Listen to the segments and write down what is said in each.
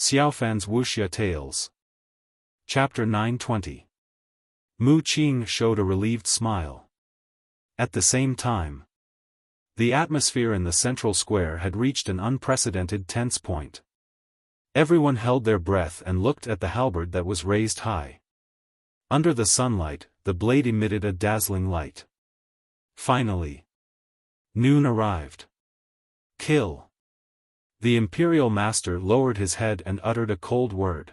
Xiaofan's Wuxia Tales. Chapter 920. Mu Qing showed a relieved smile. At the same time, the atmosphere in the central square had reached an unprecedented tense point. Everyone held their breath and looked at the halberd that was raised high. Under the sunlight, the blade emitted a dazzling light. Finally, noon arrived. Kill. The imperial master lowered his head and uttered a cold word.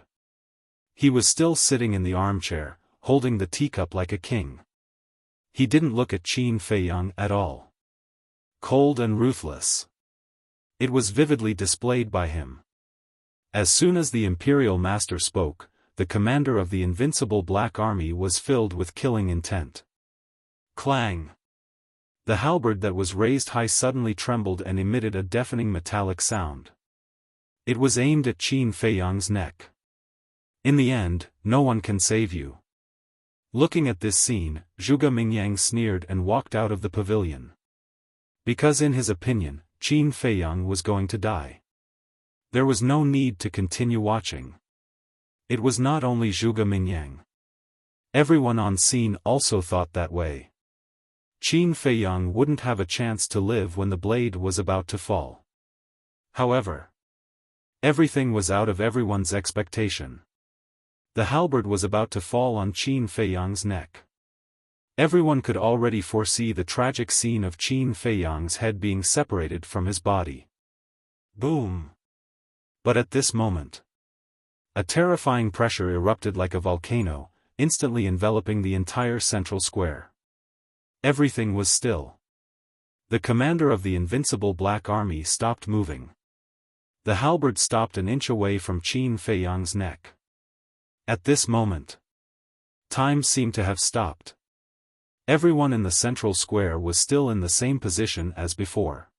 He was still sitting in the armchair, holding the teacup like a king. He didn't look at Qin Feiyang at all. Cold and ruthless. It was vividly displayed by him. As soon as the imperial master spoke, the commander of the invincible Black Army was filled with killing intent. Clang! The halberd that was raised high suddenly trembled and emitted a deafening metallic sound. It was aimed at Qin Feiyang's neck. In the end, no one can save you. Looking at this scene, Zhuge Mingyang sneered and walked out of the pavilion. Because in his opinion, Qin Feiyang was going to die. There was no need to continue watching. It was not only Zhuge Mingyang. Everyone on scene also thought that way. Qin Feiyang wouldn't have a chance to live when the blade was about to fall. However, everything was out of everyone's expectation. The halberd was about to fall on Qin Feiyang's neck. Everyone could already foresee the tragic scene of Qin Feiyang's head being separated from his body. Boom! But at this moment, a terrifying pressure erupted like a volcano, instantly enveloping the entire central square. Everything was still. The commander of the invincible Black Army stopped moving. The halberd stopped an inch away from Qin Feiyang's neck. At this moment, time seemed to have stopped. Everyone in the central square was still in the same position as before.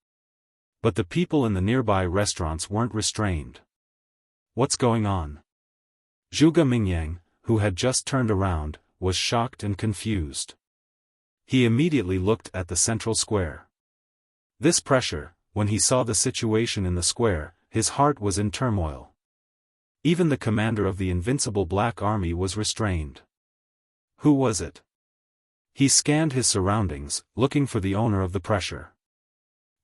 But the people in the nearby restaurants weren't restrained. What's going on? Zhuge Mingyang, who had just turned around, was shocked and confused. He immediately looked at the central square. This pressure, when he saw the situation in the square, his heart was in turmoil. Even the commander of the invincible Black Army was restrained. Who was it? He scanned his surroundings, looking for the owner of the pressure.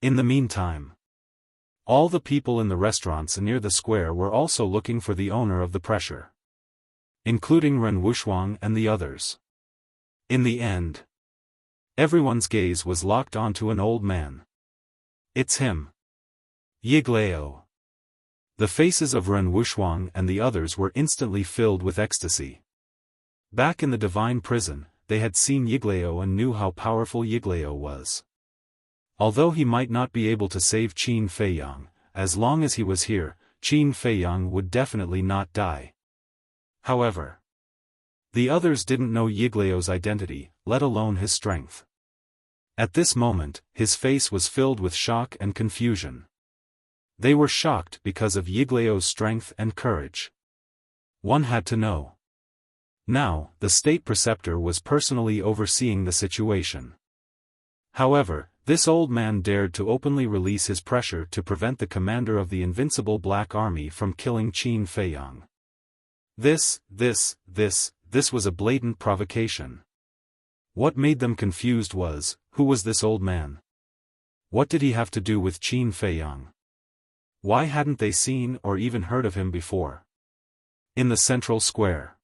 In the meantime, all the people in the restaurants near the square were also looking for the owner of the pressure, including Ren Wuxuang and the others. In the end, everyone's gaze was locked onto an old man. It's him. Yiglao. The faces of Ren Wuxuang and the others were instantly filled with ecstasy. Back in the divine prison, they had seen Yiglao and knew how powerful Yiglao was. Although he might not be able to save Qin Feiyang, as long as he was here, Qin Feiyang would definitely not die. However, the others didn't know Yiglao's identity, let alone his strength. At this moment, his face was filled with shock and confusion. They were shocked because of Yiglao's strength and courage. One had to know. Now, the state preceptor was personally overseeing the situation. However, this old man dared to openly release his pressure to prevent the commander of the invincible Black Army from killing Qin Feiyang. This was a blatant provocation. What made them confused was, who was this old man? What did he have to do with Qin Feiyang? Why hadn't they seen or even heard of him before? In the central square,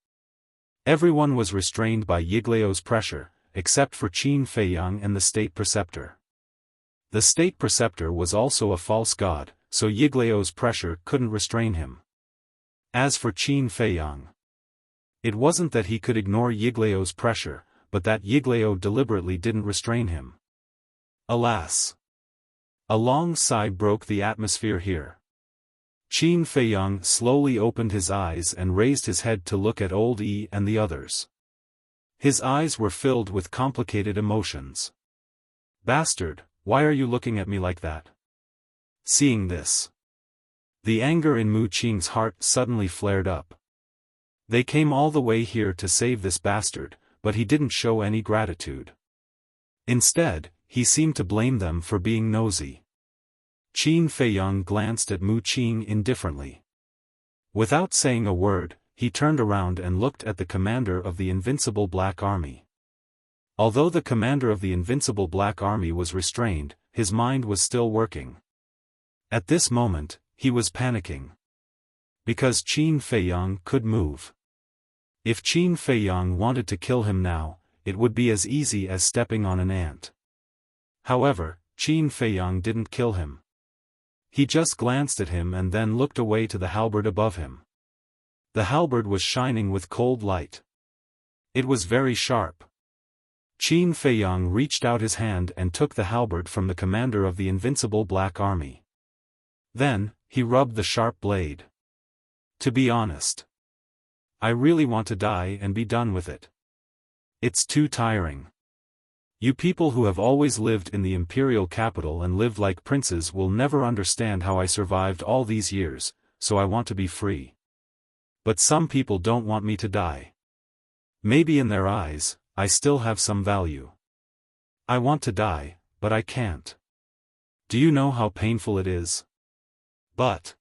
everyone was restrained by Yiglao's pressure, except for Qin Feiyang and the state preceptor. The state preceptor was also a false god, so Yiglao's pressure couldn't restrain him. As for Qin Feiyang, it wasn't that he could ignore Yiglao's pressure, but that Yiglao deliberately didn't restrain him. Alas! A long sigh broke the atmosphere here. Qin Feiyang slowly opened his eyes and raised his head to look at Old Yi and the others. His eyes were filled with complicated emotions. Bastard, why are you looking at me like that? Seeing this, the anger in Mu Qing's heart suddenly flared up. They came all the way here to save this bastard, but he didn't show any gratitude. Instead, he seemed to blame them for being nosy. Qin Feiyang glanced at Mu Qing indifferently. Without saying a word, he turned around and looked at the commander of the Invincible Black Army. Although the commander of the Invincible Black Army was restrained, his mind was still working. At this moment, he was panicking. Because Qin Feiyang could move. If Qin Feiyang wanted to kill him now, it would be as easy as stepping on an ant. However, Qin Feiyang didn't kill him. He just glanced at him and then looked away to the halberd above him. The halberd was shining with cold light. It was very sharp. Qin Feiyang reached out his hand and took the halberd from the commander of the Invincible Black Army. Then, he rubbed the sharp blade. To be honest, I really want to die and be done with it. It's too tiring. You people who have always lived in the imperial capital and lived like princes will never understand how I survived all these years, so I want to be free. But some people don't want me to die. Maybe in their eyes, I still have some value. I want to die, but I can't. Do you know how painful it is? But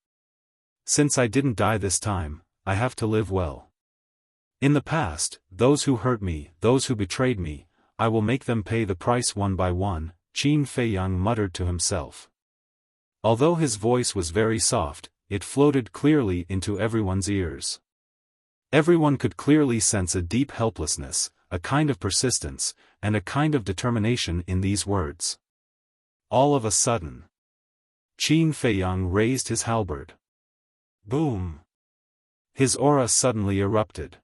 since I didn't die this time, I have to live well. In the past, those who hurt me, those who betrayed me, I will make them pay the price one by one, Qin Feiyang muttered to himself. Although his voice was very soft, it floated clearly into everyone's ears. Everyone could clearly sense a deep helplessness, a kind of persistence, and a kind of determination in these words. All of a sudden, Qin Feiyang raised his halberd. Boom! His aura suddenly erupted.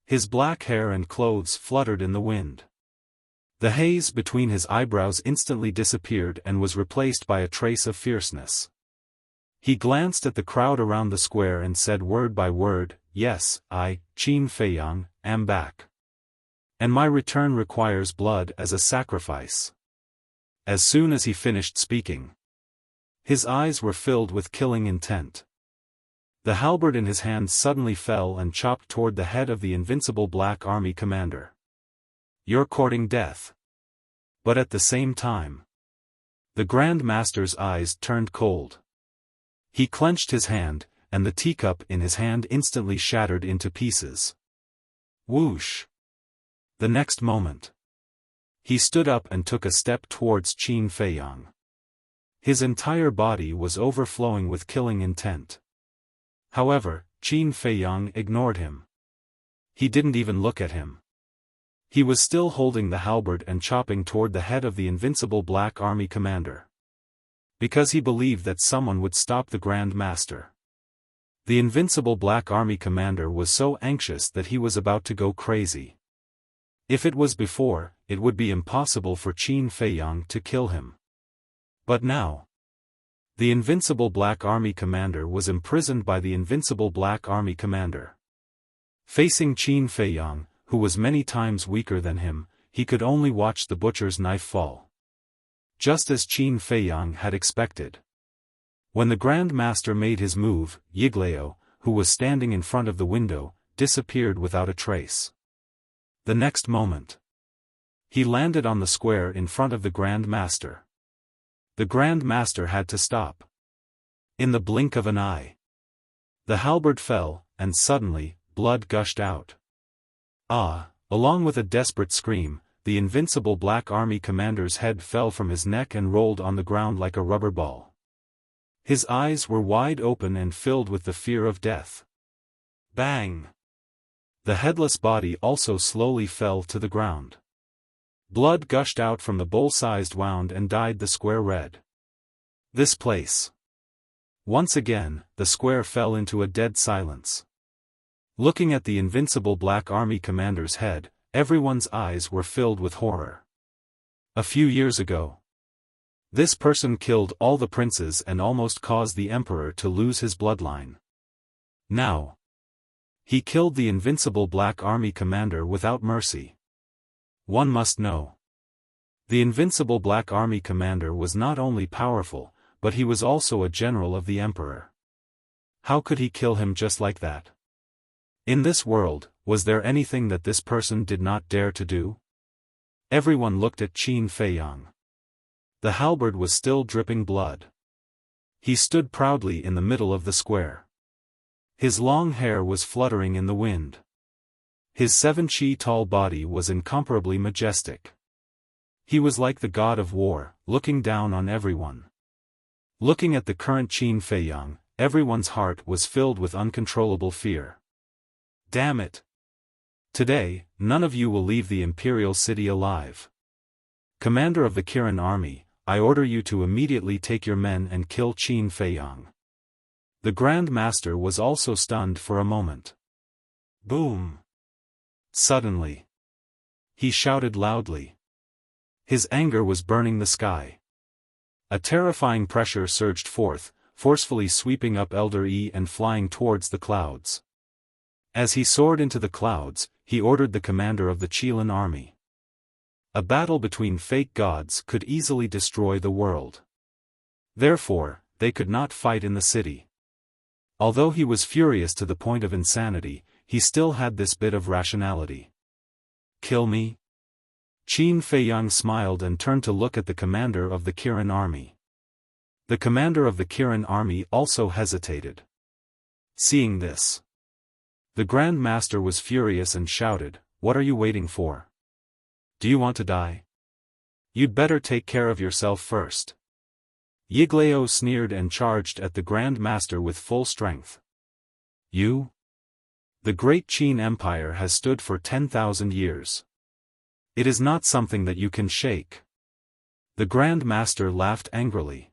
His black hair and clothes fluttered in the wind. The haze between his eyebrows instantly disappeared and was replaced by a trace of fierceness. He glanced at the crowd around the square and said word by word, "Yes, I, Qin Feiyang, am back. And my return requires blood as a sacrifice." As soon as he finished speaking, his eyes were filled with killing intent. The halberd in his hand suddenly fell and chopped toward the head of the Invincible Black Army commander. You're courting death. But at the same time, the Grand Master's eyes turned cold. He clenched his hand, and the teacup in his hand instantly shattered into pieces. Whoosh! The next moment, he stood up and took a step towards Qin Feiyang. His entire body was overflowing with killing intent. However, Qin Feiyang ignored him. He didn't even look at him. He was still holding the halberd and chopping toward the head of the Invincible Black Army commander. Because he believed that someone would stop the Grand Master. The Invincible Black Army commander was so anxious that he was about to go crazy. If it was before, it would be impossible for Qin Feiyang to kill him. But now, the Invincible Black Army commander was imprisoned by the Invincible Black Army commander. Facing Qin Feiyang, who was many times weaker than him, he could only watch the butcher's knife fall. Just as Qin Feiyang had expected. When the Grand Master made his move, Yiglao, who was standing in front of the window, disappeared without a trace. The next moment, he landed on the square in front of the Grand Master. The Grand Master had to stop. In the blink of an eye, the halberd fell, and suddenly, blood gushed out. Along with a desperate scream, the Invincible Black Army commander's head fell from his neck and rolled on the ground like a rubber ball. His eyes were wide open and filled with the fear of death. Bang! The headless body also slowly fell to the ground. Blood gushed out from the bowl-sized wound and dyed the square red. This place. Once again, the square fell into a dead silence. Looking at the Invincible Black Army commander's head, everyone's eyes were filled with horror. A few years ago, this person killed all the princes and almost caused the emperor to lose his bloodline. Now, he killed the Invincible Black Army commander without mercy. One must know. The Invincible Black Army commander was not only powerful, but he was also a general of the emperor. How could he kill him just like that? In this world, was there anything that this person did not dare to do? Everyone looked at Qin Feiyang. The halberd was still dripping blood. He stood proudly in the middle of the square. His long hair was fluttering in the wind. His 7 chi tall body was incomparably majestic. He was like the god of war, looking down on everyone. Looking at the current Qin Feiyang, everyone's heart was filled with uncontrollable fear. Damn it! Today, none of you will leave the imperial city alive. Commander of the Kirin army, I order you to immediately take your men and kill Qin Feiyang. The Grand Master was also stunned for a moment. Boom! Suddenly, he shouted loudly. His anger was burning the sky. A terrifying pressure surged forth, forcefully sweeping up Elder Yi and flying towards the clouds. As he soared into the clouds, he ordered the commander of the Qilin army. A battle between fake gods could easily destroy the world. Therefore, they could not fight in the city. Although he was furious to the point of insanity, he still had this bit of rationality. Kill me? Qin Feiyang smiled and turned to look at the commander of the Kirin army. The commander of the Kirin army also hesitated. Seeing this, the Grand Master was furious and shouted, "What are you waiting for? Do you want to die? You'd better take care of yourself first." Yiglao sneered and charged at the Grand Master with full strength. You? The great Qin Empire has stood for 10,000 years. It is not something that you can shake. The Grand Master laughed angrily.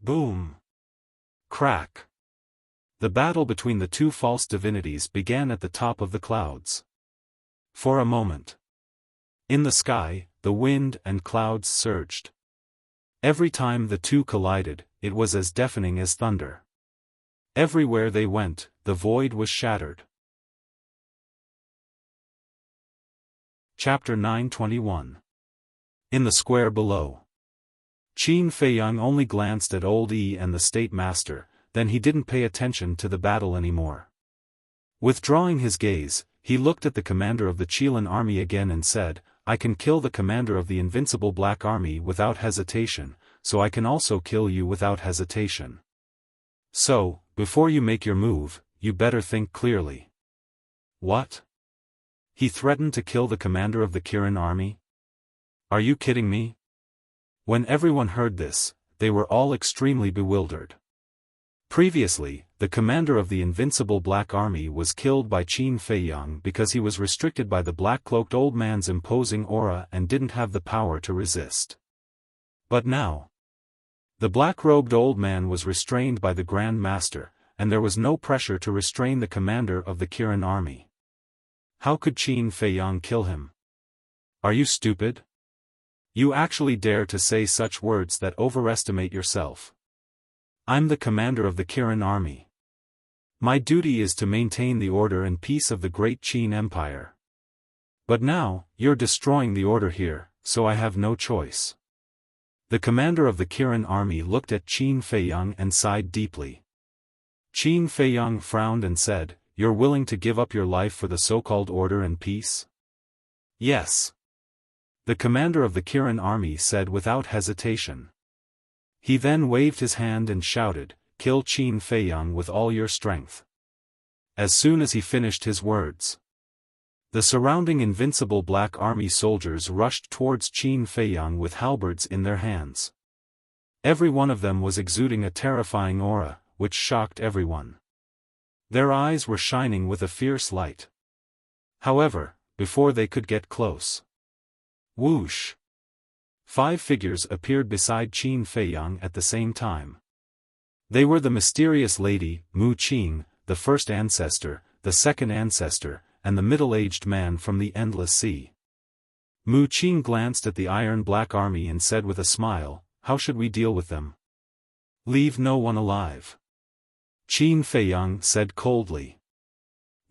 Boom! Crack! The battle between the two false divinities began at the top of the clouds. For a moment, in the sky, the wind and clouds surged. Every time the two collided, it was as deafening as thunder. Everywhere they went, the void was shattered. Chapter 921. In the square below. Qin Feiyang only glanced at Old Yi and the State Master, then he didn't pay attention to the battle anymore. Withdrawing his gaze, he looked at the commander of the Qilin army again and said, "I can kill the commander of the invincible Black Army without hesitation, so I can also kill you without hesitation. So, before you make your move, you better think clearly." What? He threatened to kill the commander of the Kirin army? Are you kidding me? When everyone heard this, they were all extremely bewildered. Previously, the commander of the invincible Black Army was killed by Qin Feiyang because he was restricted by the black-cloaked old man's imposing aura and didn't have the power to resist. But now, the black-robed old man was restrained by the Grand Master, and there was no pressure to restrain the commander of the Kirin army. How could Qin Feiyang kill him? Are you stupid? You actually dare to say such words that overestimate yourself. I'm the commander of the Kirin army. My duty is to maintain the order and peace of the great Qin Empire. But now, you're destroying the order here, so I have no choice. The commander of the Kirin army looked at Qin Feiyang and sighed deeply. Qin Feiyang frowned and said, "You're willing to give up your life for the so-called order and peace?" "Yes." The commander of the Kirin army said without hesitation. He then waved his hand and shouted, "Kill Qin Feiyang with all your strength." As soon as he finished his words, the surrounding invincible Black Army soldiers rushed towards Qin Feiyang with halberds in their hands. Every one of them was exuding a terrifying aura, which shocked everyone. Their eyes were shining with a fierce light. However, before they could get close, whoosh! 5 figures appeared beside Qin Feiyang at the same time. They were the mysterious lady, Mu Qing, the first ancestor, the second ancestor, and the middle-aged man from the Endless Sea. Mu Qing glanced at the Iron Black Army and said with a smile, "How should we deal with them?" "Leave no one alive," Qin Feiyang said coldly.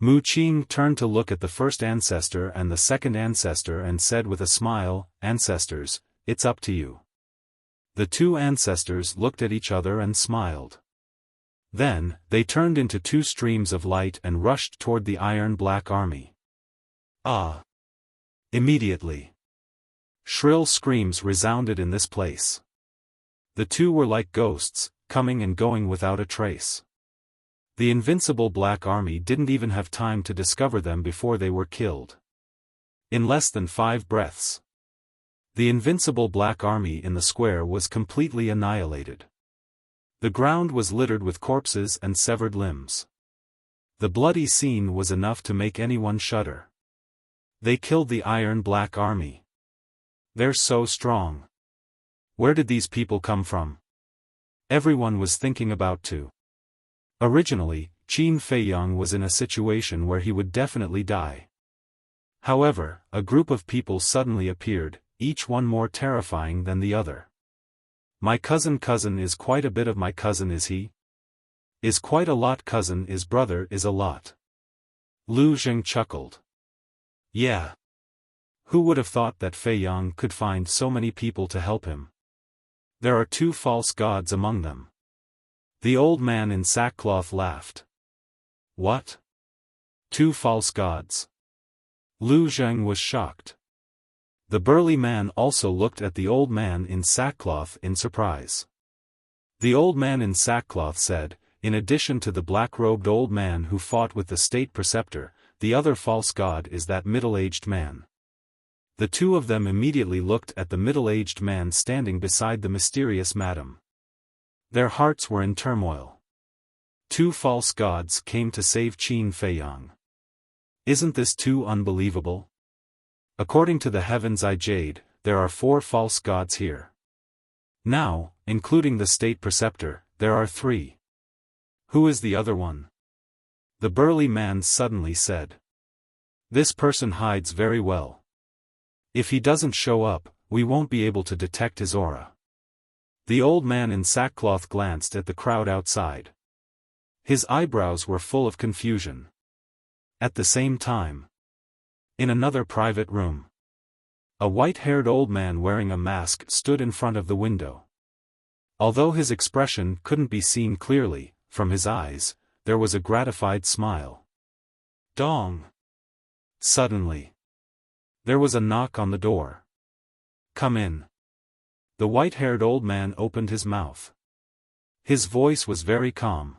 Mu Qing turned to look at the first ancestor and the second ancestor and said with a smile, "Ancestors, it's up to you." The 2 ancestors looked at each other and smiled. Then, they turned into 2 streams of light and rushed toward the Iron Black Army. Ah! Immediately, shrill screams resounded in this place. The 2 were like ghosts, coming and going without a trace. The invincible Black Army didn't even have time to discover them before they were killed. In less than 5 breaths, the invincible Black Army in the square was completely annihilated. The ground was littered with corpses and severed limbs. The bloody scene was enough to make anyone shudder. They killed the Iron Black Army. They're so strong. Where did these people come from? Everyone was thinking about too. Originally, Qin Feiyang was in a situation where he would definitely die. However, a group of people suddenly appeared, each one more terrifying than the other. My cousin is quite a bit of my cousin, is he? Is quite a lot cousin is brother is a lot. Lu Zheng chuckled. Yeah. Who would have thought that Feiyang could find so many people to help him? There are 2 false gods among them. The old man in sackcloth laughed. What? 2 false gods? Lu Zheng was shocked. The burly man also looked at the old man in sackcloth in surprise. The old man in sackcloth said, in addition to the black-robed old man who fought with the state preceptor, the other false god is that middle-aged man. The 2 of them immediately looked at the middle-aged man standing beside the mysterious madam. Their hearts were in turmoil. 2 false gods came to save Qin Feiyang. Isn't this too unbelievable? According to the heavens I jade, there are 4 false gods here. Now, including the state preceptor, there are 3. Who is the other one? The burly man suddenly said. This person hides very well. If he doesn't show up, we won't be able to detect his aura. The old man in sackcloth glanced at the crowd outside. His eyebrows were full of confusion. At the same time, in another private room, a white-haired old man wearing a mask stood in front of the window. Although his expression couldn't be seen clearly, from his eyes, there was a gratified smile. Dong! Suddenly, there was a knock on the door. Come in. The white-haired old man opened his mouth. His voice was very calm.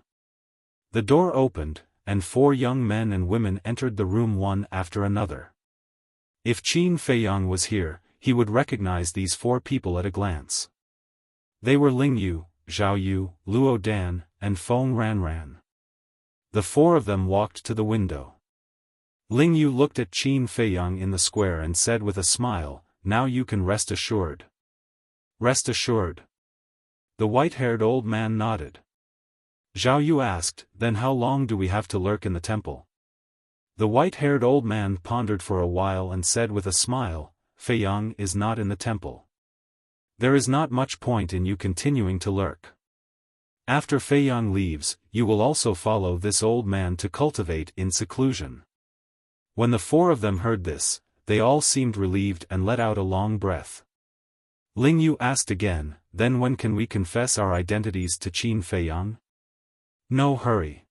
The door opened, and 4 young men and women entered the room one after another. If Qin Feiyang was here, he would recognize these 4 people at a glance. They were Ling Yu, Zhao Yu, Luo Dan, and Feng Ranran. The 4 of them walked to the window. Ling Yu looked at Qin Feiyang in the square and said with a smile, now you can rest assured. Rest assured. The white-haired old man nodded. Zhao Yu asked, then how long do we have to lurk in the temple? The white-haired old man pondered for a while and said with a smile, Feiyang is not in the temple. There is not much point in you continuing to lurk. After Feiyang leaves, you will also follow this old man to cultivate in seclusion. When the 4 of them heard this, they all seemed relieved and let out a long breath. Ling Yu asked again, then when can we confess our identities to Qin Feiyang? No hurry.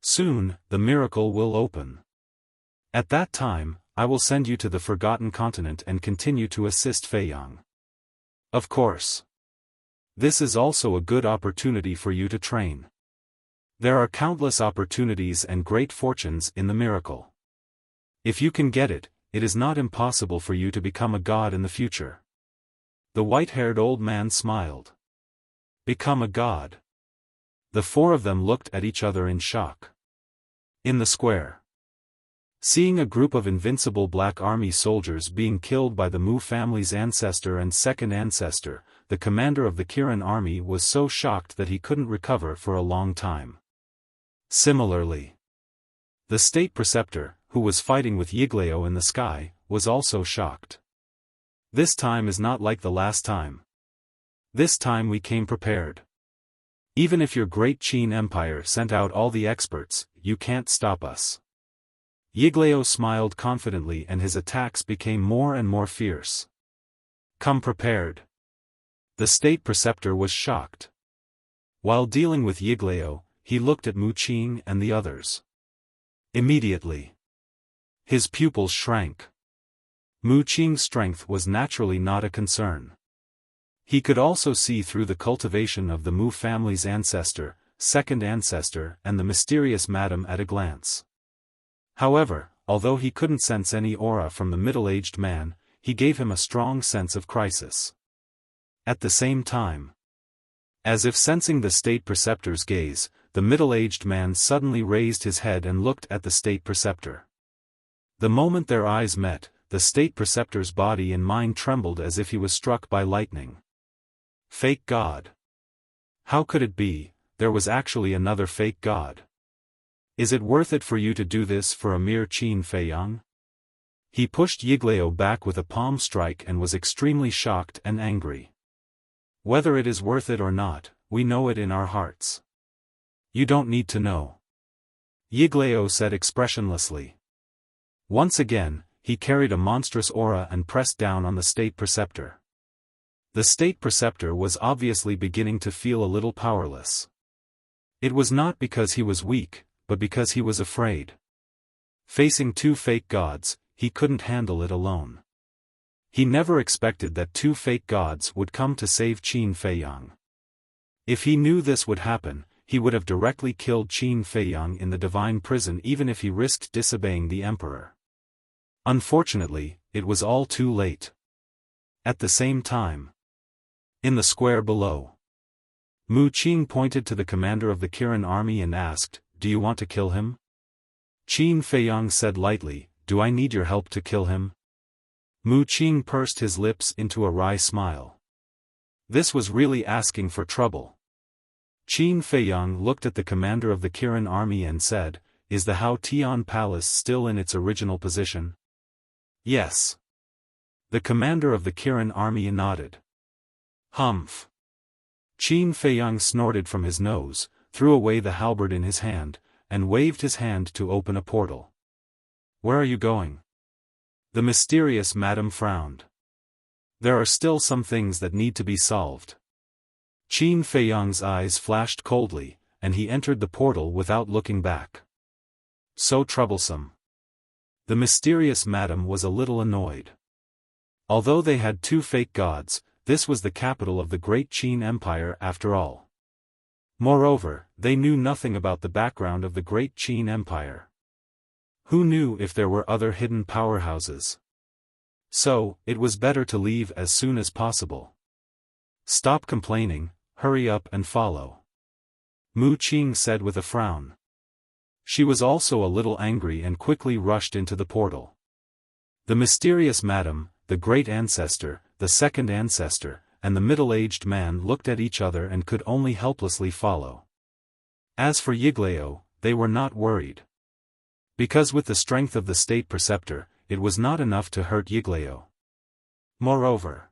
Soon, the miracle will open. At that time, I will send you to the Forgotten Continent and continue to assist Feiyang. Of course. This is also a good opportunity for you to train. There are countless opportunities and great fortunes in the miracle. If you can get it, it is not impossible for you to become a god in the future. The white-haired old man smiled. Become a god. The 4 of them looked at each other in shock. In the square, seeing a group of invincible Black Army soldiers being killed by the Mu family's ancestor and second ancestor, the commander of the Kirin army was so shocked that he couldn't recover for a long time. Similarly, the state preceptor, who was fighting with Yiglao in the sky, was also shocked. This time is not like the last time. This time we came prepared. Even if your great Qin Empire sent out all the experts, you can't stop us. Yiglao smiled confidently and his attacks became more and more fierce. Come prepared. The state preceptor was shocked. While dealing with Yiglao, he looked at Mu Qing and the others. Immediately, his pupils shrank. Mu Qing's strength was naturally not a concern. He could also see through the cultivation of the Mu family's ancestor, second ancestor and the mysterious madam at a glance. However, although he couldn't sense any aura from the middle-aged man, he gave him a strong sense of crisis. At the same time, as if sensing the state preceptor's gaze, the middle-aged man suddenly raised his head and looked at the state preceptor. The moment their eyes met, the state preceptor's body and mind trembled as if he was struck by lightning. Fake god. How could it be? There was actually another fake god. Is it worth it for you to do this for a mere Qin Feiyang? He pushed Yiglao back with a palm strike and was extremely shocked and angry. Whether it is worth it or not, we know it in our hearts. You don't need to know. Yiglao said expressionlessly. Once again, he carried a monstrous aura and pressed down on the state preceptor. The state preceptor was obviously beginning to feel a little powerless. It was not because he was weak, but because he was afraid. Facing two fake gods, he couldn't handle it alone. He never expected that two fake gods would come to save Qin Feiyang. If he knew this would happen, he would have directly killed Qin Feiyang in the divine prison even if he risked disobeying the emperor. Unfortunately, it was all too late. At the same time, in the square below, Mu Qing pointed to the commander of the Kirin army and asked, "Do you want to kill him?" Qin Feiyang said lightly, "Do I need your help to kill him?" Mu Qing pursed his lips into a wry smile. This was really asking for trouble. Qin Feiyang looked at the commander of the Kirin army and said, "Is the Hao Tian Palace still in its original position?" "Yes." The commander of the Kirin army nodded. "Humph." Qin Feiyang snorted from his nose, threw away the halberd in his hand, and waved his hand to open a portal. "Where are you going?" The mysterious madam frowned. "There are still some things that need to be solved." Qin Feiyang's eyes flashed coldly, and he entered the portal without looking back. So troublesome. The mysterious madam was a little annoyed. Although they had two fake gods, this was the capital of the great Qin Empire after all. Moreover, they knew nothing about the background of the great Qin Empire. Who knew if there were other hidden powerhouses? So, it was better to leave as soon as possible. "Stop complaining, hurry up and follow," Mu Qing said with a frown. She was also a little angry and quickly rushed into the portal. The mysterious madam, the great ancestor, the second ancestor, and the middle-aged man looked at each other and could only helplessly follow. As for Yiglao, they were not worried. Because with the strength of the state preceptor, it was not enough to hurt Yiglao. Moreover,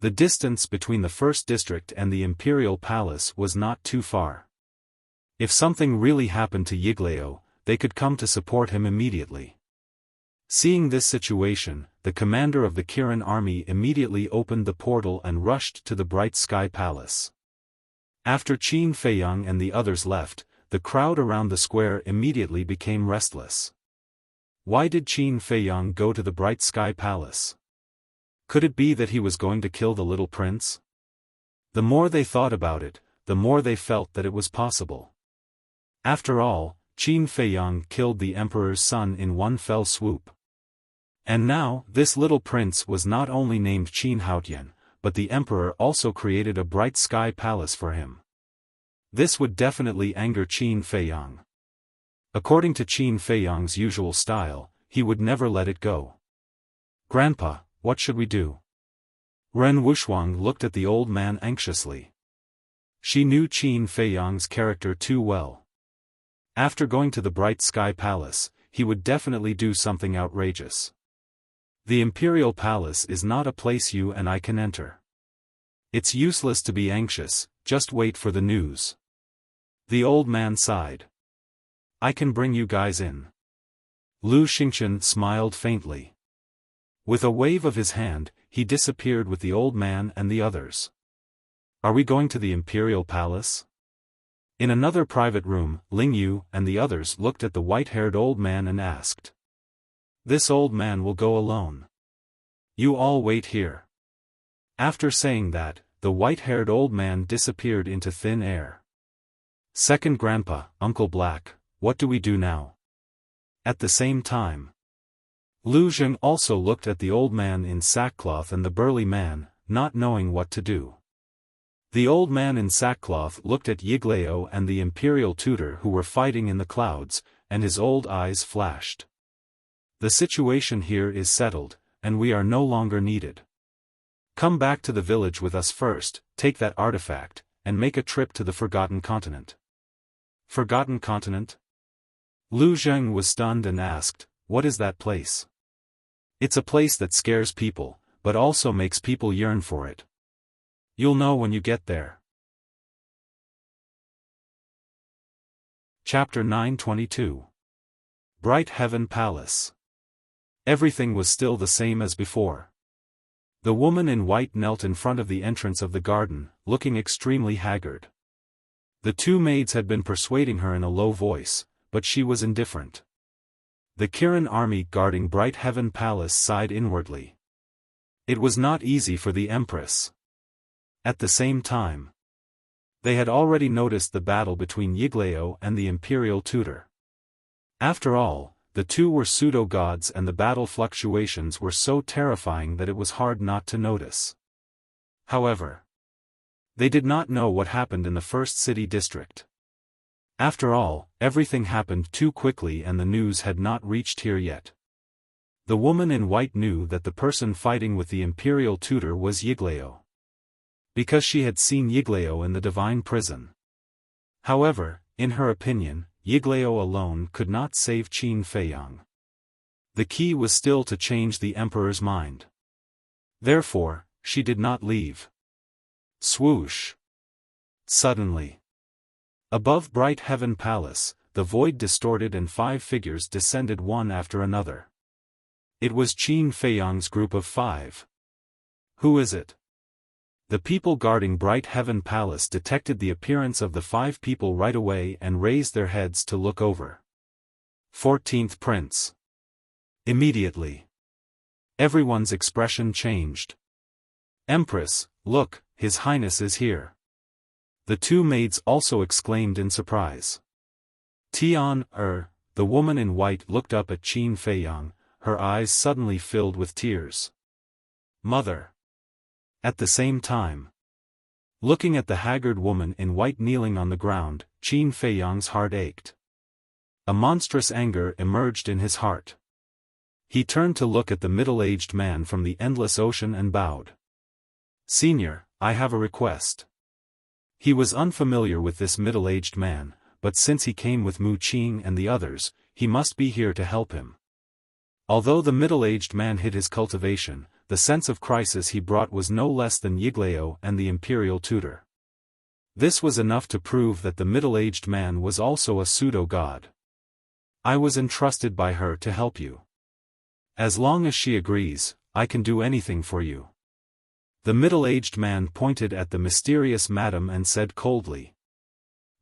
the distance between the first district and the imperial palace was not too far. If something really happened to Yiglao, they could come to support him immediately. Seeing this situation, the commander of the Kirin army immediately opened the portal and rushed to the Bright Sky Palace. After Qin Feiyang and the others left, the crowd around the square immediately became restless. Why did Qin Feiyang go to the Bright Sky Palace? Could it be that he was going to kill the little prince? The more they thought about it, the more they felt that it was possible. After all, Qin Feiyang killed the emperor's son in one fell swoop. And now, this little prince was not only named Qin Haotian, but the emperor also created a Bright Sky Palace for him. This would definitely anger Qin Feiyang. According to Qin Feiyang's usual style, he would never let it go. "Grandpa, what should we do?" Ren Wuxuang looked at the old man anxiously. She knew Qin Feiyang's character too well. After going to the Bright Sky Palace, he would definitely do something outrageous. The Imperial Palace is not a place you and I can enter. It's useless to be anxious, just wait for the news. The old man sighed. "I can bring you guys in." Lu Xingchen smiled faintly. With a wave of his hand, he disappeared with the old man and the others. "Are we going to the Imperial Palace?" In another private room, Ling Yu and the others looked at the white-haired old man and asked. "This old man will go alone. You all wait here." After saying that, the white-haired old man disappeared into thin air. Second Grandpa, Uncle Black, what do we do now? At the same time, Lu Zheng also looked at the old man in sackcloth and the burly man, not knowing what to do. The old man in sackcloth looked at Yiglao and the imperial tutor who were fighting in the clouds, and his old eyes flashed. The situation here is settled, and we are no longer needed. Come back to the village with us first, take that artifact, and make a trip to the Forgotten Continent. Forgotten Continent? Lu Zheng was stunned and asked, what is that place? It's a place that scares people, but also makes people yearn for it. You'll know when you get there. Chapter 922. Bright Heaven Palace. Everything was still the same as before. The woman in white knelt in front of the entrance of the garden, looking extremely haggard. The two maids had been persuading her in a low voice, but she was indifferent. The Kirin army guarding Bright Heaven Palace sighed inwardly. It was not easy for the Empress. At the same time, they had already noticed the battle between Yiglao and the imperial tutor. After all, the two were pseudo-gods and the battle fluctuations were so terrifying that it was hard not to notice. However, they did not know what happened in the first city district. After all, everything happened too quickly and the news had not reached here yet. The woman in white knew that the person fighting with the imperial tutor was Yiglao, because she had seen Yiglao in the divine prison. However, in her opinion, Yiglao alone could not save Qin Feiyang. The key was still to change the emperor's mind. Therefore, she did not leave. Swoosh! Suddenly, above Bright Heaven Palace, the void distorted and 5 figures descended one after another. It was Qin Feiyang's group of 5. Who is it? The people guarding Bright Heaven Palace detected the appearance of the 5 people right away and raised their heads to look over. 14th Prince. Immediately, everyone's expression changed. Empress, look, His Highness is here. The two maids also exclaimed in surprise. Tian, the woman in white looked up at Qin Feiyang, her eyes suddenly filled with tears. Mother. At the same time, looking at the haggard woman in white kneeling on the ground, Qin Feiyang's heart ached. A monstrous anger emerged in his heart. He turned to look at the middle-aged man from the endless ocean and bowed. Senior, I have a request. He was unfamiliar with this middle-aged man, but since he came with Mu Qing and the others, he must be here to help him. Although the middle-aged man hid his cultivation, the sense of crisis he brought was no less than Yiglao and the imperial tutor. This was enough to prove that the middle-aged man was also a pseudo-god. I was entrusted by her to help you. As long as she agrees, I can do anything for you. The middle-aged man pointed at the mysterious madam and said coldly.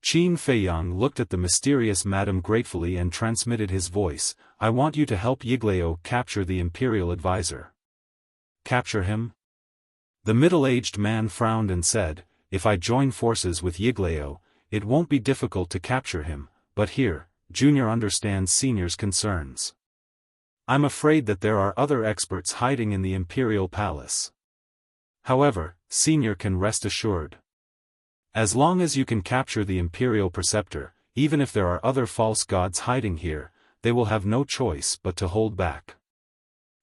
Qin Feiyang looked at the mysterious madam gratefully and transmitted his voice, I want you to help Yiglao capture the imperial advisor. Capture him? The middle-aged man frowned and said, if I join forces with Yiglao, it won't be difficult to capture him, but here, Junior understands Senior's concerns. I'm afraid that there are other experts hiding in the imperial palace. However, Senior can rest assured. As long as you can capture the imperial preceptor, even if there are other false gods hiding here, they will have no choice but to hold back.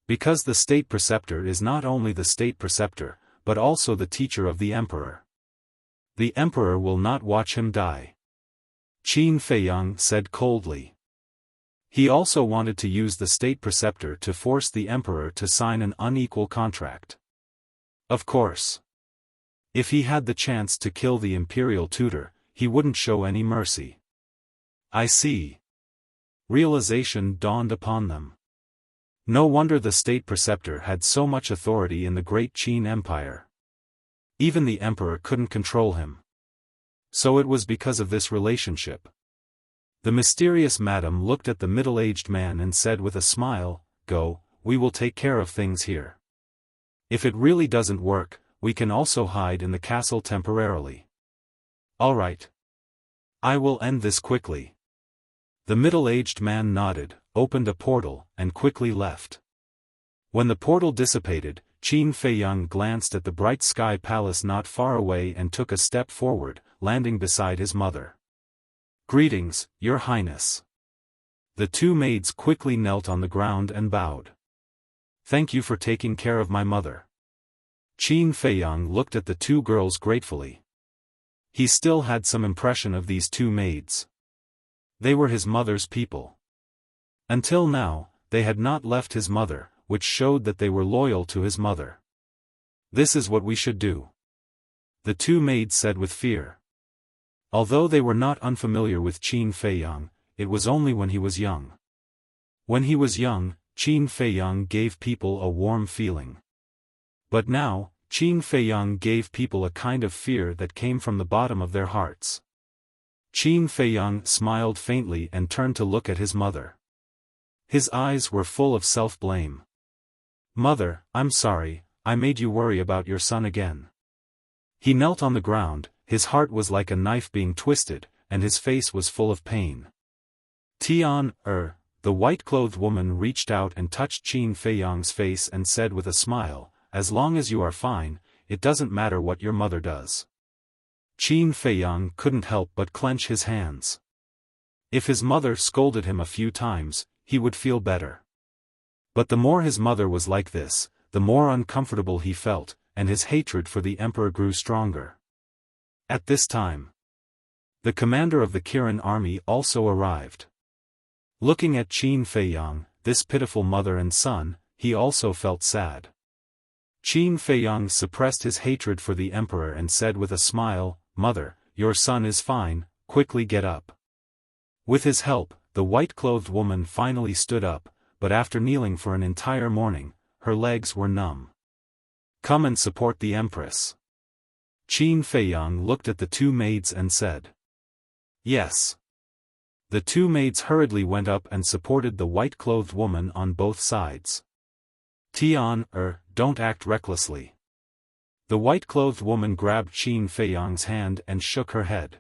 Because the state preceptor is not only the state preceptor, but also the teacher of the emperor. The emperor will not watch him die. Qin Feiyang said coldly. He also wanted to use the state preceptor to force the emperor to sign an unequal contract. Of course, if he had the chance to kill the imperial tutor, he wouldn't show any mercy. I see. Realization dawned upon them. No wonder the state preceptor had so much authority in the great Qin Empire. Even the emperor couldn't control him. So it was because of this relationship. The mysterious madam looked at the middle-aged man and said with a smile, Go, we will take care of things here. If it really doesn't work, we can also hide in the castle temporarily. All right. I will end this quickly. The middle-aged man nodded, opened a portal, and quickly left. When the portal dissipated, Qin Feiyang glanced at the bright sky palace not far away and took a step forward, landing beside his mother. Greetings, Your Highness. The two maids quickly knelt on the ground and bowed. Thank you for taking care of my mother. Qin Feiyang looked at the two girls gratefully. He still had some impression of these two maids. They were his mother's people. Until now, they had not left his mother, which showed that they were loyal to his mother. This is what we should do, the two maids said with fear. Although they were not unfamiliar with Qin Feiyang, it was only when he was young. When he was young, Qin Feiyang gave people a warm feeling. But now, Qin Feiyang gave people a kind of fear that came from the bottom of their hearts. Qin Feiyang smiled faintly and turned to look at his mother. His eyes were full of self-blame. Mother, I'm sorry, I made you worry about your son again. He knelt on the ground, his heart was like a knife being twisted, and his face was full of pain. Tian, the white-clothed woman reached out and touched Qin Feiyang's face and said with a smile, as long as you are fine, it doesn't matter what your mother does. Qin Feiyang couldn't help but clench his hands. If his mother scolded him a few times, he would feel better. But the more his mother was like this, the more uncomfortable he felt, and his hatred for the emperor grew stronger. At this time, the commander of the Kirin army also arrived. Looking at Qin Feiyang, this pitiful mother and son, he also felt sad. Qin Feiyang suppressed his hatred for the emperor and said with a smile, Mother, your son is fine, quickly get up. With his help, the white-clothed woman finally stood up, but after kneeling for an entire morning, her legs were numb. Come and support the empress. Qin Feiyang looked at the two maids and said. Yes. The two maids hurriedly went up and supported the white-clothed woman on both sides. Tian, don't act recklessly. The white-clothed woman grabbed Qin Feiyang's hand and shook her head.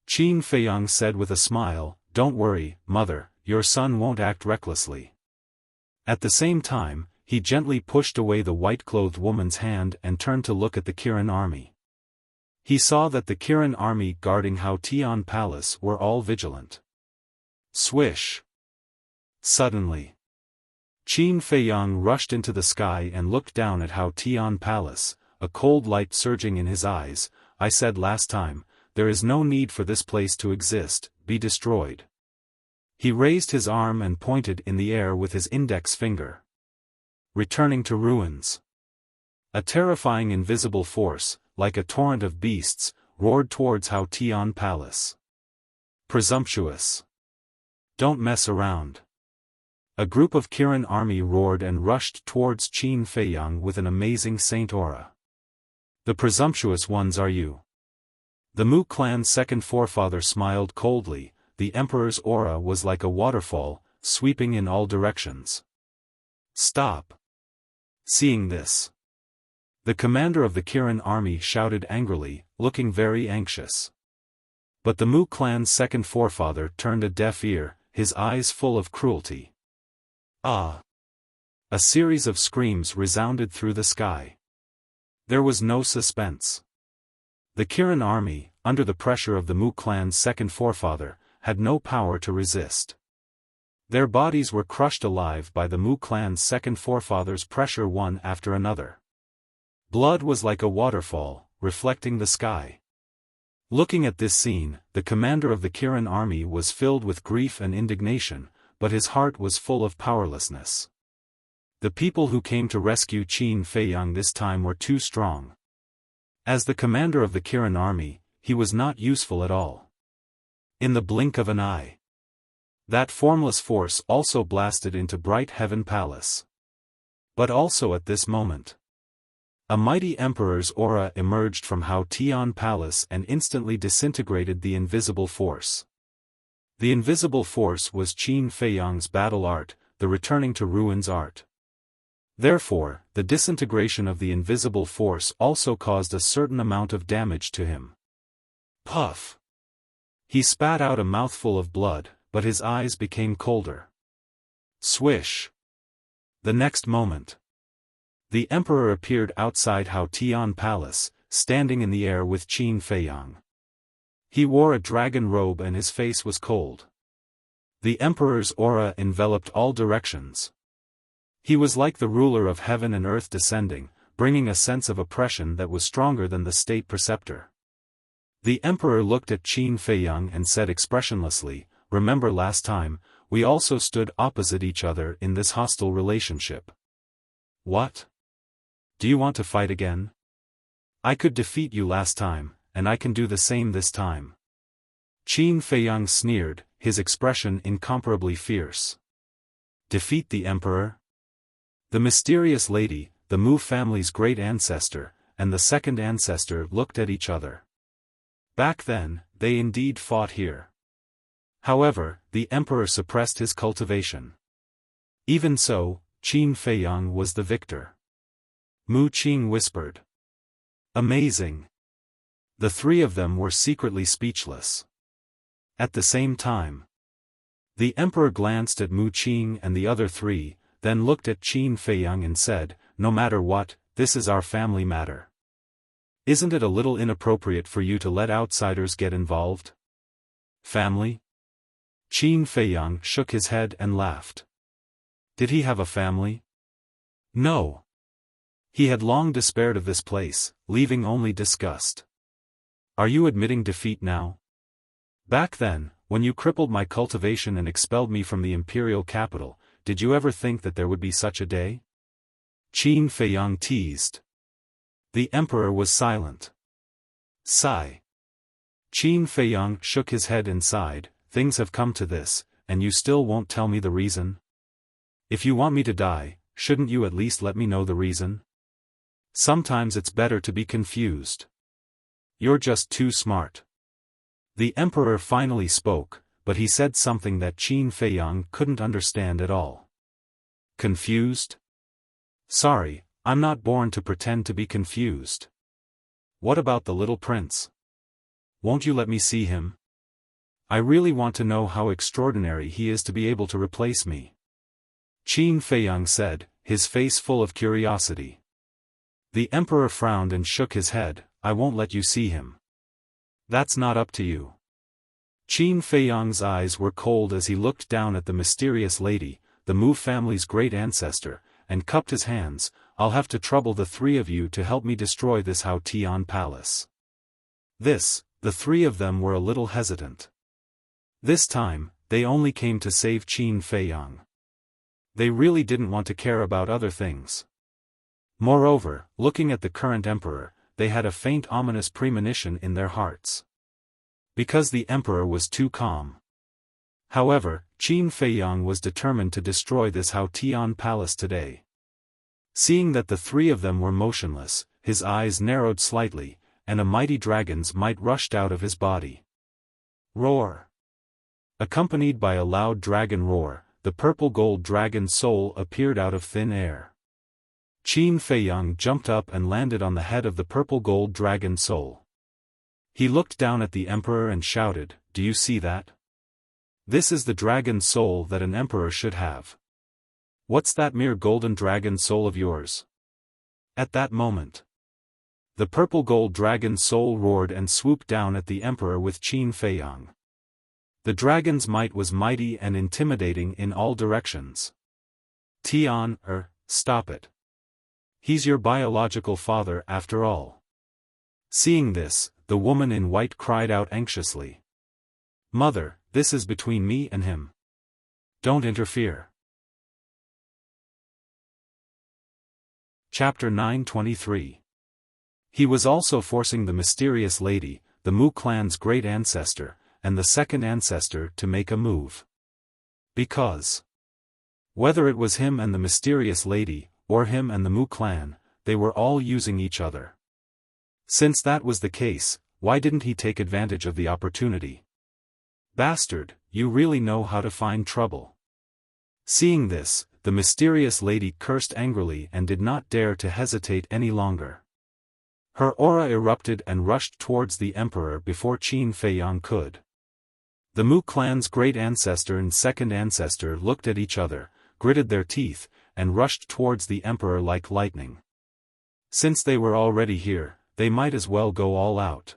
Qin Feiyang said with a smile, Don't worry, mother, your son won't act recklessly. At the same time, he gently pushed away the white-clothed woman's hand and turned to look at the Kirin army. He saw that the Kirin army guarding Hao Tian Palace were all vigilant. Swish! Suddenly, Qin Feiyang rushed into the sky and looked down at Hao Tian Palace, a cold light surging in his eyes. I said last time, there is no need for this place to exist, be destroyed. He raised his arm and pointed in the air with his index finger. Returning to ruins. A terrifying invisible force, like a torrent of beasts, roared towards Hao Tian Palace. Presumptuous. Don't mess around. A group of Kirin army roared and rushed towards Qin Feiyang with an amazing saint aura. The presumptuous ones are you. The Mu clan's second forefather smiled coldly. The emperor's aura was like a waterfall, sweeping in all directions. Stop. Seeing this, the commander of the Kirin army shouted angrily, looking very anxious. But the Mu clan's second forefather turned a deaf ear, his eyes full of cruelty. Ah! A series of screams resounded through the sky. There was no suspense. The Kirin army, under the pressure of the Mu clan's second forefather, had no power to resist. Their bodies were crushed alive by the Mu clan's second forefather's pressure one after another. Blood was like a waterfall, reflecting the sky. Looking at this scene, the commander of the Kirin army was filled with grief and indignation, but his heart was full of powerlessness. The people who came to rescue Qin Feiyang this time were too strong. As the commander of the Kirin army, he was not useful at all. In the blink of an eye, that formless force also blasted into Bright Heaven Palace. But also at this moment, a mighty emperor's aura emerged from Hao Tian Palace and instantly disintegrated the invisible force. The invisible force was Qin Feiyang's battle art, the returning to ruins art. Therefore, the disintegration of the invisible force also caused a certain amount of damage to him. Puff! He spat out a mouthful of blood, but his eyes became colder. Swish! The next moment, the emperor appeared outside Hao Tian Palace, standing in the air with Qin Feiyang. He wore a dragon robe and his face was cold. The emperor's aura enveloped all directions. He was like the ruler of heaven and earth descending, bringing a sense of oppression that was stronger than the state preceptor. The emperor looked at Qin Feiyang and said expressionlessly, "Remember last time, we also stood opposite each other in this hostile relationship. What? Do you want to fight again? I could defeat you last time, and I can do the same this time." Qin Feiyang sneered, his expression incomparably fierce. Defeat the emperor? The mysterious lady, the Mu family's great ancestor, and the second ancestor looked at each other. Back then, they indeed fought here. However, the emperor suppressed his cultivation. Even so, Qin Feiyang was the victor. Mu Qing whispered. Amazing. The three of them were secretly speechless. At the same time, the emperor glanced at Mu Qing and the other three, then looked at Qin Feiyang and said, "No matter what, this is our family matter. Isn't it a little inappropriate for you to let outsiders get involved?" Family? Qin Feiyang shook his head and laughed. Did he have a family? No. He had long despaired of this place, leaving only disgust. Are you admitting defeat now? Back then, when you crippled my cultivation and expelled me from the imperial capital, did you ever think that there would be such a day? Qin Feiyang teased. The emperor was silent. Sigh. Qin Feiyang shook his head and sighed, "Things have come to this, and you still won't tell me the reason? If you want me to die, shouldn't you at least let me know the reason? Sometimes it's better to be confused. You're just too smart." The emperor finally spoke, but he said something that Qin Feiyang couldn't understand at all. Confused? Sorry, I'm not born to pretend to be confused. What about the little prince? Won't you let me see him? I really want to know how extraordinary he is to be able to replace me. Qin Feiyang said, his face full of curiosity. The emperor frowned and shook his head. "I won't let you see him. That's not up to you." Qin Feiyang's eyes were cold as he looked down at the mysterious lady, the Mu family's great ancestor, and cupped his hands. "I'll have to trouble the three of you to help me destroy this Hao Tian Palace." The three of them were a little hesitant. This time, they only came to save Qin Feiyang. They really didn't want to care about other things. Moreover, looking at the current emperor, they had a faint ominous premonition in their hearts. Because the emperor was too calm. However, Qin Feiyang was determined to destroy this Hao Tian Palace today. Seeing that the three of them were motionless, his eyes narrowed slightly, and a mighty dragon's might rushed out of his body. Roar! Accompanied by a loud dragon roar, the purple-gold dragon soul appeared out of thin air. Qin Feiyang jumped up and landed on the head of the purple-gold dragon soul. He looked down at the emperor and shouted, "Do you see that? This is the dragon soul that an emperor should have. What's that mere golden dragon soul of yours?" At that moment, the purple-gold dragon soul roared and swooped down at the emperor with Qin Feiyang. The dragon's might was mighty and intimidating in all directions. Stop it. He's your biological father after all." Seeing this, the woman in white cried out anxiously. "Mother, this is between me and him. Don't interfere." Chapter 923. He was also forcing the mysterious lady, the Mu clan's great ancestor, and the second ancestor to make a move. Because whether it was him and the mysterious lady, or him and the Mu clan, they were all using each other. Since that was the case, why didn't he take advantage of the opportunity? Bastard, you really know how to find trouble. Seeing this, the mysterious lady cursed angrily and did not dare to hesitate any longer. Her aura erupted and rushed towards the emperor before Qin Feiyang could. The Mu clan's great ancestor and second ancestor looked at each other, gritted their teeth, and rushed towards the emperor like lightning. Since they were already here, they might as well go all out.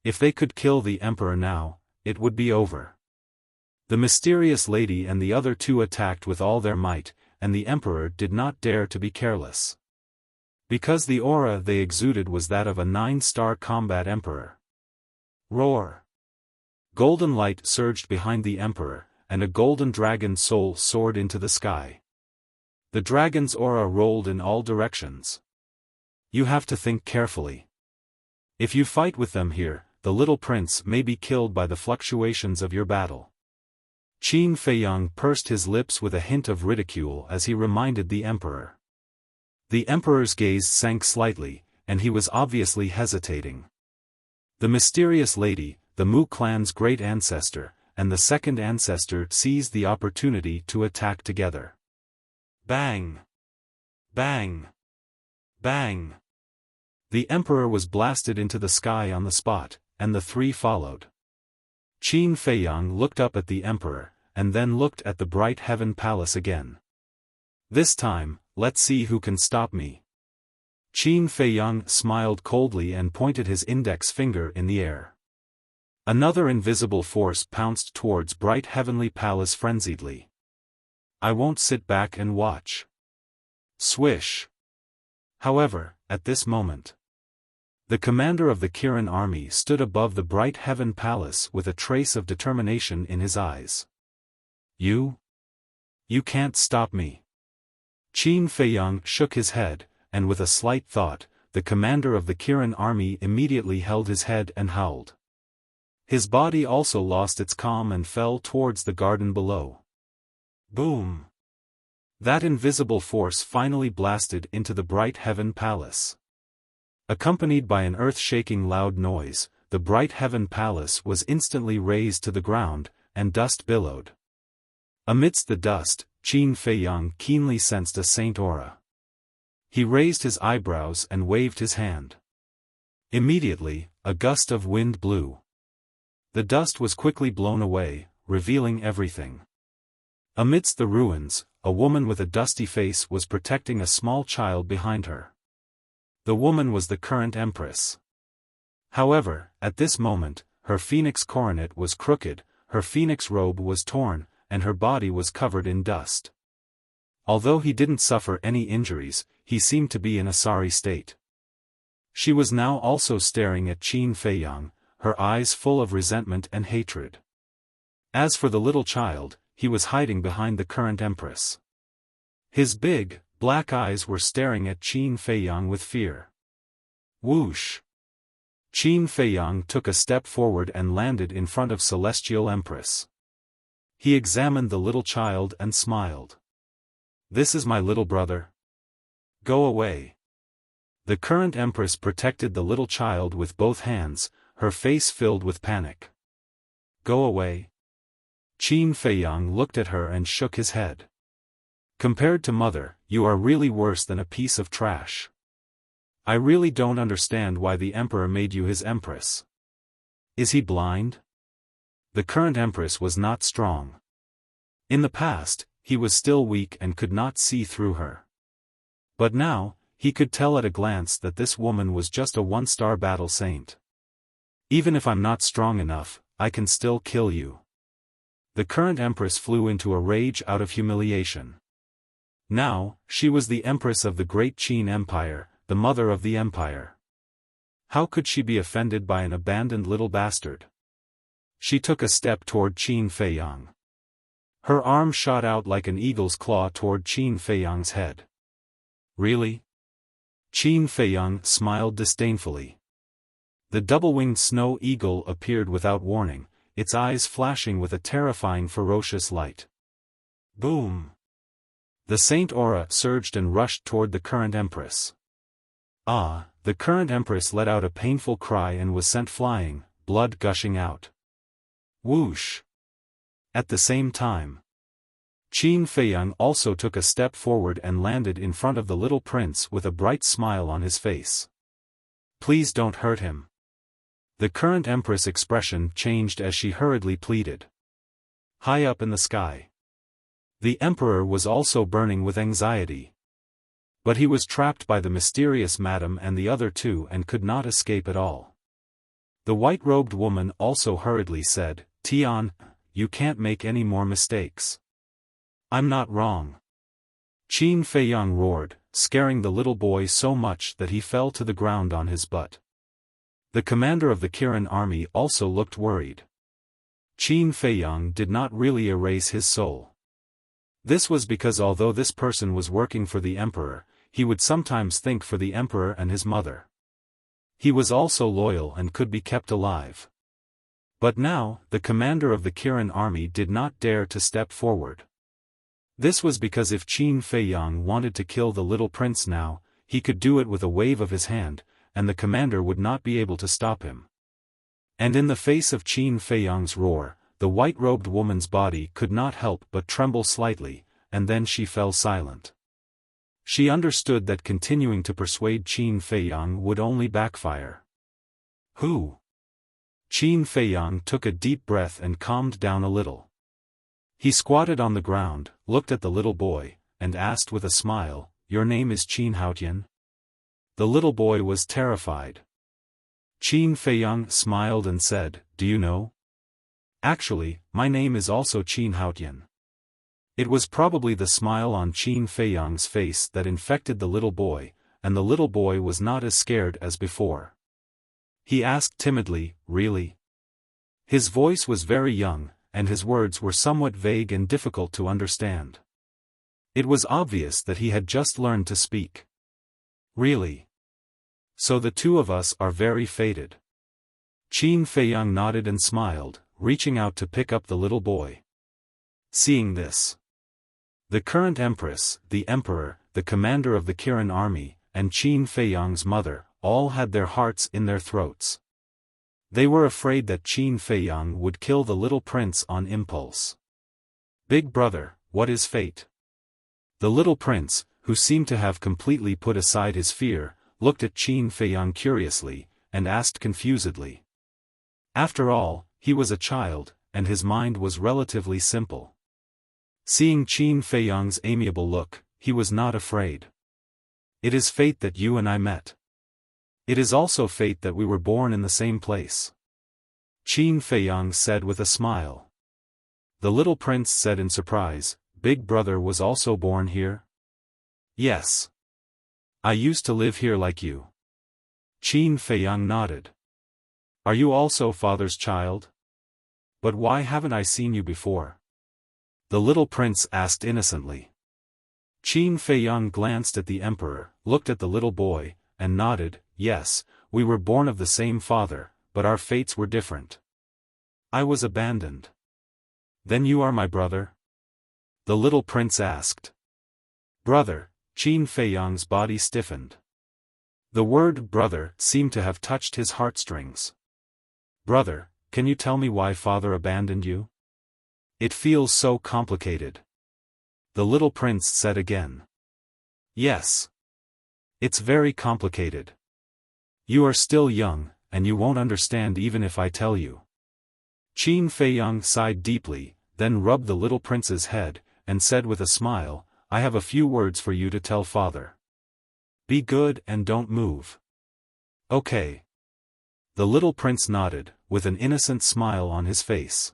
If they could kill the emperor now, it would be over. The mysterious lady and the other two attacked with all their might, and the emperor did not dare to be careless. Because the aura they exuded was that of a 9-star combat emperor. Roar! Golden light surged behind the emperor, and a golden dragon soul soared into the sky. The dragon's aura rolled in all directions. You have to think carefully. If you fight with them here, the little prince may be killed by the fluctuations of your battle. Qin Feiyang pursed his lips with a hint of ridicule as he reminded the emperor. The emperor's gaze sank slightly, and he was obviously hesitating. The mysterious lady, the Mu clan's great ancestor, and the second ancestor seized the opportunity to attack together. Bang! Bang! Bang! The emperor was blasted into the sky on the spot, and the three followed. Qin Feiyang looked up at the emperor, and then looked at the bright heaven palace again. This time, let's see who can stop me. Qin Feiyang smiled coldly and pointed his index finger in the air. Another invisible force pounced towards bright heavenly palace frenziedly. I won't sit back and watch. Swish! However, at this moment, the commander of the Kirin army stood above the bright heaven palace with a trace of determination in his eyes. You can't stop me. Qin Feiyang shook his head, and with a slight thought, the commander of the Kirin army immediately held his head and howled. His body also lost its calm and fell towards the garden below. Boom! That invisible force finally blasted into the bright heaven palace. Accompanied by an earth-shaking loud noise, the bright heaven palace was instantly razed to the ground, and dust billowed. Amidst the dust, Qin Feiyang keenly sensed a saint aura. He raised his eyebrows and waved his hand. Immediately, a gust of wind blew. The dust was quickly blown away, revealing everything. Amidst the ruins, a woman with a dusty face was protecting a small child behind her. The woman was the current empress. However, at this moment, her phoenix coronet was crooked, her phoenix robe was torn, and her body was covered in dust. Although he didn't suffer any injuries, he seemed to be in a sorry state. She was now also staring at Qin Feiyang, her eyes full of resentment and hatred. As for the little child, he was hiding behind the current empress. His big, black eyes were staring at Qin Feiyang with fear. Whoosh! Qin Feiyang took a step forward and landed in front of Celestial Empress. He examined the little child and smiled. This is my little brother. Go away. The current empress protected the little child with both hands, her face filled with panic. Go away. Qin Feiyang looked at her and shook his head. Compared to mother, you are really worse than a piece of trash. I really don't understand why the emperor made you his empress. Is he blind? The current empress was not strong. In the past, he was still weak and could not see through her. But now, he could tell at a glance that this woman was just a 1-star battle saint. Even if I'm not strong enough, I can still kill you. The current empress flew into a rage out of humiliation. Now, she was the empress of the great Qin Empire, the mother of the empire. How could she be offended by an abandoned little bastard? She took a step toward Qin Feiyang. Her arm shot out like an eagle's claw toward Qin Feiyang's head. Really? Qin Feiyang smiled disdainfully. The double-winged snow eagle appeared without warning, its eyes flashing with a terrifying ferocious light. Boom! The saint aura surged and rushed toward the current empress. Ah! The current empress let out a painful cry and was sent flying, blood gushing out. Whoosh! At the same time, Qin Feiyang also took a step forward and landed in front of the little prince with a bright smile on his face. Please don't hurt him. The current empress' expression changed as she hurriedly pleaded. High up in the sky. The emperor was also burning with anxiety. But he was trapped by the mysterious madam and the other two and could not escape at all. The white-robed woman also hurriedly said, Tian, you can't make any more mistakes. I'm not wrong. Qin Feiyang roared, scaring the little boy so much that he fell to the ground on his butt. The commander of the Kirin army also looked worried. Qin Feiyang did not really erase his soul. This was because although this person was working for the emperor, he would sometimes think for the emperor and his mother. He was also loyal and could be kept alive. But now, the commander of the Kirin army did not dare to step forward. This was because if Qin Feiyang wanted to kill the little prince now, he could do it with a wave of his hand, and the commander would not be able to stop him. And in the face of Qin Feiyang's roar, the white-robed woman's body could not help but tremble slightly, and then she fell silent. She understood that continuing to persuade Qin Feiyang would only backfire. Who? Qin Feiyang took a deep breath and calmed down a little. He squatted on the ground, looked at the little boy, and asked with a smile, Your name is Qin Haotian? The little boy was terrified. Qin Feiyang smiled and said, Do you know? Actually, my name is also Qin Haotian. It was probably the smile on Qin Feiyang's face that infected the little boy, and the little boy was not as scared as before. He asked timidly, Really? His voice was very young, and his words were somewhat vague and difficult to understand. It was obvious that he had just learned to speak. Really? So the two of us are very fated. Qin Feiyang nodded and smiled, reaching out to pick up the little boy. Seeing this, the current empress, the emperor, the commander of the Kirin army, and Qin Feiyang's mother, all had their hearts in their throats. They were afraid that Qin Feiyang would kill the little prince on impulse. Big brother, what is fate? The little prince, who seemed to have completely put aside his fear, looked at Qin Feiyang curiously, and asked confusedly. After all, he was a child, and his mind was relatively simple. Seeing Qin Feiyang's amiable look, he was not afraid. It is fate that you and I met. It is also fate that we were born in the same place. Qin Feiyang said with a smile. The little prince said in surprise, Big brother was also born here? Yes. I used to live here like you. Qin Feiyang nodded. Are you also father's child? But why haven't I seen you before? The little prince asked innocently. Qin Feiyang glanced at the emperor, looked at the little boy, and nodded, Yes, we were born of the same father, but our fates were different. I was abandoned. Then you are my brother? The little prince asked. Brother, Qin Feiyang's body stiffened. The word brother seemed to have touched his heartstrings. Brother, can you tell me why father abandoned you? It feels so complicated. The little prince said again. Yes. It's very complicated. You are still young, and you won't understand even if I tell you. Qin Feiyang sighed deeply, then rubbed the little prince's head, and said with a smile, I have a few words for you to tell father. Be good and don't move. Okay. The little prince nodded, with an innocent smile on his face.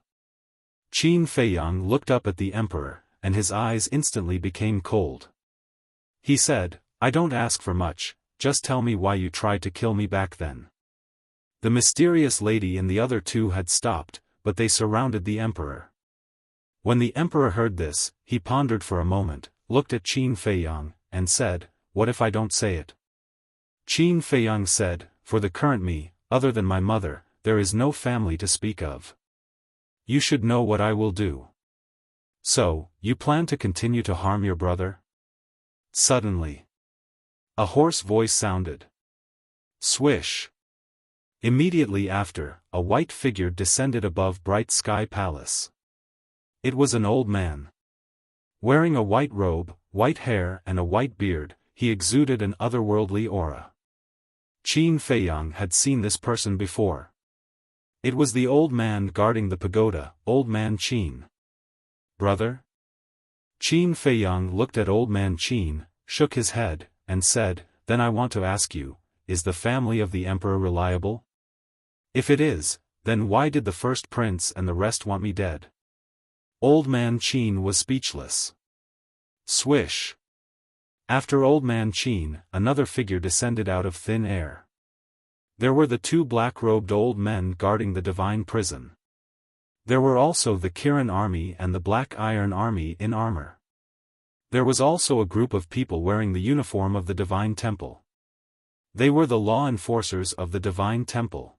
Qin Feiyang looked up at the emperor, and his eyes instantly became cold. He said, I don't ask for much, just tell me why you tried to kill me back then. The mysterious lady and the other two had stopped, but they surrounded the emperor. When the emperor heard this, he pondered for a moment, looked at Qin Feiyang, and said, What if I don't say it? Qin Feiyang said, For the current me, other than my mother, there is no family to speak of. You should know what I will do. So, you plan to continue to harm your brother? Suddenly, a hoarse voice sounded. Swish. Immediately after, a white figure descended above Bright Sky Palace. It was an old man. Wearing a white robe, white hair and a white beard, he exuded an otherworldly aura. Qin Feiyang had seen this person before. It was the old man guarding the pagoda, Old Man Qin. Brother? Qin Feiyang looked at Old Man Qin, shook his head, and said, Then I want to ask you, is the family of the emperor reliable? If it is, then why did the first prince and the rest want me dead? Old Man Qin was speechless. Swish! After Old Man Qin, another figure descended out of thin air. There were the two black-robed old men guarding the divine prison. There were also the Kirin army and the Black Iron army in armor. There was also a group of people wearing the uniform of the divine temple. They were the law enforcers of the divine temple.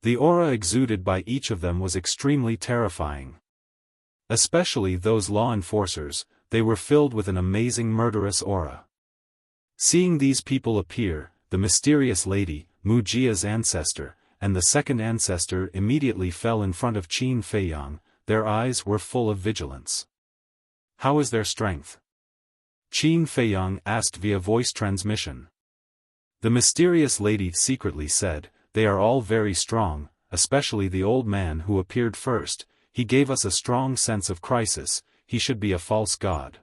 The aura exuded by each of them was extremely terrifying. Especially those law enforcers, they were filled with an amazing murderous aura. Seeing these people appear, the mysterious lady, Wuxia's ancestor, and the second ancestor immediately fell in front of Qin Feiyang. Their eyes were full of vigilance. How is their strength? Qin Feiyang asked via voice transmission. The mysterious lady secretly said, They are all very strong, especially the old man who appeared first. He gave us a strong sense of crisis. He should be a false god.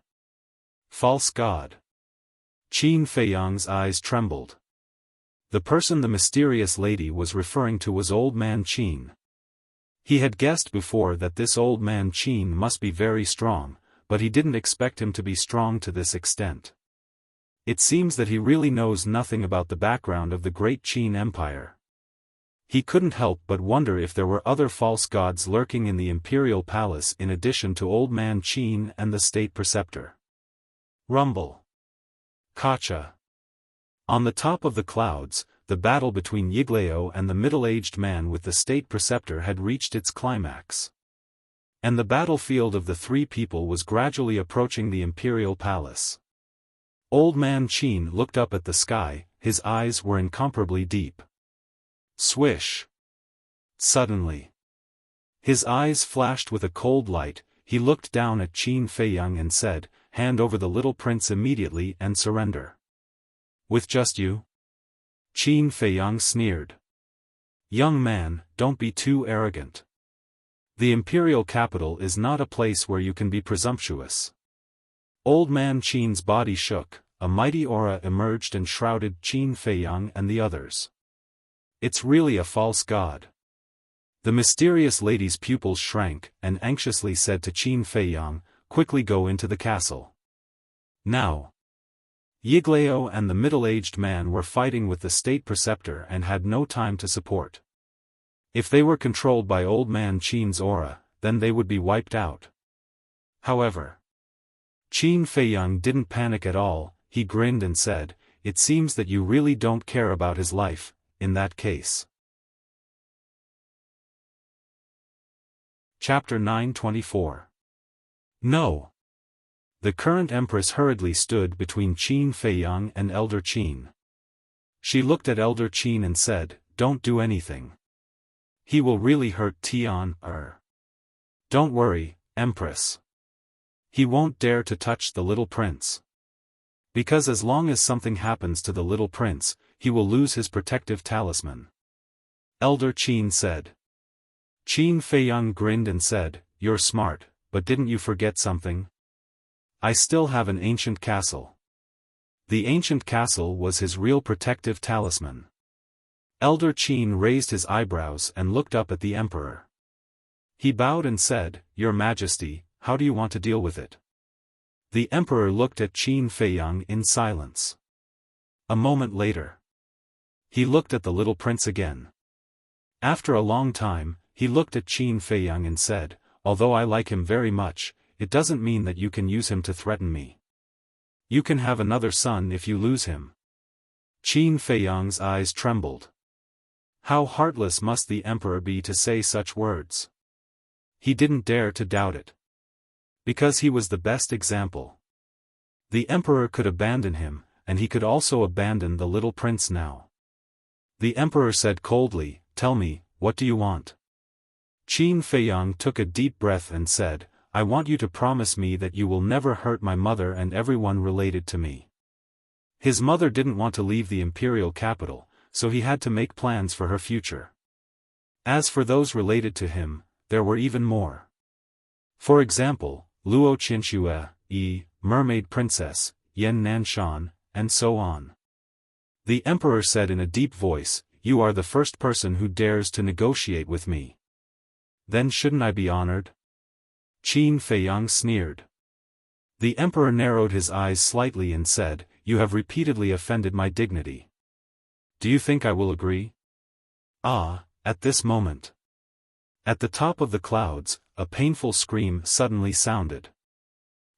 False god? Qin Feiyang's eyes trembled. The person the mysterious lady was referring to was Old Man Qin. He had guessed before that this Old Man Qin must be very strong, but he didn't expect him to be strong to this extent. It seems that he really knows nothing about the background of the great Qin Empire. He couldn't help but wonder if there were other false gods lurking in the imperial palace in addition to Old Man Qin and the state preceptor. Rumble. Kacha. On the top of the clouds, the battle between Yiglao and the middle-aged man with the state preceptor had reached its climax. And the battlefield of the three people was gradually approaching the imperial palace. Old Man Qin looked up at the sky, his eyes were incomparably deep. Swish! Suddenly, his eyes flashed with a cold light. He looked down at Qin Feiyang and said, Hand over the little prince immediately and surrender. With just you? Qin Feiyang sneered. Young man, don't be too arrogant. The imperial capital is not a place where you can be presumptuous. Old Man Qin's body shook, a mighty aura emerged and shrouded Qin Feiyang and the others. It's really a false god. The mysterious lady's pupils shrank, and anxiously said to Qin Feiyang, Quickly go into the castle. Now. Yiglao and the middle-aged man were fighting with the state preceptor and had no time to support. If they were controlled by Old Man Qin's aura, then they would be wiped out. However, Qin Feiyang didn't panic at all. He grinned and said, It seems that you really don't care about his life, in that case. Chapter 924. No. The current empress hurriedly stood between Qin Feiyang and Elder Qin. She looked at Elder Qin and said, Don't do anything. He will really hurt Tian. Don't worry, Empress. He won't dare to touch the little prince. Because as long as something happens to the little prince, he will lose his protective talisman. Elder Qin said. Qin Feiyang grinned and said, You're smart, but didn't you forget something? I still have an ancient castle. The ancient castle was his real protective talisman. Elder Qin raised his eyebrows and looked up at the emperor. He bowed and said, Your Majesty, how do you want to deal with it? The emperor looked at Qin Feiyang in silence. A moment later, he looked at the little prince again. After a long time, he looked at Qin Feiyang and said, Although I like him very much, it doesn't mean that you can use him to threaten me. You can have another son if you lose him. Qin Feiyang's eyes trembled. How heartless must the emperor be to say such words? He didn't dare to doubt it. Because he was the best example. The emperor could abandon him, and he could also abandon the little prince now. The emperor said coldly, Tell me, what do you want? Qin Feiyang took a deep breath and said, I want you to promise me that you will never hurt my mother and everyone related to me. His mother didn't want to leave the imperial capital, so he had to make plans for her future. As for those related to him, there were even more. For example, Luo Qinxue, Mermaid Princess, Yan Nanshan, and so on. The emperor said in a deep voice, "You are the first person who dares to negotiate with me. Then shouldn't I be honored?" Qin Feiyang sneered. The emperor narrowed his eyes slightly and said, "You have repeatedly offended my dignity. Do you think I will agree?" At this moment. At the top of the clouds, a painful scream suddenly sounded.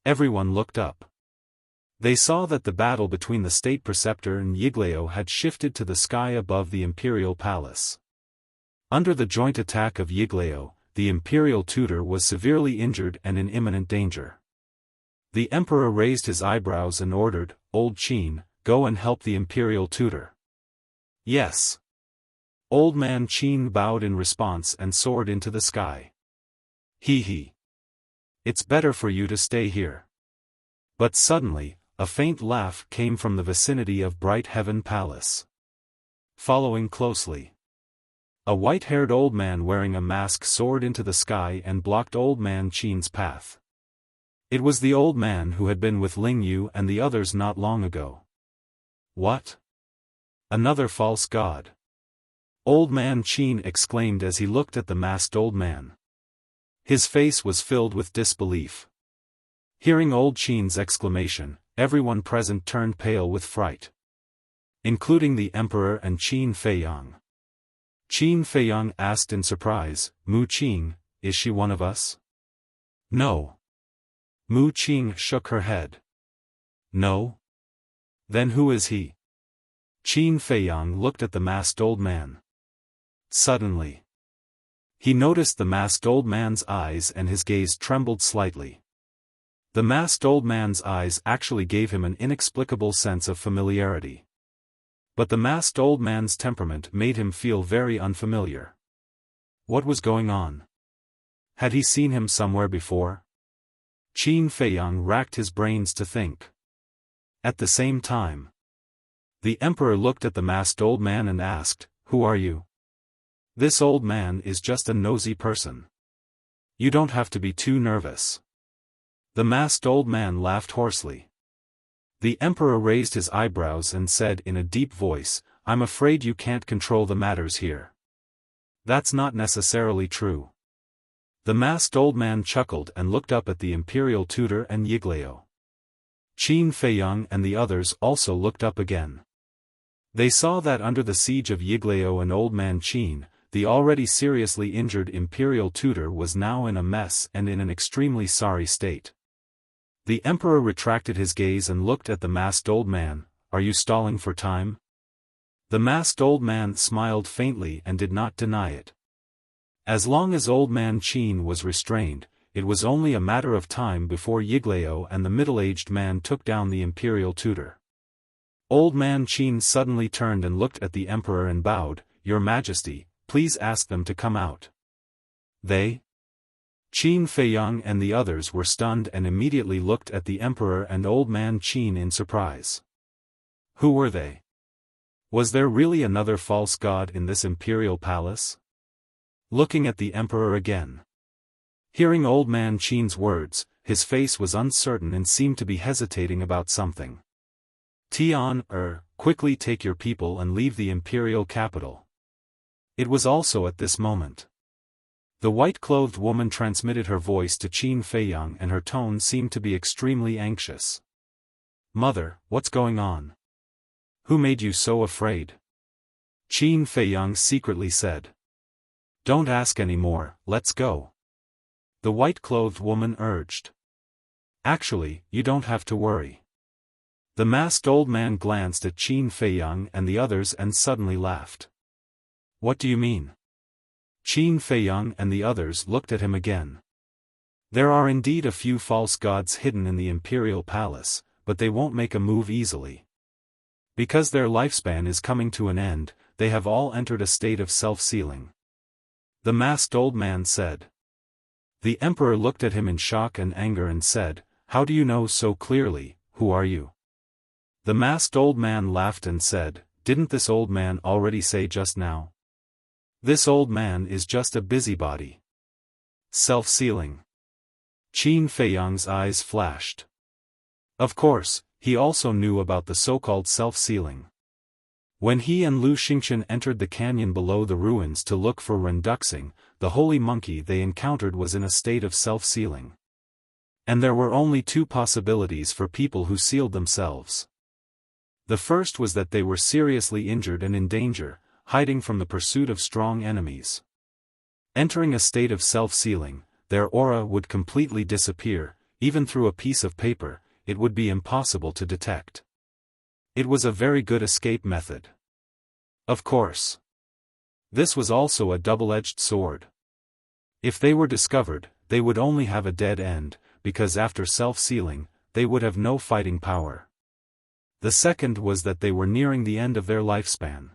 Everyone looked up. They saw that the battle between the state preceptor and Yiglao had shifted to the sky above the imperial palace. Under the joint attack of Yiglao, the imperial tutor was severely injured and in imminent danger. The emperor raised his eyebrows and ordered, "Old Qin, go and help the imperial tutor." "Yes." Old man Qin bowed in response and soared into the sky. He. It's better for you to stay here." But suddenly, a faint laugh came from the vicinity of Bright Heaven Palace. Following closely, a white-haired old man wearing a mask soared into the sky and blocked old man Qin's path. It was the old man who had been with Ling Yu and the others not long ago. "What? Another false god?" Old man Qin exclaimed as he looked at the masked old man. His face was filled with disbelief. Hearing old Qin's exclamation, everyone present turned pale with fright, including the emperor and Qin Feiyang. Qin Feiyang asked in surprise, "Mu Qing, is she one of us?" "No." Mu Qing shook her head. "No? Then who is he?" Qin Feiyang looked at the masked old man. Suddenly, he noticed the masked old man's eyes and his gaze trembled slightly. The masked old man's eyes actually gave him an inexplicable sense of familiarity. But the masked old man's temperament made him feel very unfamiliar. What was going on? Had he seen him somewhere before? Qin Feiyang racked his brains to think. At the same time, the emperor looked at the masked old man and asked, "Who are you?" "This old man is just a nosy person. You don't have to be too nervous." The masked old man laughed hoarsely. The emperor raised his eyebrows and said in a deep voice, "I'm afraid you can't control the matters here." "That's not necessarily true." The masked old man chuckled and looked up at the imperial tutor and Yiglao. Qin Feiyang and the others also looked up again. They saw that under the siege of Yiglao and old man Qin, the already seriously injured imperial tutor was now in a mess and in an extremely sorry state. The emperor retracted his gaze and looked at the masked old man. "Are you stalling for time?" The masked old man smiled faintly and did not deny it. As long as old man Qin was restrained, it was only a matter of time before Yiglao and the middle-aged man took down the imperial tutor. Old man Qin suddenly turned and looked at the emperor and bowed, "Your Majesty, please ask them to come out." "They?" Qin Feiyang and the others were stunned and immediately looked at the emperor and old man Qin in surprise. Who were they? Was there really another false god in this imperial palace? Looking at the emperor again. Hearing old man Qin's words, his face was uncertain and seemed to be hesitating about something. "Tian, quickly take your people and leave the imperial capital." It was also at this moment. The white-clothed woman transmitted her voice to Qin Feiyang and her tone seemed to be extremely anxious. "Mother, what's going on? Who made you so afraid?" Qin Feiyang secretly said. "Don't ask any more, let's go," the white-clothed woman urged. "Actually, you don't have to worry." The masked old man glanced at Qin Feiyang and the others and suddenly laughed. "What do you mean?" Qin Feiyang and the others looked at him again. "There are indeed a few false gods hidden in the imperial palace, but they won't make a move easily. Because their lifespan is coming to an end, they have all entered a state of self-sealing," the masked old man said. The emperor looked at him in shock and anger and said, "How do you know so clearly? Who are you?" The masked old man laughed and said, "Didn't this old man already say just now?" This old man is just a busybody. Self-sealing. Qin Feiyang's eyes flashed. Of course, he also knew about the so-called self-sealing. When he and Lu Xingchen entered the canyon below the ruins to look for Renduxing, the holy monkey they encountered was in a state of self-sealing. And there were only two possibilities for people who sealed themselves. The first was that they were seriously injured and in danger, hiding from the pursuit of strong enemies. Entering a state of self-sealing, their aura would completely disappear, even through a piece of paper, it would be impossible to detect. It was a very good escape method. Of course. This was also a double-edged sword. If they were discovered, they would only have a dead end, because after self-sealing, they would have no fighting power. The second was that they were nearing the end of their lifespan.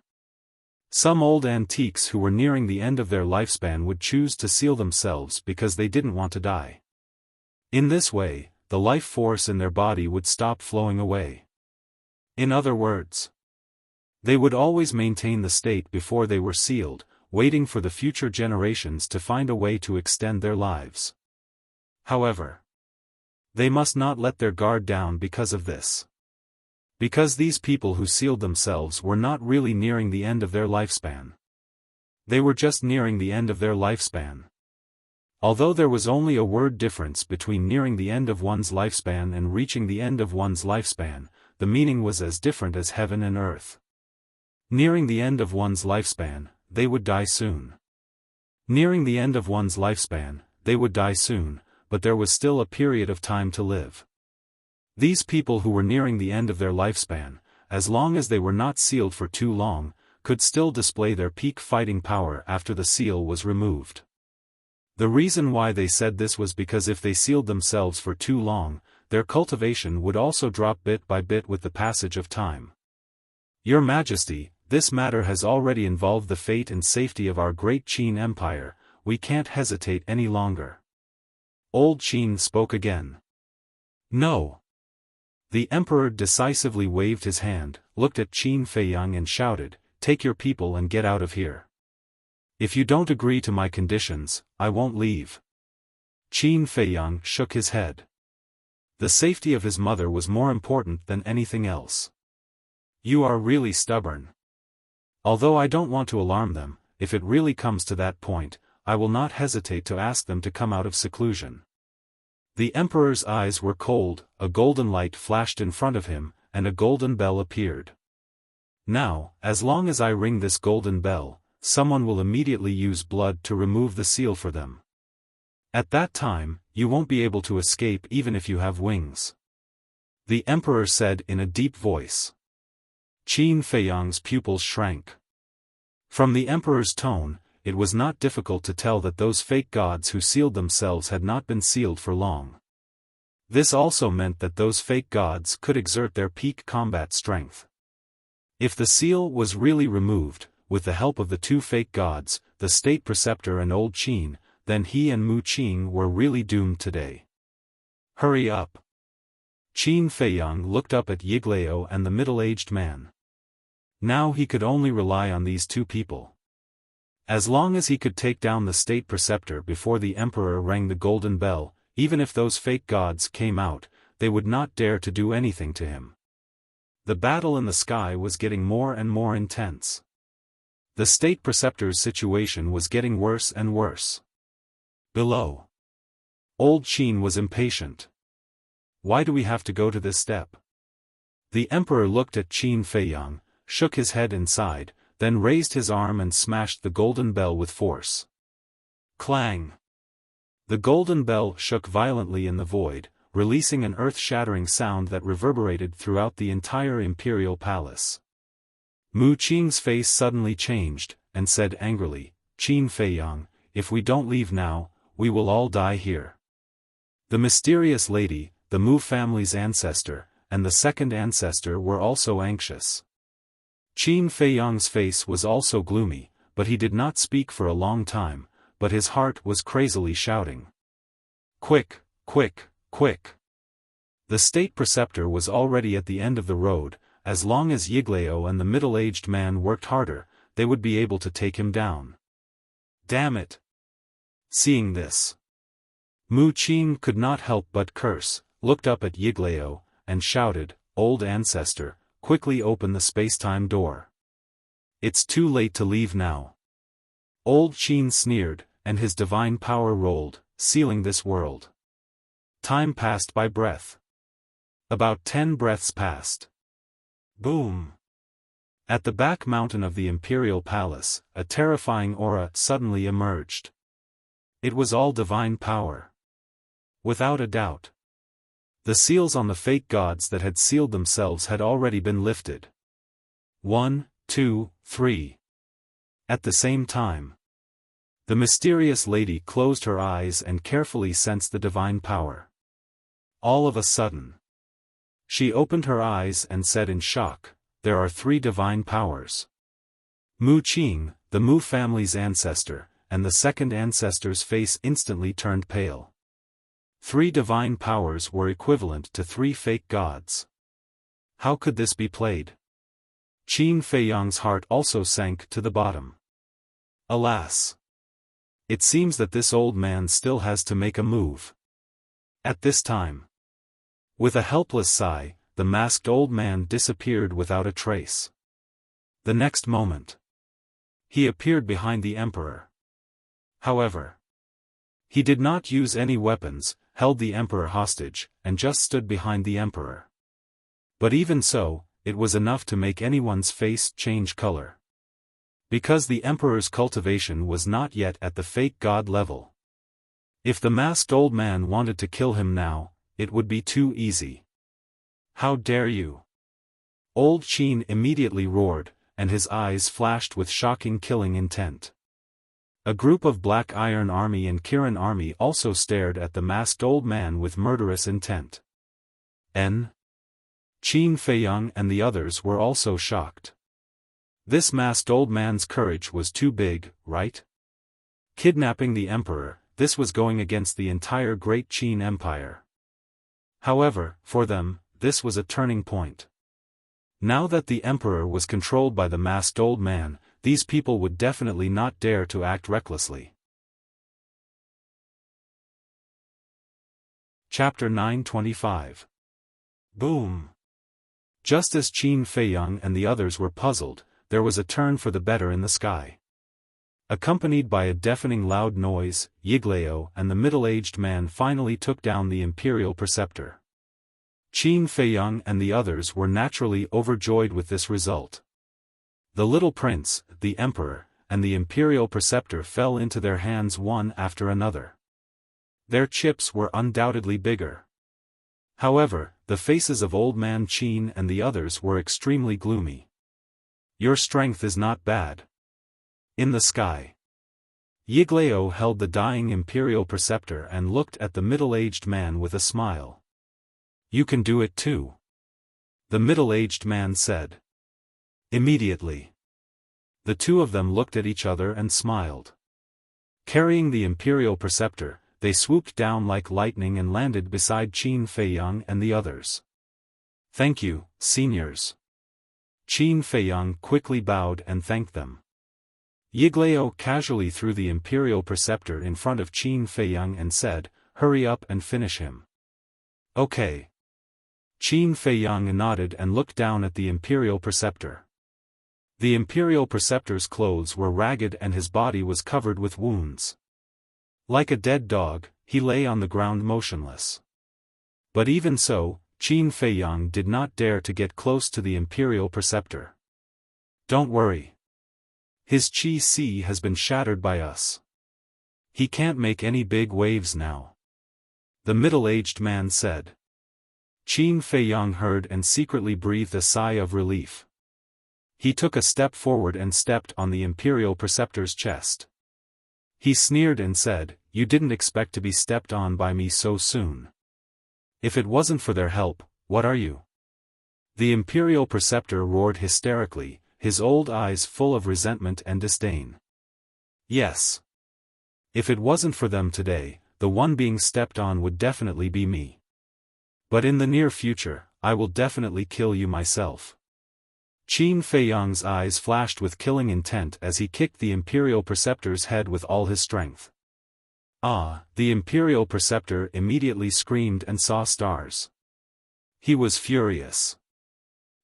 Some old antiques who were nearing the end of their lifespan would choose to seal themselves because they didn't want to die. In this way, the life force in their body would stop flowing away. In other words, they would always maintain the state before they were sealed, waiting for the future generations to find a way to extend their lives. However, they must not let their guard down because of this. Because these people who sealed themselves were not really nearing the end of their lifespan. They were just nearing the end of their lifespan. Although there was only a word difference between nearing the end of one's lifespan and reaching the end of one's lifespan, the meaning was as different as heaven and earth. Nearing the end of one's lifespan, they would die soon. Nearing the end of one's lifespan, they would die soon, but there was still a period of time to live. These people who were nearing the end of their lifespan, as long as they were not sealed for too long, could still display their peak fighting power after the seal was removed. The reason why they said this was because if they sealed themselves for too long, their cultivation would also drop bit by bit with the passage of time. Your Majesty, this matter has already involved the fate and safety of our great Qin Empire, we can't hesitate any longer. Old Qin spoke again. No. The emperor decisively waved his hand, looked at Qin Feiyang and shouted, "Take your people and get out of here. If you don't agree to my conditions, I won't leave." Qin Feiyang shook his head. The safety of his mother was more important than anything else. You are really stubborn. Although I don't want to alarm them, if it really comes to that point, I will not hesitate to ask them to come out of seclusion. The emperor's eyes were cold, a golden light flashed in front of him, and a golden bell appeared. Now, as long as I ring this golden bell, someone will immediately use blood to remove the seal for them. At that time, you won't be able to escape even if you have wings. The emperor said in a deep voice. Qin Feiyang's pupils shrank. From the emperor's tone, it was not difficult to tell that those fake gods who sealed themselves had not been sealed for long. This also meant that those fake gods could exert their peak combat strength. If the seal was really removed, with the help of the two fake gods, the state preceptor and old Qin, then he and Mu Qing were really doomed today. Hurry up. Qin Feiyang looked up at Yiglao and the middle-aged man. Now he could only rely on these two people. As long as he could take down the state preceptor before the emperor rang the golden bell, even if those fake gods came out, they would not dare to do anything to him. The battle in the sky was getting more and more intense. The state preceptor's situation was getting worse and worse. Below. Old Qin was impatient. Why do we have to go to this step? The emperor looked at Qin Feiyang, shook his head and sighed, then raised his arm and smashed the golden bell with force. Clang! The golden bell shook violently in the void, releasing an earth-shattering sound that reverberated throughout the entire imperial palace. Mu Qing's face suddenly changed, and said angrily, "Qin Feiyang, if we don't leave now, we will all die here." The mysterious lady, the Mu family's ancestor, and the second ancestor were also anxious. Qin Feiyang's face was also gloomy, but he did not speak for a long time, but his heart was crazily shouting. Quick, quick, quick! The state preceptor was already at the end of the road. As long as Yiglao and the middle-aged man worked harder, they would be able to take him down. Damn it! Seeing this, Mu Qing could not help but curse, looked up at Yiglao, and shouted, "Old ancestor, quickly open the spacetime door. It's too late to leave now." Old Qin sneered, and his divine power rolled, sealing this world. Time passed by breath. About 10 breaths passed. Boom! At the back mountain of the imperial palace, a terrifying aura suddenly emerged. It was all divine power. Without a doubt. The seals on the fake gods that had sealed themselves had already been lifted. 1, 2, 3. At the same time, the mysterious lady closed her eyes and carefully sensed the divine power. All of a sudden, she opened her eyes and said in shock, "There are 3 divine powers." Mu Qing, the Mu family's ancestor, and the second ancestor's face instantly turned pale. 3 divine powers were equivalent to 3 fake gods. How could this be played? Qin Feiyang's heart also sank to the bottom. Alas! It seems that this old man still has to make a move. At this time, with a helpless sigh, the masked old man disappeared without a trace. The next moment, he appeared behind the emperor. However, he did not use any weapons, held the emperor hostage, and just stood behind the emperor. But even so, it was enough to make anyone's face change color. Because the emperor's cultivation was not yet at the fake god level. If the masked old man wanted to kill him now, it would be too easy. "How dare you!" Old Qin immediately roared, and his eyes flashed with shocking killing intent. A group of Black Iron Army and Kirin Army also stared at the masked old man with murderous intent. Qin Feiyang and the others were also shocked. This masked old man's courage was too big, right? Kidnapping the emperor, this was going against the entire Great Qin Empire. However, for them, this was a turning point. Now that the emperor was controlled by the masked old man, these people would definitely not dare to act recklessly. Chapter 925. Boom! Just as Qin Feiyang and the others were puzzled, there was a turn for the better in the sky. Accompanied by a deafening loud noise, Yiglao and the middle-aged man finally took down the imperial preceptor. Qin Feiyang and the others were naturally overjoyed with this result. The little prince, the emperor, and the imperial preceptor fell into their hands one after another. Their chips were undoubtedly bigger. However, the faces of old man Qin and the others were extremely gloomy. "Your strength is not bad." In the sky, Yiglao held the dying imperial preceptor and looked at the middle-aged man with a smile. "You can do it too," the middle-aged man said. Immediately, the two of them looked at each other and smiled. Carrying the imperial preceptor, they swooped down like lightning and landed beside Qin Feiyang and the others. "Thank you, seniors." Qin Feiyang quickly bowed and thanked them. Yiglao casually threw the imperial preceptor in front of Qin Feiyang and said, "Hurry up and finish him." "Okay." Qin Feiyang nodded and looked down at the imperial preceptor. The imperial preceptor's clothes were ragged and his body was covered with wounds. Like a dead dog, he lay on the ground motionless. But even so, Qin Feiyang did not dare to get close to the imperial preceptor. "Don't worry. His Qi has been shattered by us. He can't make any big waves now," the middle-aged man said. Qin Feiyang heard and secretly breathed a sigh of relief. He took a step forward and stepped on the imperial preceptor's chest. He sneered and said, "You didn't expect to be stepped on by me so soon. If it wasn't for their help, what are you?" The imperial preceptor roared hysterically, his old eyes full of resentment and disdain. "Yes. If it wasn't for them today, the one being stepped on would definitely be me. But in the near future, I will definitely kill you myself." Qin Feiyang's eyes flashed with killing intent as he kicked the Imperial Preceptor's head with all his strength. Ah! The Imperial Preceptor immediately screamed and saw stars. He was furious.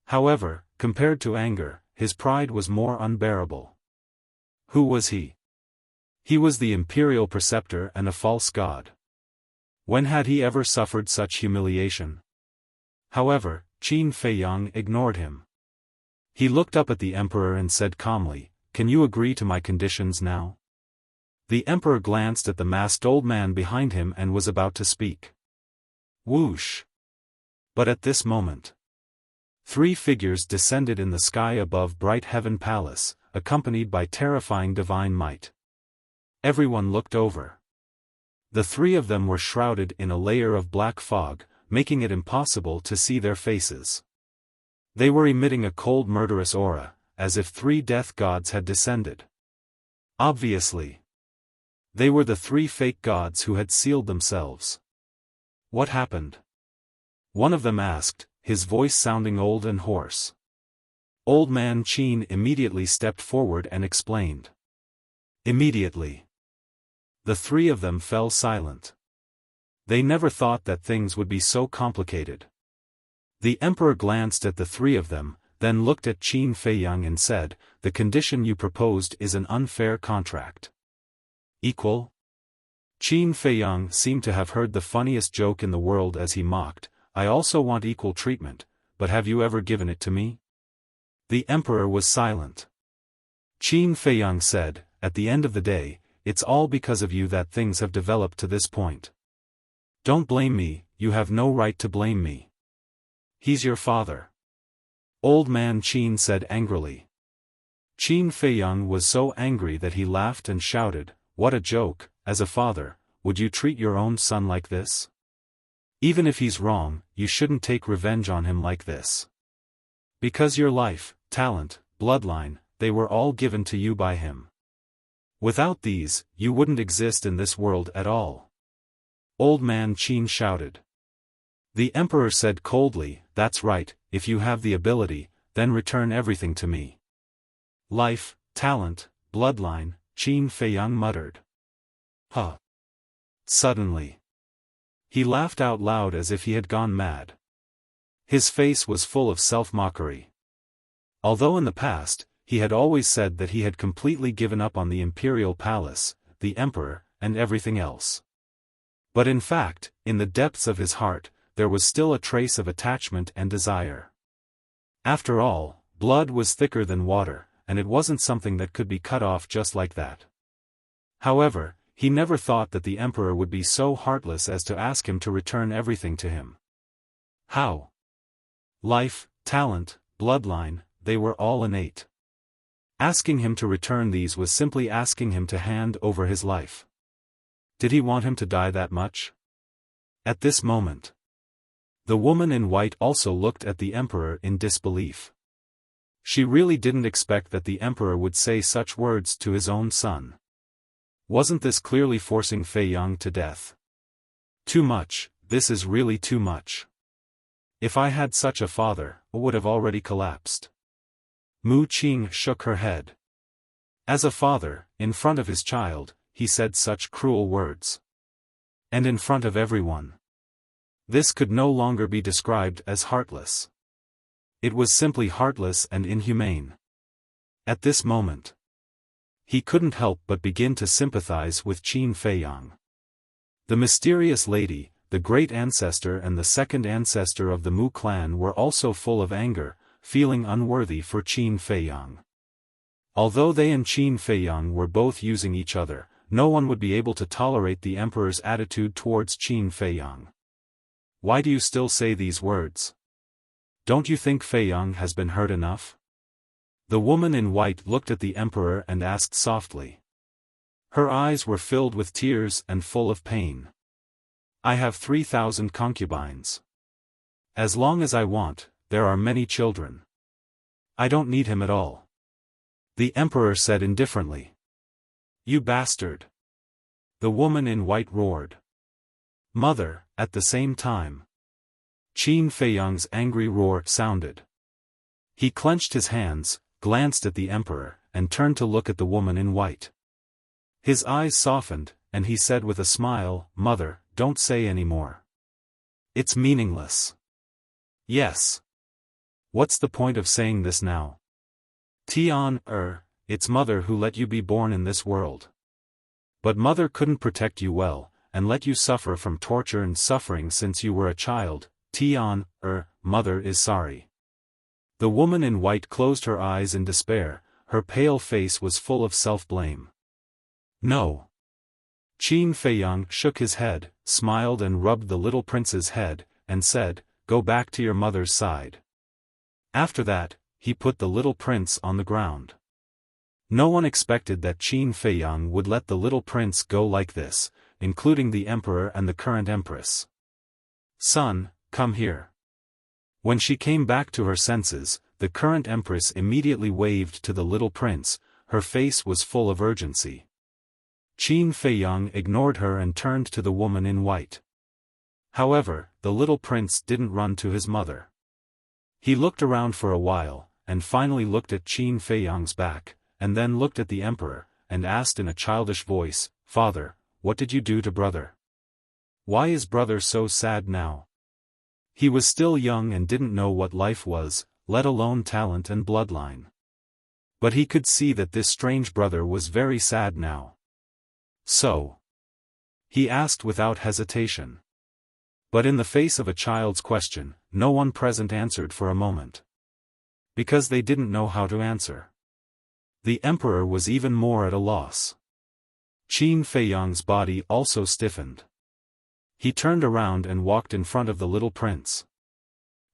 However, compared to anger, his pride was more unbearable. Who was he? He was the Imperial Preceptor and a false god. When had he ever suffered such humiliation? However, Qin Feiyang ignored him. He looked up at the Emperor and said calmly, "Can you agree to my conditions now?" The Emperor glanced at the masked old man behind him and was about to speak. Whoosh! But at this moment, 3 figures descended in the sky above Bright Heaven Palace, accompanied by terrifying divine might. Everyone looked over. The 3 of them were shrouded in a layer of black fog, making it impossible to see their faces. They were emitting a cold murderous aura, as if 3 death gods had descended. Obviously, they were the 3 fake gods who had sealed themselves. What happened? One of them asked, his voice sounding old and hoarse. Old man Qin immediately stepped forward and explained. Immediately, the 3 of them fell silent. They never thought that things would be so complicated. The Emperor glanced at the 3 of them, then looked at Qin Feiyang and said, "The condition you proposed is an unfair contract." Equal? Qin Feiyang seemed to have heard the funniest joke in the world as he mocked, "I also want equal treatment, but have you ever given it to me?" The Emperor was silent. Qin Feiyang said, "At the end of the day, it's all because of you that things have developed to this point. Don't blame me, you have no right to blame me. He's your father." Old man Qin said angrily. Qin Feiyang was so angry that he laughed and shouted, "What a joke! As a father, would you treat your own son like this? Even if he's wrong, you shouldn't take revenge on him like this. Because your life, talent, bloodline, they were all given to you by him. Without these, you wouldn't exist in this world at all." Old man Qin shouted. The Emperor said coldly, "That's right, if you have the ability, then return everything to me." Life, talent, bloodline, Qin Feiyang muttered. Huh. Suddenly, he laughed out loud as if he had gone mad. His face was full of self-mockery. Although in the past, he had always said that he had completely given up on the Imperial Palace, the Emperor, and everything else. But in fact, in the depths of his heart, there was still a trace of attachment and desire. After all, blood was thicker than water, and it wasn't something that could be cut off just like that. However, he never thought that the Emperor would be so heartless as to ask him to return everything to him. How? Life, talent, bloodline, they were all innate. Asking him to return these was simply asking him to hand over his life. Did he want him to die that much? At this moment, the woman in white also looked at the Emperor in disbelief. She really didn't expect that the Emperor would say such words to his own son. Wasn't this clearly forcing Feiyang to death? Too much, this is really too much. If I had such a father, I would have already collapsed. Mu Qing shook her head. As a father, in front of his child, he said such cruel words. And in front of everyone. This could no longer be described as heartless. It was simply heartless and inhumane. At this moment, he couldn't help but begin to sympathize with Qin Feiyang. The mysterious lady, the great ancestor and the second ancestor of the Mu clan were also full of anger, feeling unworthy for Qin Feiyang. Although they and Qin Feiyang were both using each other, no one would be able to tolerate the Emperor's attitude towards Qin Feiyang. Why do you still say these words? Don't you think Feiyang has been hurt enough? The woman in white looked at the Emperor and asked softly. Her eyes were filled with tears and full of pain. I have 3,000 concubines. As long as I want, there are many children. I don't need him at all. The Emperor said indifferently. You bastard! The woman in white roared. Mother, at the same time. Qin Feiyang's angry roar sounded. He clenched his hands, glanced at the emperor, and turned to look at the woman in white. His eyes softened, and he said with a smile, "Mother, don't say any more. It's meaningless." "Yes. What's the point of saying this now? It's Mother who let you be born in this world. But Mother couldn't protect you well, and let you suffer from torture and suffering since you were a child. Mother is sorry." The woman in white closed her eyes in despair, her pale face was full of self-blame. "No." Qin Feiyang shook his head, smiled and rubbed the little prince's head, and said, "Go back to your mother's side." After that, he put the little prince on the ground. No one expected that Qin Feiyang would let the little prince go like this, including the emperor and the current empress. "Son, come here." When she came back to her senses, the current empress immediately waved to the little prince, her face was full of urgency. Qin Feiyang ignored her and turned to the woman in white. However, the little prince didn't run to his mother. He looked around for a while, and finally looked at Qin Feiyang's back, and then looked at the emperor, and asked in a childish voice, "Father, what did you do to brother? Why is brother so sad now?" He was still young and didn't know what life was, let alone talent and bloodline. But he could see that this strange brother was very sad now. "So?" he asked without hesitation. But in the face of a child's question, no one present answered for a moment. Because they didn't know how to answer. The emperor was even more at a loss. Qin Feiyang's body also stiffened. He turned around and walked in front of the little prince.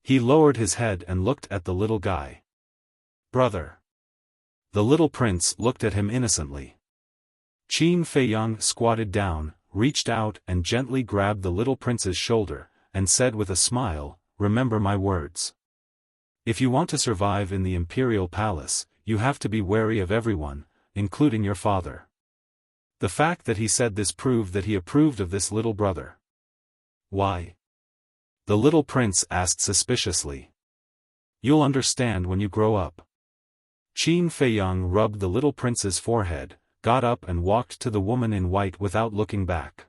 He lowered his head and looked at the little guy. "Brother." The little prince looked at him innocently. Qin Feiyang squatted down, reached out and gently grabbed the little prince's shoulder, and said with a smile, "Remember my words. If you want to survive in the imperial palace, you have to be wary of everyone, including your father." The fact that he said this proved that he approved of this little brother. "Why?" the little prince asked suspiciously. "You'll understand when you grow up." Qin Feiyang rubbed the little prince's forehead, got up and walked to the woman in white without looking back.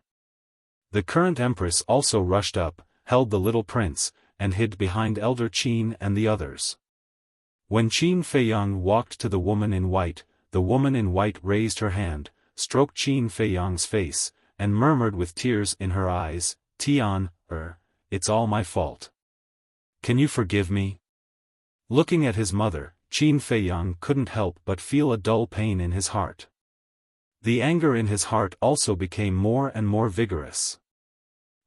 The current empress also rushed up, held the little prince, and hid behind Elder Qin and the others. When Qin Feiyang walked to the woman in white raised her hand, stroked Qin Feiyang's face, and murmured with tears in her eyes, "It's all my fault. Can you forgive me?" Looking at his mother, Qin Feiyang couldn't help but feel a dull pain in his heart. The anger in his heart also became more and more vigorous.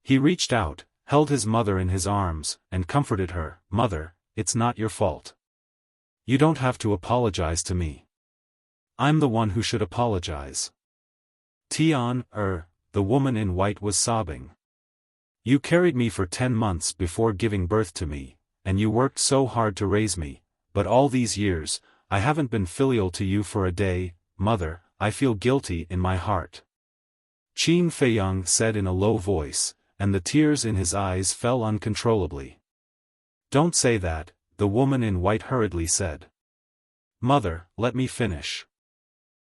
He reached out, held his mother in his arms, and comforted her, "Mother, it's not your fault. You don't have to apologize to me. I'm the one who should apologize." The woman in white was sobbing. "You carried me for 10 months before giving birth to me, and you worked so hard to raise me, but all these years, I haven't been filial to you for a day. Mother, I feel guilty in my heart." Qin Feiyang said in a low voice, and the tears in his eyes fell uncontrollably. "Don't say that," the woman in white hurriedly said. "Mother, let me finish.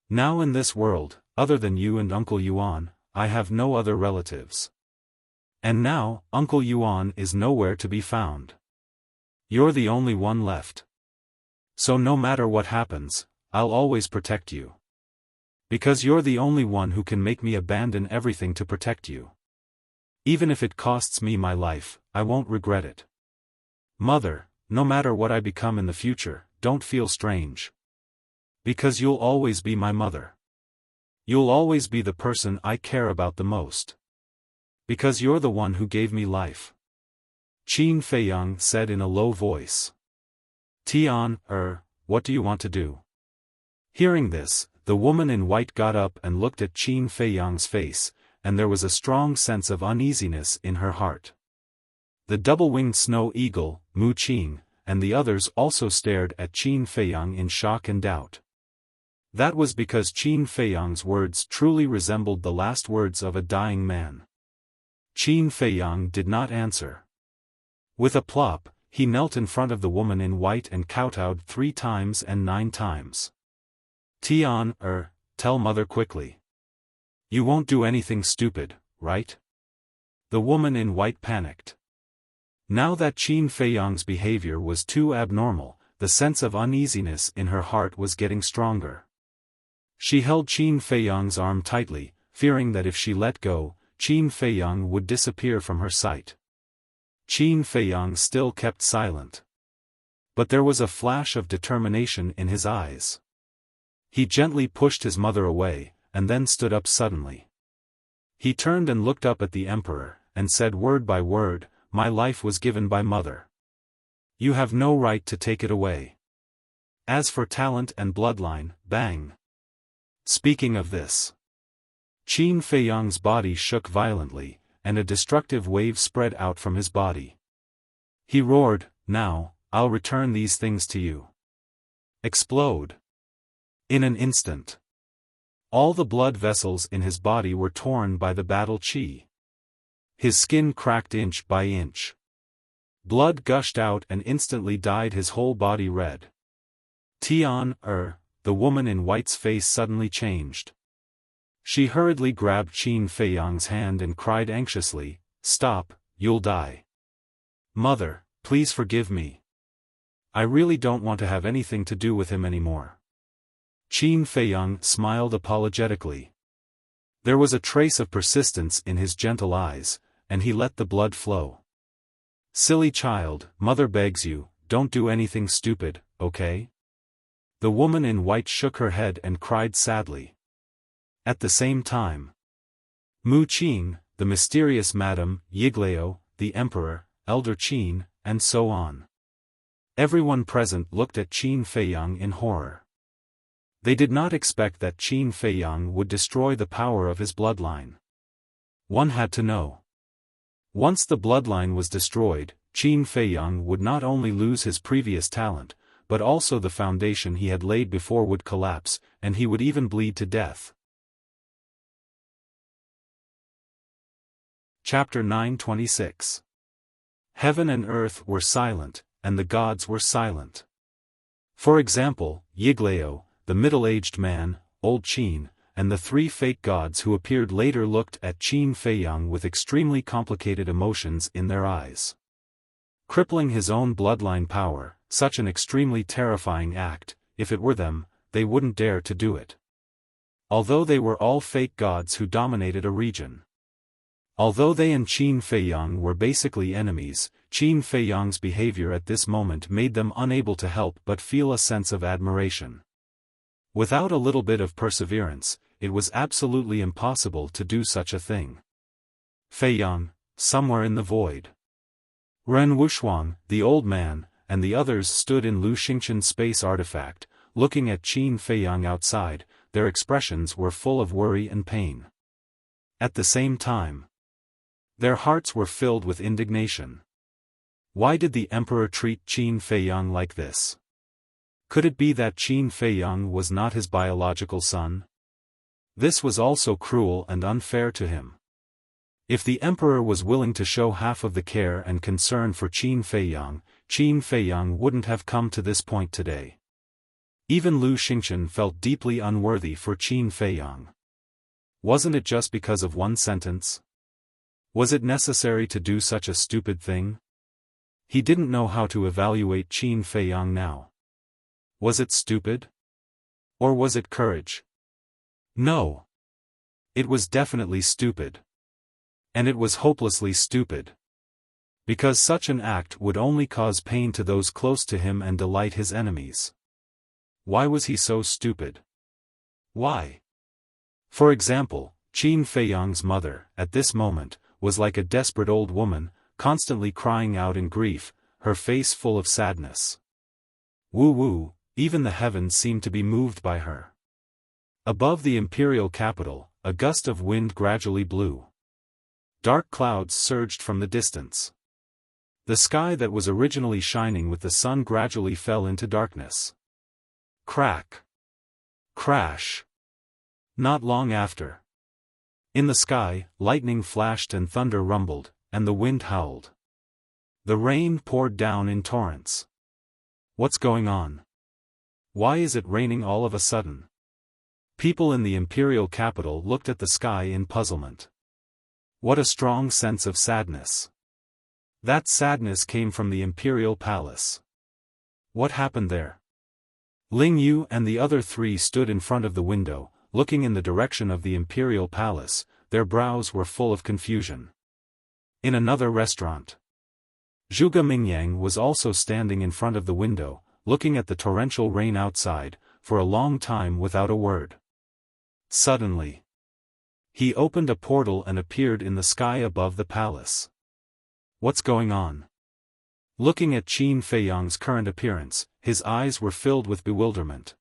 Now in this world, other than you and Uncle Yuan, I have no other relatives. And now, Uncle Yuan is nowhere to be found. You're the only one left. So no matter what happens, I'll always protect you. Because you're the only one who can make me abandon everything to protect you. Even if it costs me my life, I won't regret it. Mother, no matter what I become in the future, don't feel strange. Because you'll always be my mother. You'll always be the person I care about the most. Because you're the one who gave me life." Qin Feiyang said in a low voice. What do you want to do?" Hearing this, the woman in white got up and looked at Qin Feiyang's face, and there was a strong sense of uneasiness in her heart. The double-winged snow eagle, Mu Qing, and the others also stared at Qin Feiyang in shock and doubt. That was because Qin Feiyang's words truly resembled the last words of a dying man. Qin Feiyang did not answer. With a plop, he knelt in front of the woman in white and kowtowed 3 times and 9 times. Tian, tell mother quickly. You won't do anything stupid, right? The woman in white panicked. Now that Qin Feiyang's behavior was too abnormal, the sense of uneasiness in her heart was getting stronger. She held Qin Feiyang's arm tightly, fearing that if she let go, Qin Feiyang would disappear from her sight. Qin Feiyang still kept silent. But there was a flash of determination in his eyes. He gently pushed his mother away, and then stood up suddenly. He turned and looked up at the emperor, and said word by word, "My life was given by mother. You have no right to take it away. As for talent and bloodline, bang." Speaking of this, Qin Feiyang's body shook violently, and a destructive wave spread out from his body. He roared, "Now, I'll return these things to you." Explode. In an instant, all the blood vessels in his body were torn by the battle qi. His skin cracked inch by inch. Blood gushed out and instantly dyed his whole body red. Tian, the woman in white's face suddenly changed. She hurriedly grabbed Qin Feiyang's hand and cried anxiously, "Stop, you'll die. Mother, please forgive me. I really don't want to have anything to do with him anymore." Qin Feiyang smiled apologetically. There was a trace of persistence in his gentle eyes, and he let the blood flow. "Silly child, mother begs you, don't do anything stupid, okay?" The woman in white shook her head and cried sadly. At the same time, Mu Qing, the mysterious Madame Yiglao, the Emperor, Elder Qin, and so on. Everyone present looked at Qin Feiyang in horror. They did not expect that Qin Feiyang would destroy the power of his bloodline. One had to know. Once the bloodline was destroyed, Qin Feiyang would not only lose his previous talent, but also the foundation he had laid before would collapse, and he would even bleed to death. Chapter 926. Heaven and earth were silent, and the gods were silent. For example, Yiglao, the middle-aged man, Old Qin, and the 3 fake gods who appeared later looked at Qin Feiyang with extremely complicated emotions in their eyes. Crippling his own bloodline power, such an extremely terrifying act, if it were them, they wouldn't dare to do it. Although they were all fake gods who dominated a region. Although they and Qin Feiyang were basically enemies, Qin Feiyang's behavior at this moment made them unable to help but feel a sense of admiration. Without a little bit of perseverance, it was absolutely impossible to do such a thing. Feiyang, somewhere in the void. Ren Wushuang, the old man, and the others stood in Lu Xingqian's space artifact, looking at Qin Feiyang outside. Their expressions were full of worry and pain. At the same time, their hearts were filled with indignation. Why did the emperor treat Qin Feiyang like this? Could it be that Qin Feiyang was not his biological son? This was also cruel and unfair to him. If the emperor was willing to show half of the care and concern for Qin Feiyang wouldn't have come to this point today. Even Lu Xingqian felt deeply unworthy for Qin Feiyang. Wasn't it just because of one sentence? Was it necessary to do such a stupid thing? He didn't know how to evaluate Qin Feiyang now. Was it stupid? Or was it courage? No. It was definitely stupid. And it was hopelessly stupid. Because such an act would only cause pain to those close to him and delight his enemies. Why was he so stupid? Why? For example, Qin Feiyang's mother, at this moment, was like a desperate old woman, constantly crying out in grief, her face full of sadness. Woo-woo, even the heavens seemed to be moved by her. Above the imperial capital, a gust of wind gradually blew. Dark clouds surged from the distance. The sky that was originally shining with the sun gradually fell into darkness. Crack. Crash. Not long after. In the sky, lightning flashed and thunder rumbled, and the wind howled. The rain poured down in torrents. What's going on? Why is it raining all of a sudden? People in the imperial capital looked at the sky in puzzlement. What a strong sense of sadness. That sadness came from the imperial palace. What happened there? Ling Yu and the other three stood in front of the window, looking in the direction of the imperial palace. Their brows were full of confusion. In another restaurant, Zhuge Mingyang was also standing in front of the window, looking at the torrential rain outside, for a long time without a word. Suddenly, he opened a portal and appeared in the sky above the palace. What's going on? Looking at Qin Feiyang's current appearance, his eyes were filled with bewilderment.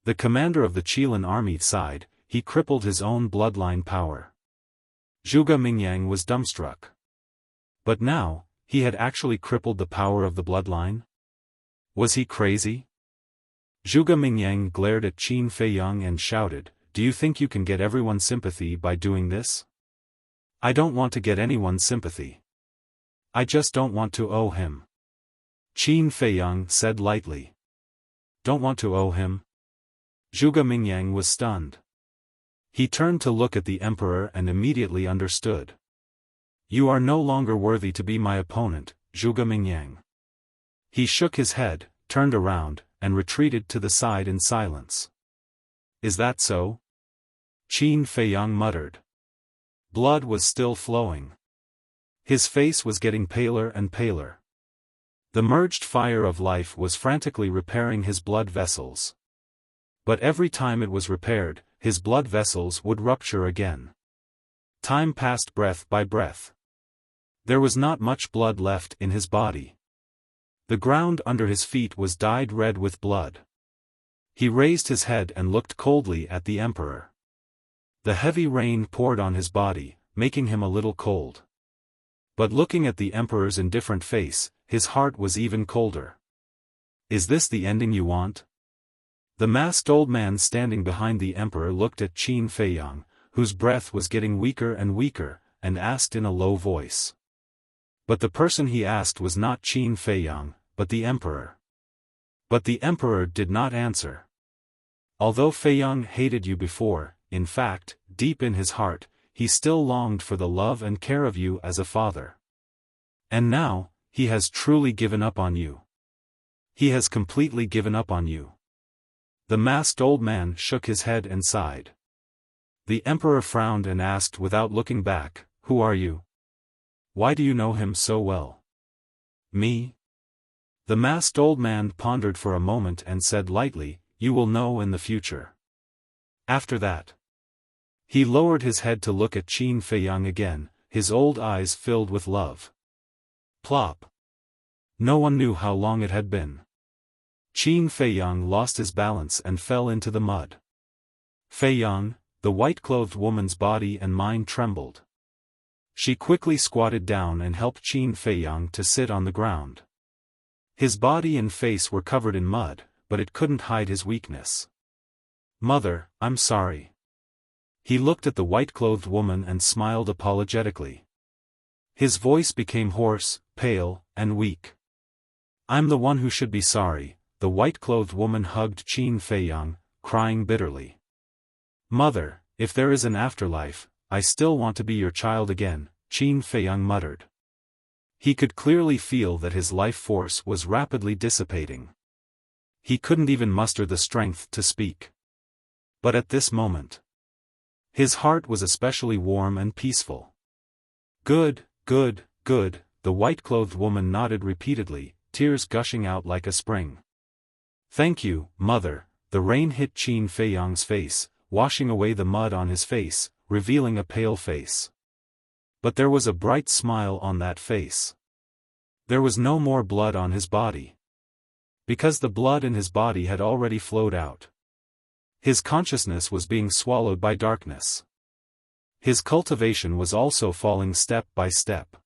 The commander of the Qilin army sighed. He crippled his own bloodline power. Zhuge Mingyang was dumbstruck. But now, he had actually crippled the power of the bloodline? Was he crazy? Zhuge Mingyang glared at Qin Feiyang and shouted, "Do you think you can get everyone's sympathy by doing this?" "I don't want to get anyone's sympathy. I just don't want to owe him," Qin Feiyang said lightly. "Don't want to owe him?" Zhuge Mingyang was stunned. He turned to look at the emperor and immediately understood. "You are no longer worthy to be my opponent, Zhuge Mingyang." He shook his head, turned around, and retreated to the side in silence. "Is that so?" Qin Feiyang muttered. Blood was still flowing. His face was getting paler and paler. The merged fire of life was frantically repairing his blood vessels. But every time it was repaired, his blood vessels would rupture again. Time passed breath by breath. There was not much blood left in his body. The ground under his feet was dyed red with blood. He raised his head and looked coldly at the emperor. The heavy rain poured on his body, making him a little cold. But looking at the emperor's indifferent face, his heart was even colder. "Is this the ending you want?" The masked old man standing behind the emperor looked at Qin Feiyang, whose breath was getting weaker and weaker, and asked in a low voice. But the person he asked was not Qin Feiyang, but the emperor. But the emperor did not answer. Although Feiyang hated you before, in fact, deep in his heart, he still longed for the love and care of you as a father. And now, he has truly given up on you. He has completely given up on you. The masked old man shook his head and sighed. The emperor frowned and asked without looking back, "Who are you? Why do you know him so well?" "Me?" The masked old man pondered for a moment and said lightly, "You will know in the future." After that, he lowered his head to look at Qin Feiyang again, his old eyes filled with love. Plop. No one knew how long it had been. Qin Feiyang lost his balance and fell into the mud. Feiyang, the white-clothed woman's body and mind trembled. She quickly squatted down and helped Qin Feiyang to sit on the ground. His body and face were covered in mud, but it couldn't hide his weakness. "Mother, I'm sorry." He looked at the white-clothed woman and smiled apologetically. His voice became hoarse, pale, and weak. "I'm the one who should be sorry." The white-clothed woman hugged Qin Feiyang, crying bitterly. "Mother, if there is an afterlife, I still want to be your child again," Qin Feiyang muttered. He could clearly feel that his life force was rapidly dissipating. He couldn't even muster the strength to speak. But at this moment, his heart was especially warm and peaceful. "Good, good, good," the white-clothed woman nodded repeatedly, tears gushing out like a spring. "Thank you, mother." The rain hit Qin Feiyang's face, washing away the mud on his face, revealing a pale face. But there was a bright smile on that face. There was no more blood on his body. Because the blood in his body had already flowed out. His consciousness was being swallowed by darkness. His cultivation was also falling step by step.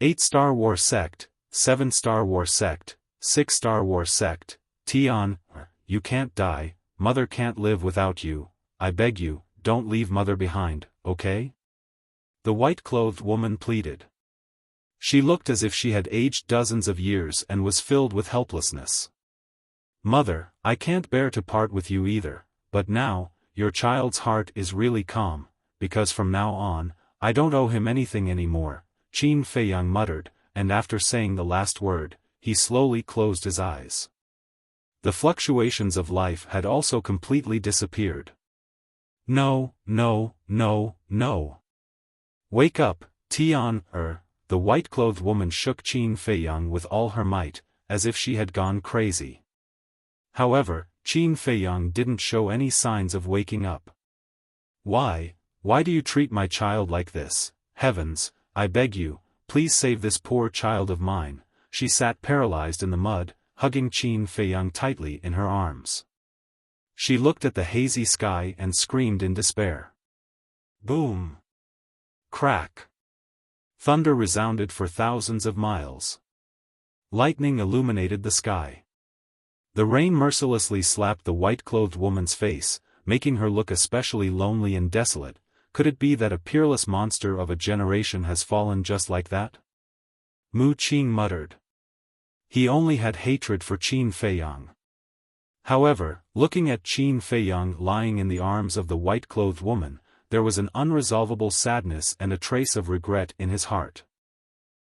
8-Star War Sect, 7-Star War Sect, 6-Star War Sect, Tian, you can't die, mother can't live without you, I beg you, don't leave mother behind, okay? The white-clothed woman pleaded. She looked as if she had aged dozens of years and was filled with helplessness. "Mother, I can't bear to part with you either, but now, your child's heart is really calm, because from now on, I don't owe him anything anymore," Qin Feiyang muttered, and after saying the last word, he slowly closed his eyes. The fluctuations of life had also completely disappeared. "No, no, no, no. Wake up, Tian." The white-clothed woman shook Qin Feiyang with all her might, as if she had gone crazy. However, Qin Feiyang didn't show any signs of waking up. Why do you treat my child like this? Heavens, I beg you, please save this poor child of mine." She sat paralyzed in the mud, hugging Qin Feiyang tightly in her arms. She looked at the hazy sky and screamed in despair. Boom! Crack! Thunder resounded for thousands of miles. Lightning illuminated the sky. The rain mercilessly slapped the white-clothed woman's face, making her look especially lonely and desolate. Could it be that a peerless monster of a generation has fallen just like that? Mu Qing muttered. He only had hatred for Qin Feiyang. However, looking at Qin Feiyang lying in the arms of the white-clothed woman, there was an unresolvable sadness and a trace of regret in his heart.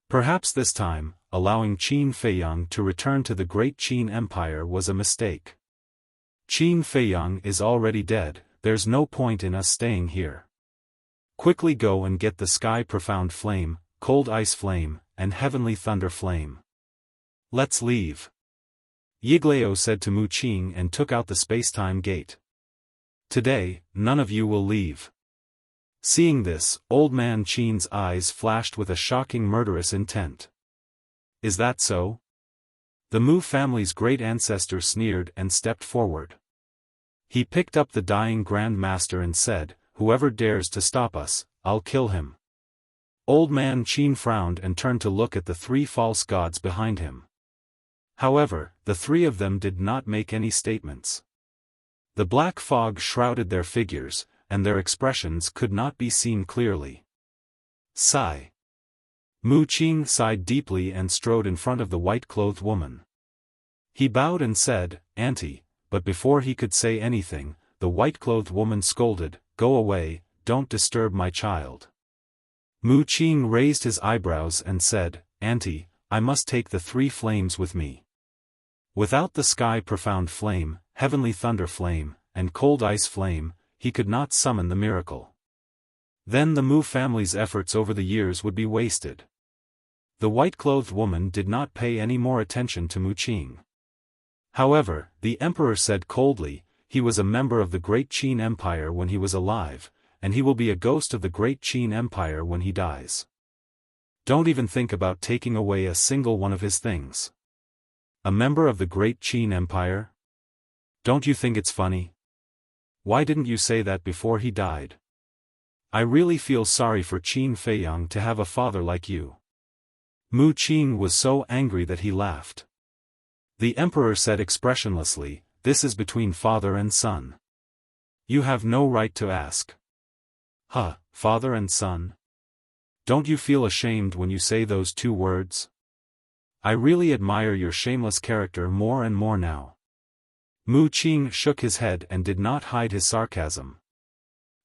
Perhaps this time, allowing Qin Feiyang to return to the great Qin Empire was a mistake. Qin Feiyang is already dead, there's no point in us staying here. Quickly go and get the sky profound flame, cold ice flame, and heavenly thunder flame. Let's leave. Yiglao said to Mu Qing and took out the space-time gate. Today, none of you will leave. Seeing this, old man Qin's eyes flashed with a shocking murderous intent. Is that so? The Mu family's great ancestor sneered and stepped forward. He picked up the dying Grand Master and said, "Whoever dares to stop us, I'll kill him." Old man Qin frowned and turned to look at the three false gods behind him. However, the three of them did not make any statements. The black fog shrouded their figures, and their expressions could not be seen clearly. Sigh. Mu Qing sighed deeply and strode in front of the white-clothed woman. He bowed and said, "Auntie," but before he could say anything, the white-clothed woman scolded, "Go away, don't disturb my child." Mu Qing raised his eyebrows and said, "Auntie, I must take the three flames with me." Without the sky profound flame, heavenly thunder flame, and cold ice flame, he could not summon the miracle. Then the Mu family's efforts over the years would be wasted. The white-clothed woman did not pay any more attention to Mu Qing. However, the emperor said coldly, he was a member of the great Qin Empire when he was alive, and he will be a ghost of the great Qin Empire when he dies. Don't even think about taking away a single one of his things. A member of the great Qin Empire? Don't you think it's funny? Why didn't you say that before he died? I really feel sorry for Qin Feiyang to have a father like you. Mu Qing was so angry that he laughed. The emperor said expressionlessly, "This is between father and son. You have no right to ask." Huh, father and son? Don't you feel ashamed when you say those two words? I really admire your shameless character more and more now. Mu Qing shook his head and did not hide his sarcasm.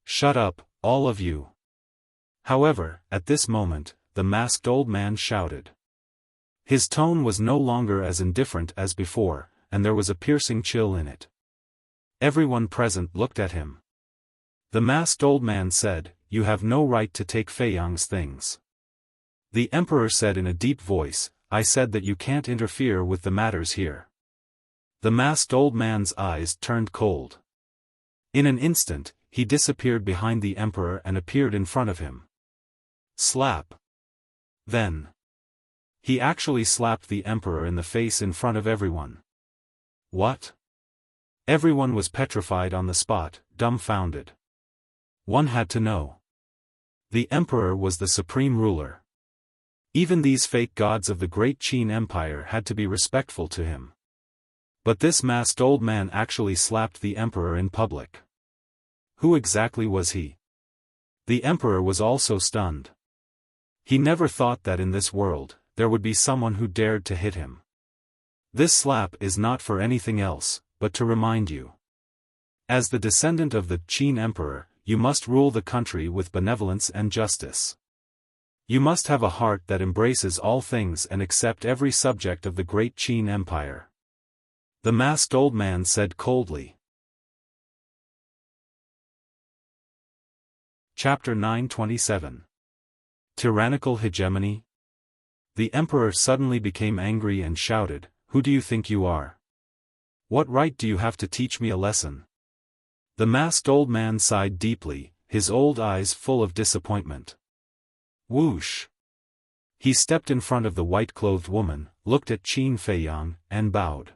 Shut up, all of you. However, at this moment, the masked old man shouted. His tone was no longer as indifferent as before, and there was a piercing chill in it. Everyone present looked at him. The masked old man said, "You have no right to take Feiyang's things." The emperor said in a deep voice, "I said that you can't interfere with the matters here." The masked old man's eyes turned cold. In an instant, he disappeared behind the emperor and appeared in front of him. Slap. Then. He actually slapped the emperor in the face in front of everyone. What? Everyone was petrified on the spot, dumbfounded. One had to know. The emperor was the supreme ruler. Even these fake gods of the great Qin Empire had to be respectful to him. But this masked old man actually slapped the emperor in public. Who exactly was he? The emperor was also stunned. He never thought that in this world, there would be someone who dared to hit him. This slap is not for anything else, but to remind you. As the descendant of the Qin Emperor, you must rule the country with benevolence and justice. You must have a heart that embraces all things and accept every subject of the great Qin Empire. The masked old man said coldly. Chapter 927. Tyrannical Hegemony? The emperor suddenly became angry and shouted, "Who do you think you are? What right do you have to teach me a lesson?" The masked old man sighed deeply, his old eyes full of disappointment. Whoosh! He stepped in front of the white-clothed woman, looked at Qin Feiyang, and bowed.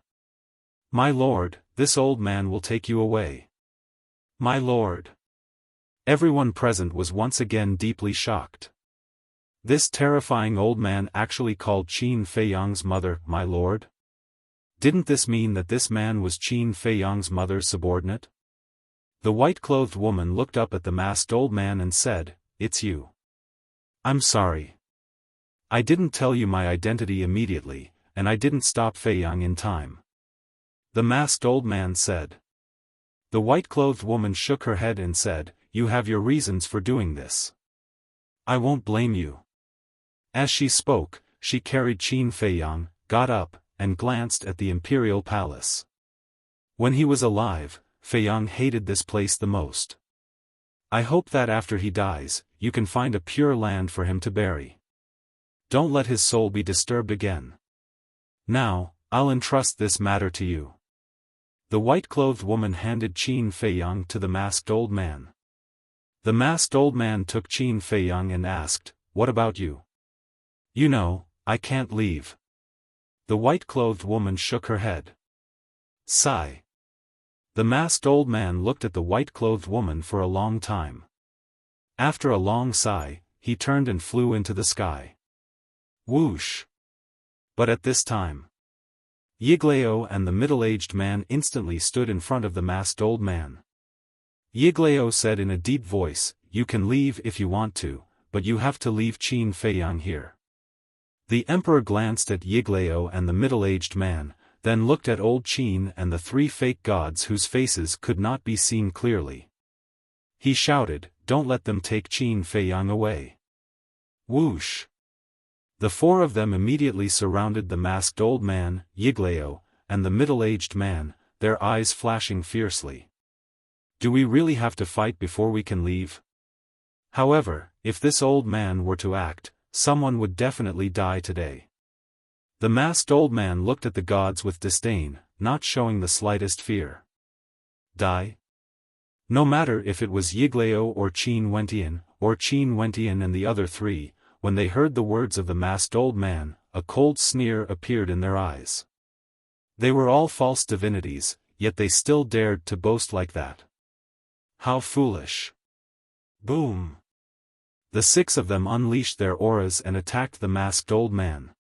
"My lord, this old man will take you away." "My lord." Everyone present was once again deeply shocked. This terrifying old man actually called Qin Feiyang's mother, "my lord"? Didn't this mean that this man was Qin Feiyang's mother's subordinate? The white-clothed woman looked up at the masked old man and said, "It's you. I'm sorry. I didn't tell you my identity immediately, and I didn't stop Feiyang in time." The masked old man said. The white-clothed woman shook her head and said, "You have your reasons for doing this. I won't blame you." As she spoke, she carried Qin Feiyang, got up, and glanced at the imperial palace. When he was alive, Feiyang hated this place the most. I hope that after he dies, you can find a pure land for him to bury. Don't let his soul be disturbed again. Now, I'll entrust this matter to you. The white-clothed woman handed Qin Feiyang to the masked old man. The masked old man took Qin Feiyang and asked, "What about you?" "You know, I can't leave." The white-clothed woman shook her head. Sigh. The masked old man looked at the white-clothed woman for a long time. After a long sigh, he turned and flew into the sky. Whoosh! But at this time, Yiglao and the middle-aged man instantly stood in front of the masked old man. Yiglao said in a deep voice, "You can leave if you want to, but you have to leave Qin Feiyang here." The emperor glanced at Yiglao and the middle-aged man, then looked at old Qin and the three fake gods whose faces could not be seen clearly. He shouted, "Don't let them take Qin Feiyang away." Whoosh! The four of them immediately surrounded the masked old man, Yiglao, and the middle-aged man, their eyes flashing fiercely. Do we really have to fight before we can leave? However, if this old man were to act, someone would definitely die today. The masked old man looked at the gods with disdain, not showing the slightest fear. Die? No matter if it was Yiglao or Qin Wentian and the other three, when they heard the words of the masked old man, a cold sneer appeared in their eyes. They were all false divinities, yet they still dared to boast like that. How foolish. Boom! The six of them unleashed their auras and attacked the masked old man.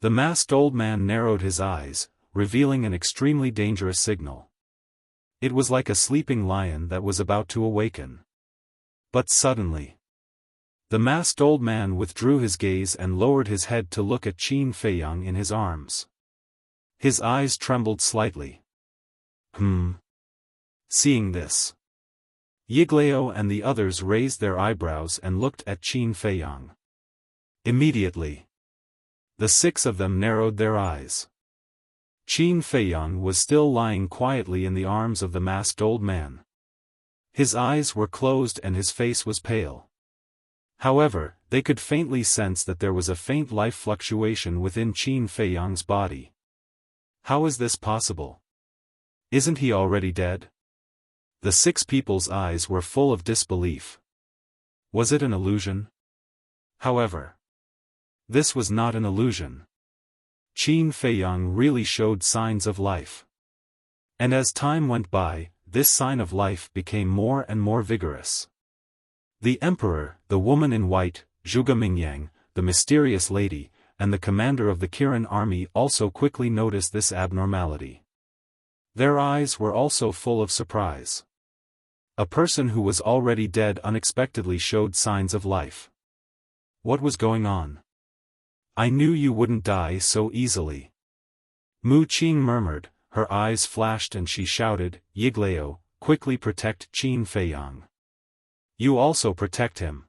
The masked old man narrowed his eyes, revealing an extremely dangerous signal. It was like a sleeping lion that was about to awaken. But suddenly, the masked old man withdrew his gaze and lowered his head to look at Qin Feiyang in his arms. His eyes trembled slightly. Seeing this, Yiglao and the others raised their eyebrows and looked at Qin Feiyang. Immediately, the six of them narrowed their eyes. Qin Feiyang was still lying quietly in the arms of the masked old man. His eyes were closed and his face was pale. However, they could faintly sense that there was a faint life fluctuation within Qin Feiyang's body. How is this possible? Isn't he already dead? The six people's eyes were full of disbelief. Was it an illusion? However, this was not an illusion. Qin Feiyang really showed signs of life. And as time went by, this sign of life became more and more vigorous. The emperor, the woman in white, Zhuge Mingyang, the mysterious lady, and the commander of the Kirin army also quickly noticed this abnormality. Their eyes were also full of surprise. A person who was already dead unexpectedly showed signs of life. What was going on? I knew you wouldn't die so easily. Mu Qing murmured, her eyes flashed and she shouted, Yiglao, quickly protect Qin Feiyang. You also protect him.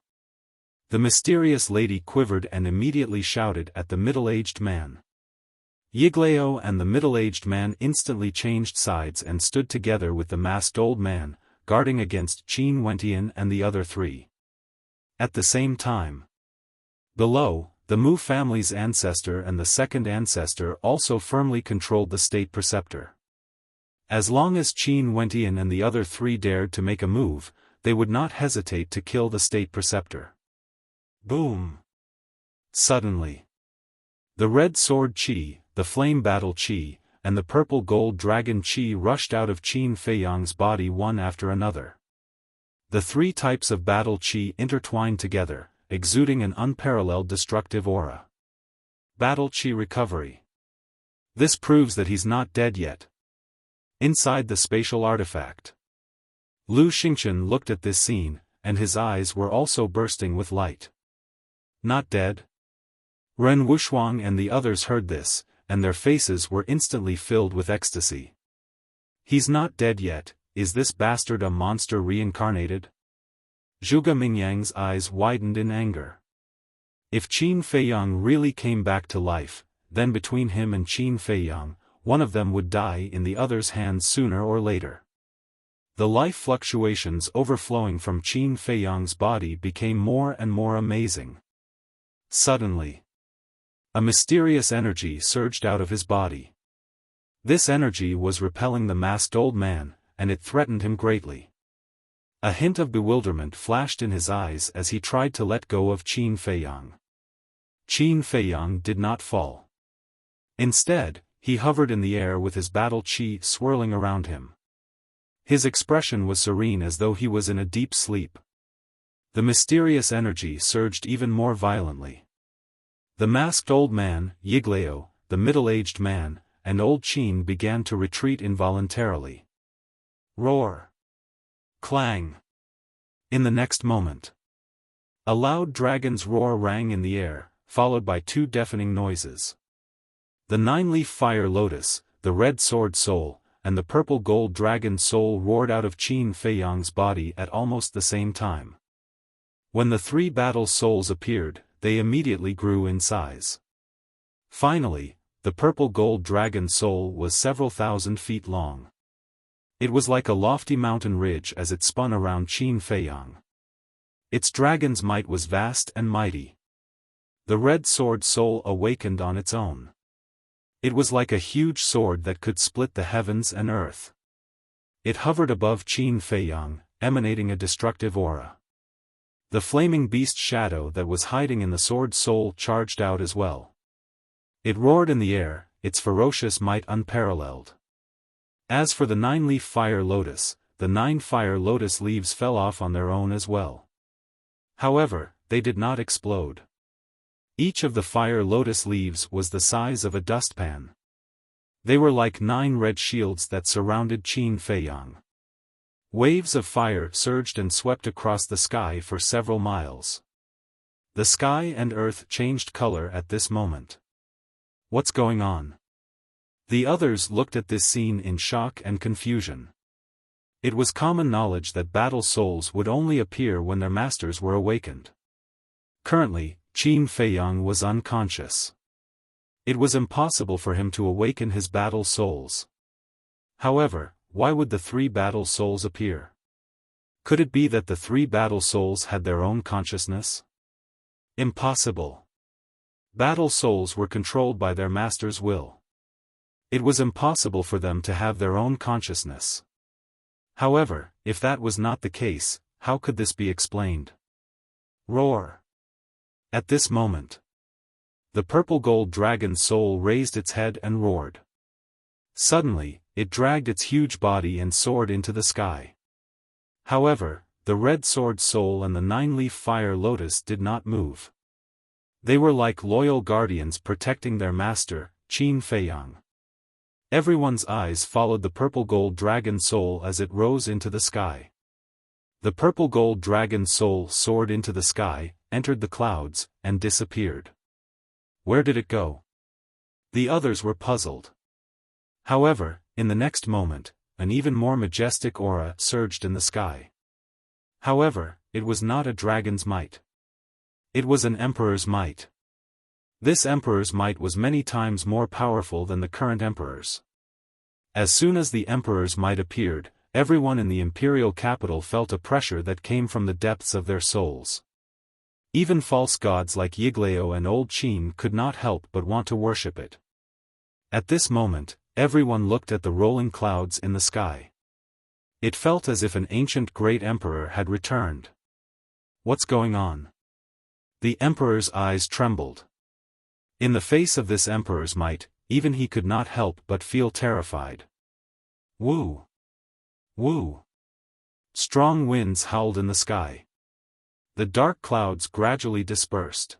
The mysterious lady quivered and immediately shouted at the middle-aged man. Yiglao and the middle-aged man instantly changed sides and stood together with the masked old man, guarding against Qin Wentian and the other three. At the same time, below, the Mu family's ancestor and the second ancestor also firmly controlled the state preceptor. As long as Qin Wentian and the other three dared to make a move, they would not hesitate to kill the state preceptor. Boom! Suddenly, the red sword Qi, the flame battle Qi, and the purple gold dragon Qi rushed out of Qin Feiyang's body one after another. The three types of battle Qi intertwined together, exuding an unparalleled destructive aura. Battle Qi recovery. This proves that he's not dead yet. Inside the spatial artifact, Lu Xingchen looked at this scene, and his eyes were also bursting with light. Not dead? Ren Wuxuang and the others heard this, and their faces were instantly filled with ecstasy. He's not dead yet. Is this bastard a monster reincarnated? Zhuge Mingyang's eyes widened in anger. If Qin Feiyang really came back to life, then between him and Qin Feiyang, one of them would die in the other's hands sooner or later. The life fluctuations overflowing from Qin Feiyang's body became more and more amazing. Suddenly, a mysterious energy surged out of his body. This energy was repelling the masked old man, and it threatened him greatly. A hint of bewilderment flashed in his eyes as he tried to let go of Qin Feiyang. Qin Feiyang did not fall. Instead, he hovered in the air with his battle Qi swirling around him. His expression was serene as though he was in a deep sleep. The mysterious energy surged even more violently. The masked old man, Yiglao, the middle-aged man, and old Qin began to retreat involuntarily. Roar! Clang! In the next moment, a loud dragon's roar rang in the air, followed by two deafening noises. The nine-leaf fire lotus, the red sword soul, and the purple gold dragon soul roared out of Qin Feiyang's body at almost the same time. When the three battle souls appeared, they immediately grew in size. Finally, the purple gold dragon soul was several thousand feet long. It was like a lofty mountain ridge as it spun around Qin Feiyang. Its dragon's might was vast and mighty. The red sword soul awakened on its own. It was like a huge sword that could split the heavens and earth. It hovered above Qin Feiyang, emanating a destructive aura. The flaming beast shadow that was hiding in the sword soul charged out as well. It roared in the air, its ferocious might unparalleled. As for the nine-leaf fire lotus, the 9 fire lotus leaves fell off on their own as well. However, they did not explode. Each of the fire lotus leaves was the size of a dustpan. They were like 9 red shields that surrounded Qin Feiyang. Waves of fire surged and swept across the sky for several miles. The sky and earth changed color at this moment. What's going on? The others looked at this scene in shock and confusion. It was common knowledge that battle souls would only appear when their masters were awakened. Currently, Qin Feiyang was unconscious. It was impossible for him to awaken his battle souls. However, why would the 3 battle souls appear? Could it be that the 3 battle souls had their own consciousness? Impossible. Battle souls were controlled by their master's will. It was impossible for them to have their own consciousness. However, if that was not the case, how could this be explained? Roar! At this moment, the purple gold dragon soul raised its head and roared. Suddenly, it dragged its huge body and soared into the sky. However, the red sword soul and the 9-leaf fire lotus did not move. They were like loyal guardians protecting their master, Qin Feiyang. Everyone's eyes followed the purple gold dragon soul as it rose into the sky. The purple gold dragon soul soared into the sky, entered the clouds, and disappeared. Where did it go? The others were puzzled. However, in the next moment, an even more majestic aura surged in the sky. However, it was not a dragon's might. It was an emperor's might. This emperor's might was many times more powerful than the current emperor's. As soon as the emperor's might appeared, everyone in the imperial capital felt a pressure that came from the depths of their souls. Even false gods like Yiglao and Old Qin could not help but want to worship it. At this moment, everyone looked at the rolling clouds in the sky. It felt as if an ancient great emperor had returned. What's going on? The emperor's eyes trembled. In the face of this emperor's might, even he could not help but feel terrified. Woo! Woo! Strong winds howled in the sky. The dark clouds gradually dispersed.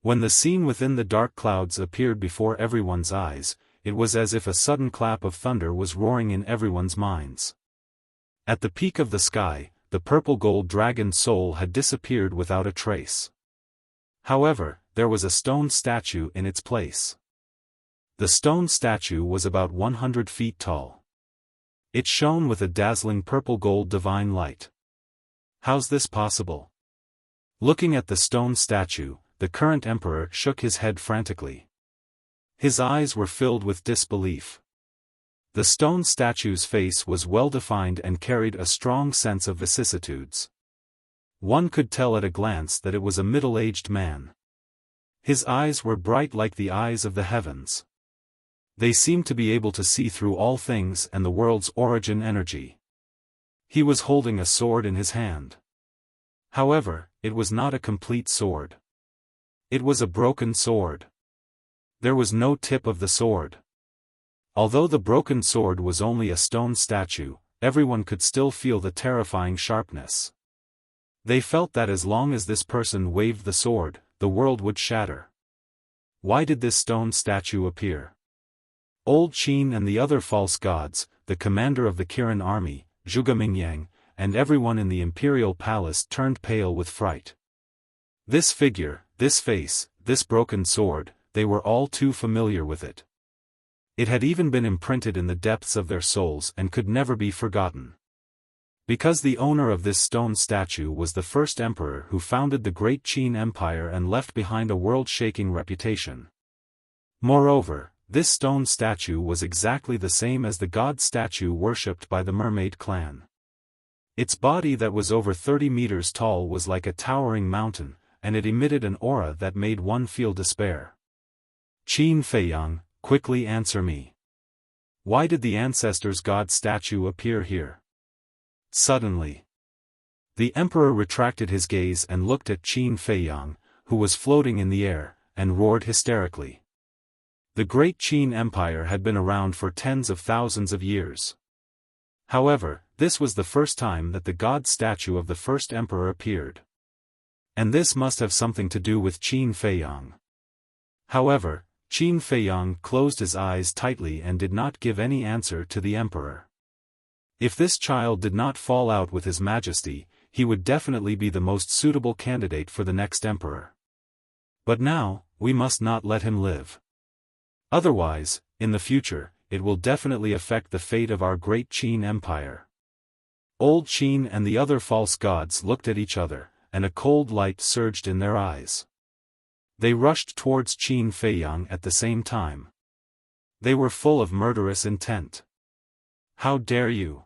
When the scene within the dark clouds appeared before everyone's eyes, it was as if a sudden clap of thunder was roaring in everyone's minds. At the peak of the sky, the purple gold dragon soul had disappeared without a trace. However, there was a stone statue in its place. The stone statue was about 100 feet tall. It shone with a dazzling purple gold divine light. How's this possible? Looking at the stone statue, the current emperor shook his head frantically. His eyes were filled with disbelief. The stone statue's face was well-defined and carried a strong sense of vicissitudes. One could tell at a glance that it was a middle-aged man. His eyes were bright like the eyes of the heavens. They seemed to be able to see through all things and the world's origin energy. He was holding a sword in his hand. However, it was not a complete sword. It was a broken sword. There was no tip of the sword. Although the broken sword was only a stone statue, everyone could still feel the terrifying sharpness. They felt that as long as this person waved the sword, the world would shatter. Why did this stone statue appear? Old Qin and the other false gods, the commander of the Kirin army, Zhuge Mingyang, and everyone in the imperial palace turned pale with fright. This figure, this face, this broken sword, they were all too familiar with it. It had even been imprinted in the depths of their souls and could never be forgotten. Because the owner of this stone statue was the first emperor who founded the great Qin Empire and left behind a world-shaking reputation. Moreover, this stone statue was exactly the same as the god statue worshipped by the mermaid clan. Its body that was over 30 meters tall was like a towering mountain, and it emitted an aura that made one feel despair. Qin Feiyang, quickly answer me. Why did the ancestors' god statue appear here? Suddenly, the emperor retracted his gaze and looked at Qin Feiyang, who was floating in the air, and roared hysterically. The great Qin Empire had been around for tens of thousands of years. However, this was the first time that the god statue of the first emperor appeared. And this must have something to do with Qin Feiyang. However, Qin Feiyang closed his eyes tightly and did not give any answer to the emperor. If this child did not fall out with his majesty, he would definitely be the most suitable candidate for the next emperor. But now, we must not let him live. Otherwise, in the future, it will definitely affect the fate of our great Qin Empire. Old Qin and the other false gods looked at each other, and a cold light surged in their eyes. They rushed towards Qin Feiyang at the same time. They were full of murderous intent. How dare you?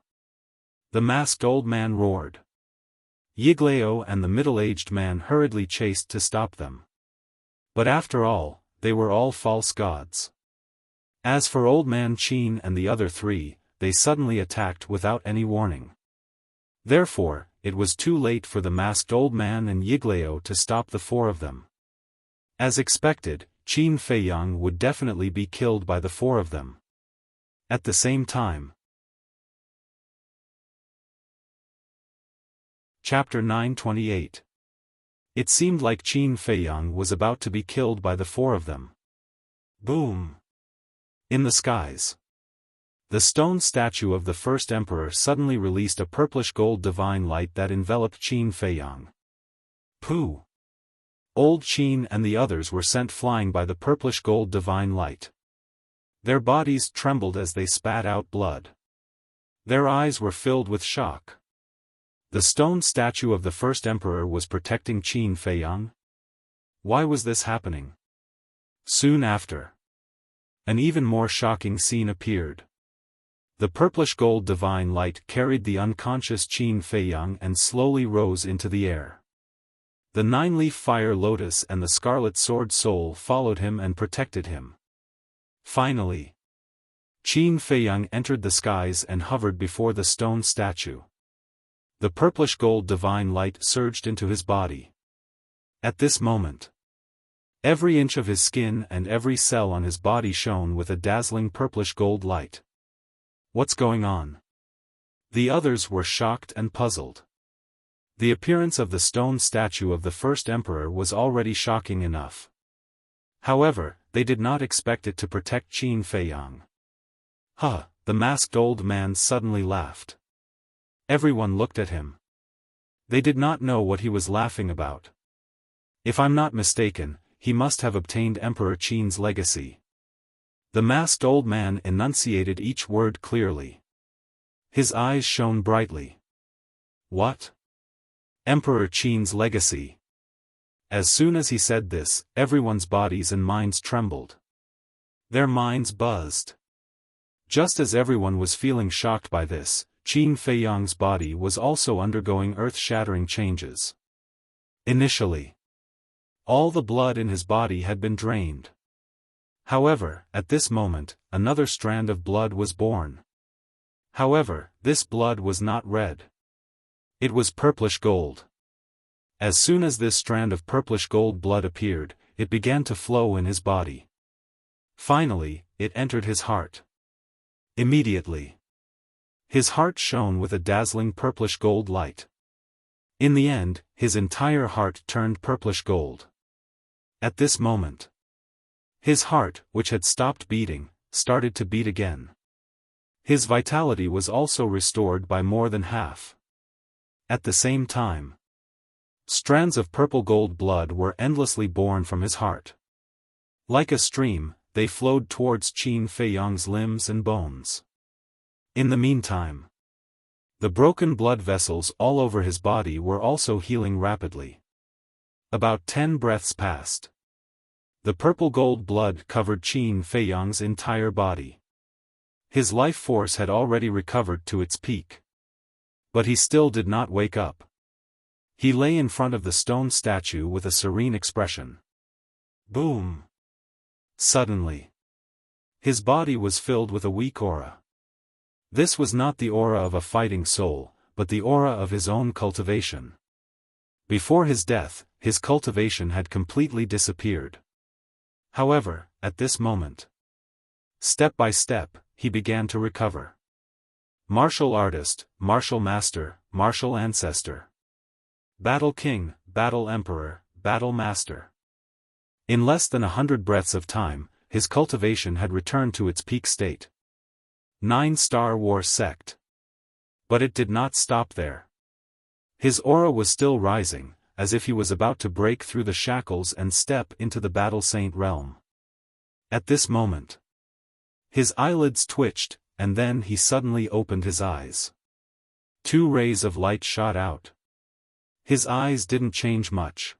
The masked old man roared. Yiglao and the middle-aged man hurriedly chased to stop them. But after all, they were all false gods. As for Old Man Qin and the other three, they suddenly attacked without any warning. Therefore, it was too late for the masked old man and Yiglao to stop the four of them. As expected, Qin Feiyang would definitely be killed by the four of them. At the same time. Chapter 928. It seemed like Qin Feiyang was about to be killed by the four of them. Boom! In the skies. The stone statue of the first emperor suddenly released a purplish gold divine light that enveloped Qin Feiyang. Pooh! Old Qin and the others were sent flying by the purplish-gold divine light. Their bodies trembled as they spat out blood. Their eyes were filled with shock. The stone statue of the first emperor was protecting Qin Feiyang? Why was this happening? Soon after, an even more shocking scene appeared. The purplish-gold divine light carried the unconscious Qin Feiyang and slowly rose into the air. The nine-leaf fire lotus and the scarlet sword soul followed him and protected him. Finally, Qin Feiyang entered the skies and hovered before the stone statue. The purplish-gold divine light surged into his body. At this moment, every inch of his skin and every cell on his body shone with a dazzling purplish-gold light. What's going on? The others were shocked and puzzled. The appearance of the stone statue of the first emperor was already shocking enough. However, they did not expect it to protect Qin Feiyang. Huh, the masked old man suddenly laughed. Everyone looked at him. They did not know what he was laughing about. If I'm not mistaken, he must have obtained Emperor Qin's legacy. The masked old man enunciated each word clearly. His eyes shone brightly. What? Emperor Qin's legacy. As soon as he said this, everyone's bodies and minds trembled. Their minds buzzed. Just as everyone was feeling shocked by this, Qin Feiyang's body was also undergoing earth-shattering changes. Initially, all the blood in his body had been drained. However, at this moment, another strand of blood was born. However, this blood was not red. It was purplish gold. As soon as this strand of purplish gold blood appeared, it began to flow in his body. Finally, it entered his heart. Immediately, his heart shone with a dazzling purplish gold light. In the end, his entire heart turned purplish gold. At this moment, his heart, which had stopped beating, started to beat again. His vitality was also restored by more than half. At the same time, strands of purple gold blood were endlessly born from his heart. Like a stream, they flowed towards Qin Feiyang's limbs and bones. In the meantime, the broken blood vessels all over his body were also healing rapidly. About 10 breaths passed. The purple gold blood covered Qin Feiyang's entire body. His life force had already recovered to its peak. But he still did not wake up. He lay in front of the stone statue with a serene expression. Boom! Suddenly, his body was filled with a weak aura. This was not the aura of a fighting soul, but the aura of his own cultivation. Before his death, his cultivation had completely disappeared. However, at this moment, step by step, he began to recover. Martial artist, martial master, martial ancestor. Battle king, battle emperor, battle master. In less than 100 breaths of time, his cultivation had returned to its peak state. 9-star war sect. But it did not stop there. His aura was still rising, as if he was about to break through the shackles and step into the battle saint realm. At this moment, his eyelids twitched, and then he suddenly opened his eyes. 2 rays of light shot out. His eyes didn't change much.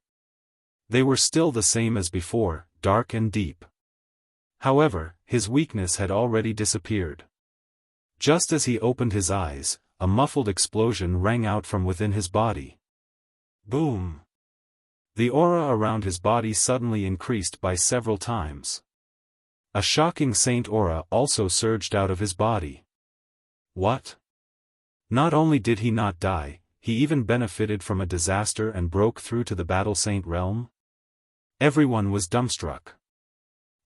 They were still the same as before, dark and deep. However, his weakness had already disappeared. Just as he opened his eyes, a muffled explosion rang out from within his body. Boom! The aura around his body suddenly increased by several times. A shocking saint aura also surged out of his body. What? Not only did he not die, he even benefited from a disaster and broke through to the battle saint realm? Everyone was dumbstruck.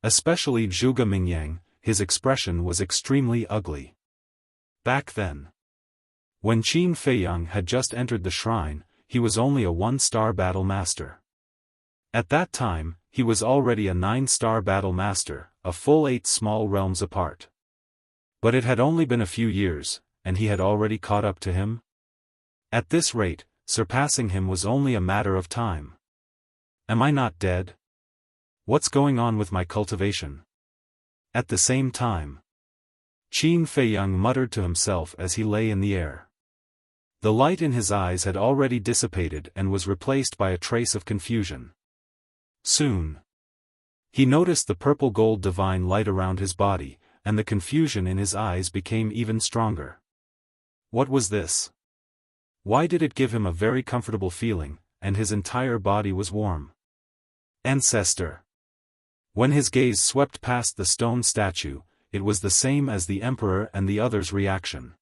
Especially Zhuge Mingyang, his expression was extremely ugly. Back then, when Qin Feiyang had just entered the shrine, he was only a 1-star battle master. At that time, he was already a 9-star battle master, a full 8 small realms apart. But it had only been a few years, and he had already caught up to him? At this rate, surpassing him was only a matter of time. Am I not dead? What's going on with my cultivation? At the same time, Qin Feiyang muttered to himself as he lay in the air. The light in his eyes had already dissipated and was replaced by a trace of confusion. Soon, he noticed the purple gold divine light around his body, and the confusion in his eyes became even stronger. What was this? Why did it give him a very comfortable feeling, and his entire body was warm? Ancestor. When his gaze swept past the stone statue, it was the same as the emperor and the others' reaction.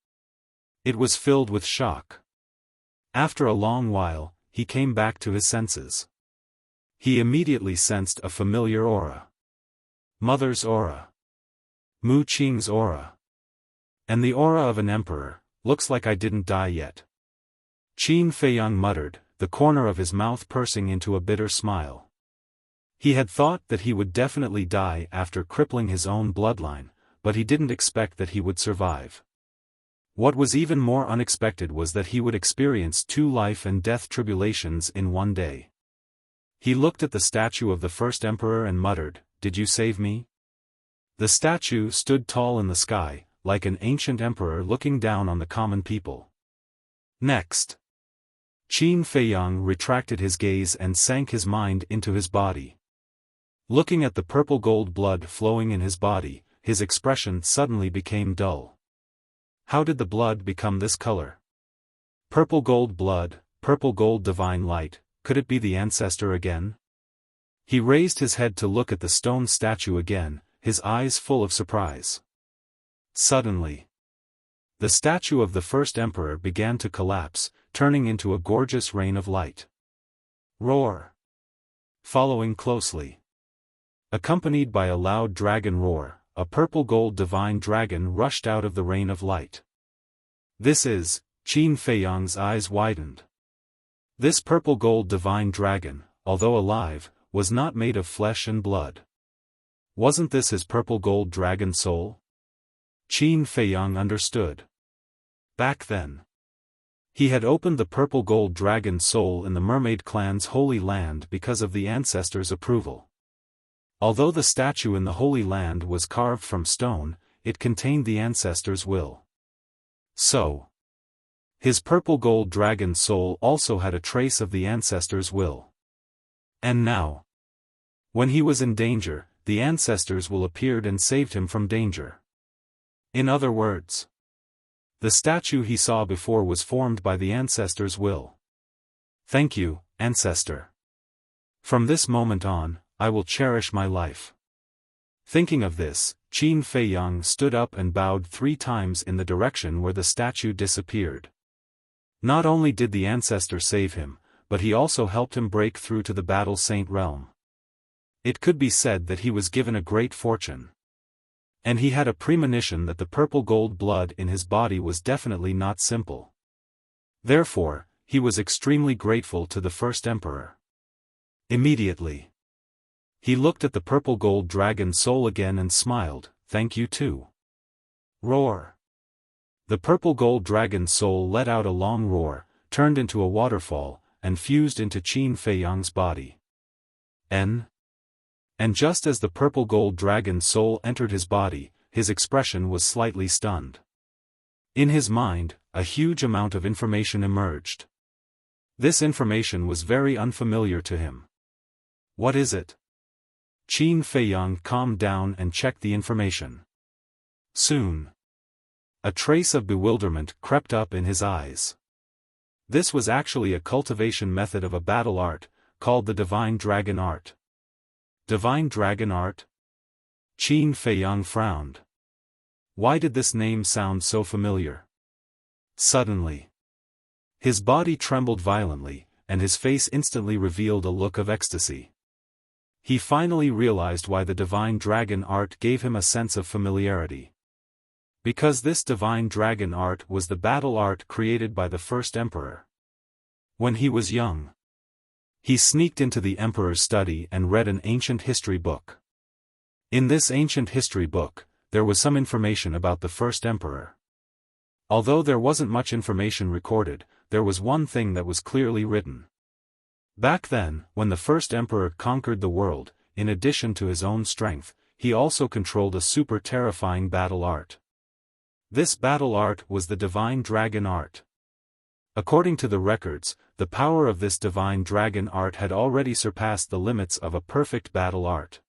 It was filled with shock. After a long while, he came back to his senses. He immediately sensed a familiar aura. Mother's aura. Mu Qing's aura. And the aura of an emperor. Looks like I didn't die yet. Qin Feiyang muttered, the corner of his mouth pursing into a bitter smile. He had thought that he would definitely die after crippling his own bloodline, but he didn't expect that he would survive. What was even more unexpected was that he would experience 2 life and death tribulations in one day. He looked at the statue of the first emperor and muttered, "Did you save me?" The statue stood tall in the sky, like an ancient emperor looking down on the common people. Next, Qin Feiyang retracted his gaze and sank his mind into his body. Looking at the purple gold blood flowing in his body, his expression suddenly became dull. How did the blood become this color? Purple gold blood, purple gold divine light, could it be the ancestor again? He raised his head to look at the stone statue again, his eyes full of surprise. Suddenly, the statue of the first emperor began to collapse, turning into a gorgeous rain of light. Roar. Following closely. Accompanied by a loud dragon roar, a purple gold divine dragon rushed out of the rain of light. This is, Qin Feiyang's eyes widened. This purple gold divine dragon, although alive, was not made of flesh and blood. Wasn't this his purple gold dragon soul? Qin Feiyang understood. Back then, he had opened the purple gold dragon soul in the mermaid clan's holy land because of the ancestors' approval. Although the statue in the Holy Land was carved from stone, it contained the ancestors' will. So, his purple gold dragon soul also had a trace of the ancestors' will. And now, when he was in danger, the ancestors' will appeared and saved him from danger. In other words, the statue he saw before was formed by the ancestors' will. Thank you, ancestor. From this moment on, I will cherish my life. Thinking of this, Qin Feiyang stood up and bowed 3 times in the direction where the statue disappeared. Not only did the ancestor save him, but he also helped him break through to the Battle Saint realm. It could be said that he was given a great fortune. And he had a premonition that the purple gold blood in his body was definitely not simple. Therefore, he was extremely grateful to the first emperor. Immediately, he looked at the purple gold dragon soul again and smiled, "Thank you too." Roar. The purple gold dragon soul let out a long roar, turned into a waterfall, and fused into Qin Feiyang's body. And just as the purple gold dragon soul entered his body, his expression was slightly stunned. In his mind, a huge amount of information emerged. This information was very unfamiliar to him. What is it? Qin Feiyang calmed down and checked the information. Soon, a trace of bewilderment crept up in his eyes. This was actually a cultivation method of a battle art, called the Divine Dragon Art. Divine Dragon Art? Qin Feiyang frowned. Why did this name sound so familiar? Suddenly, his body trembled violently, and his face instantly revealed a look of ecstasy. He finally realized why the Divine Dragon Art gave him a sense of familiarity. Because this Divine Dragon Art was the battle art created by the first emperor. When he was young, he sneaked into the emperor's study and read an ancient history book. In this ancient history book, there was some information about the first emperor. Although there wasn't much information recorded, there was one thing that was clearly written. Back then, when the first emperor conquered the world, in addition to his own strength, he also controlled a super terrifying battle art. This battle art was the divine dragon art. According to the records, the power of this divine dragon art had already surpassed the limits of a perfect battle art.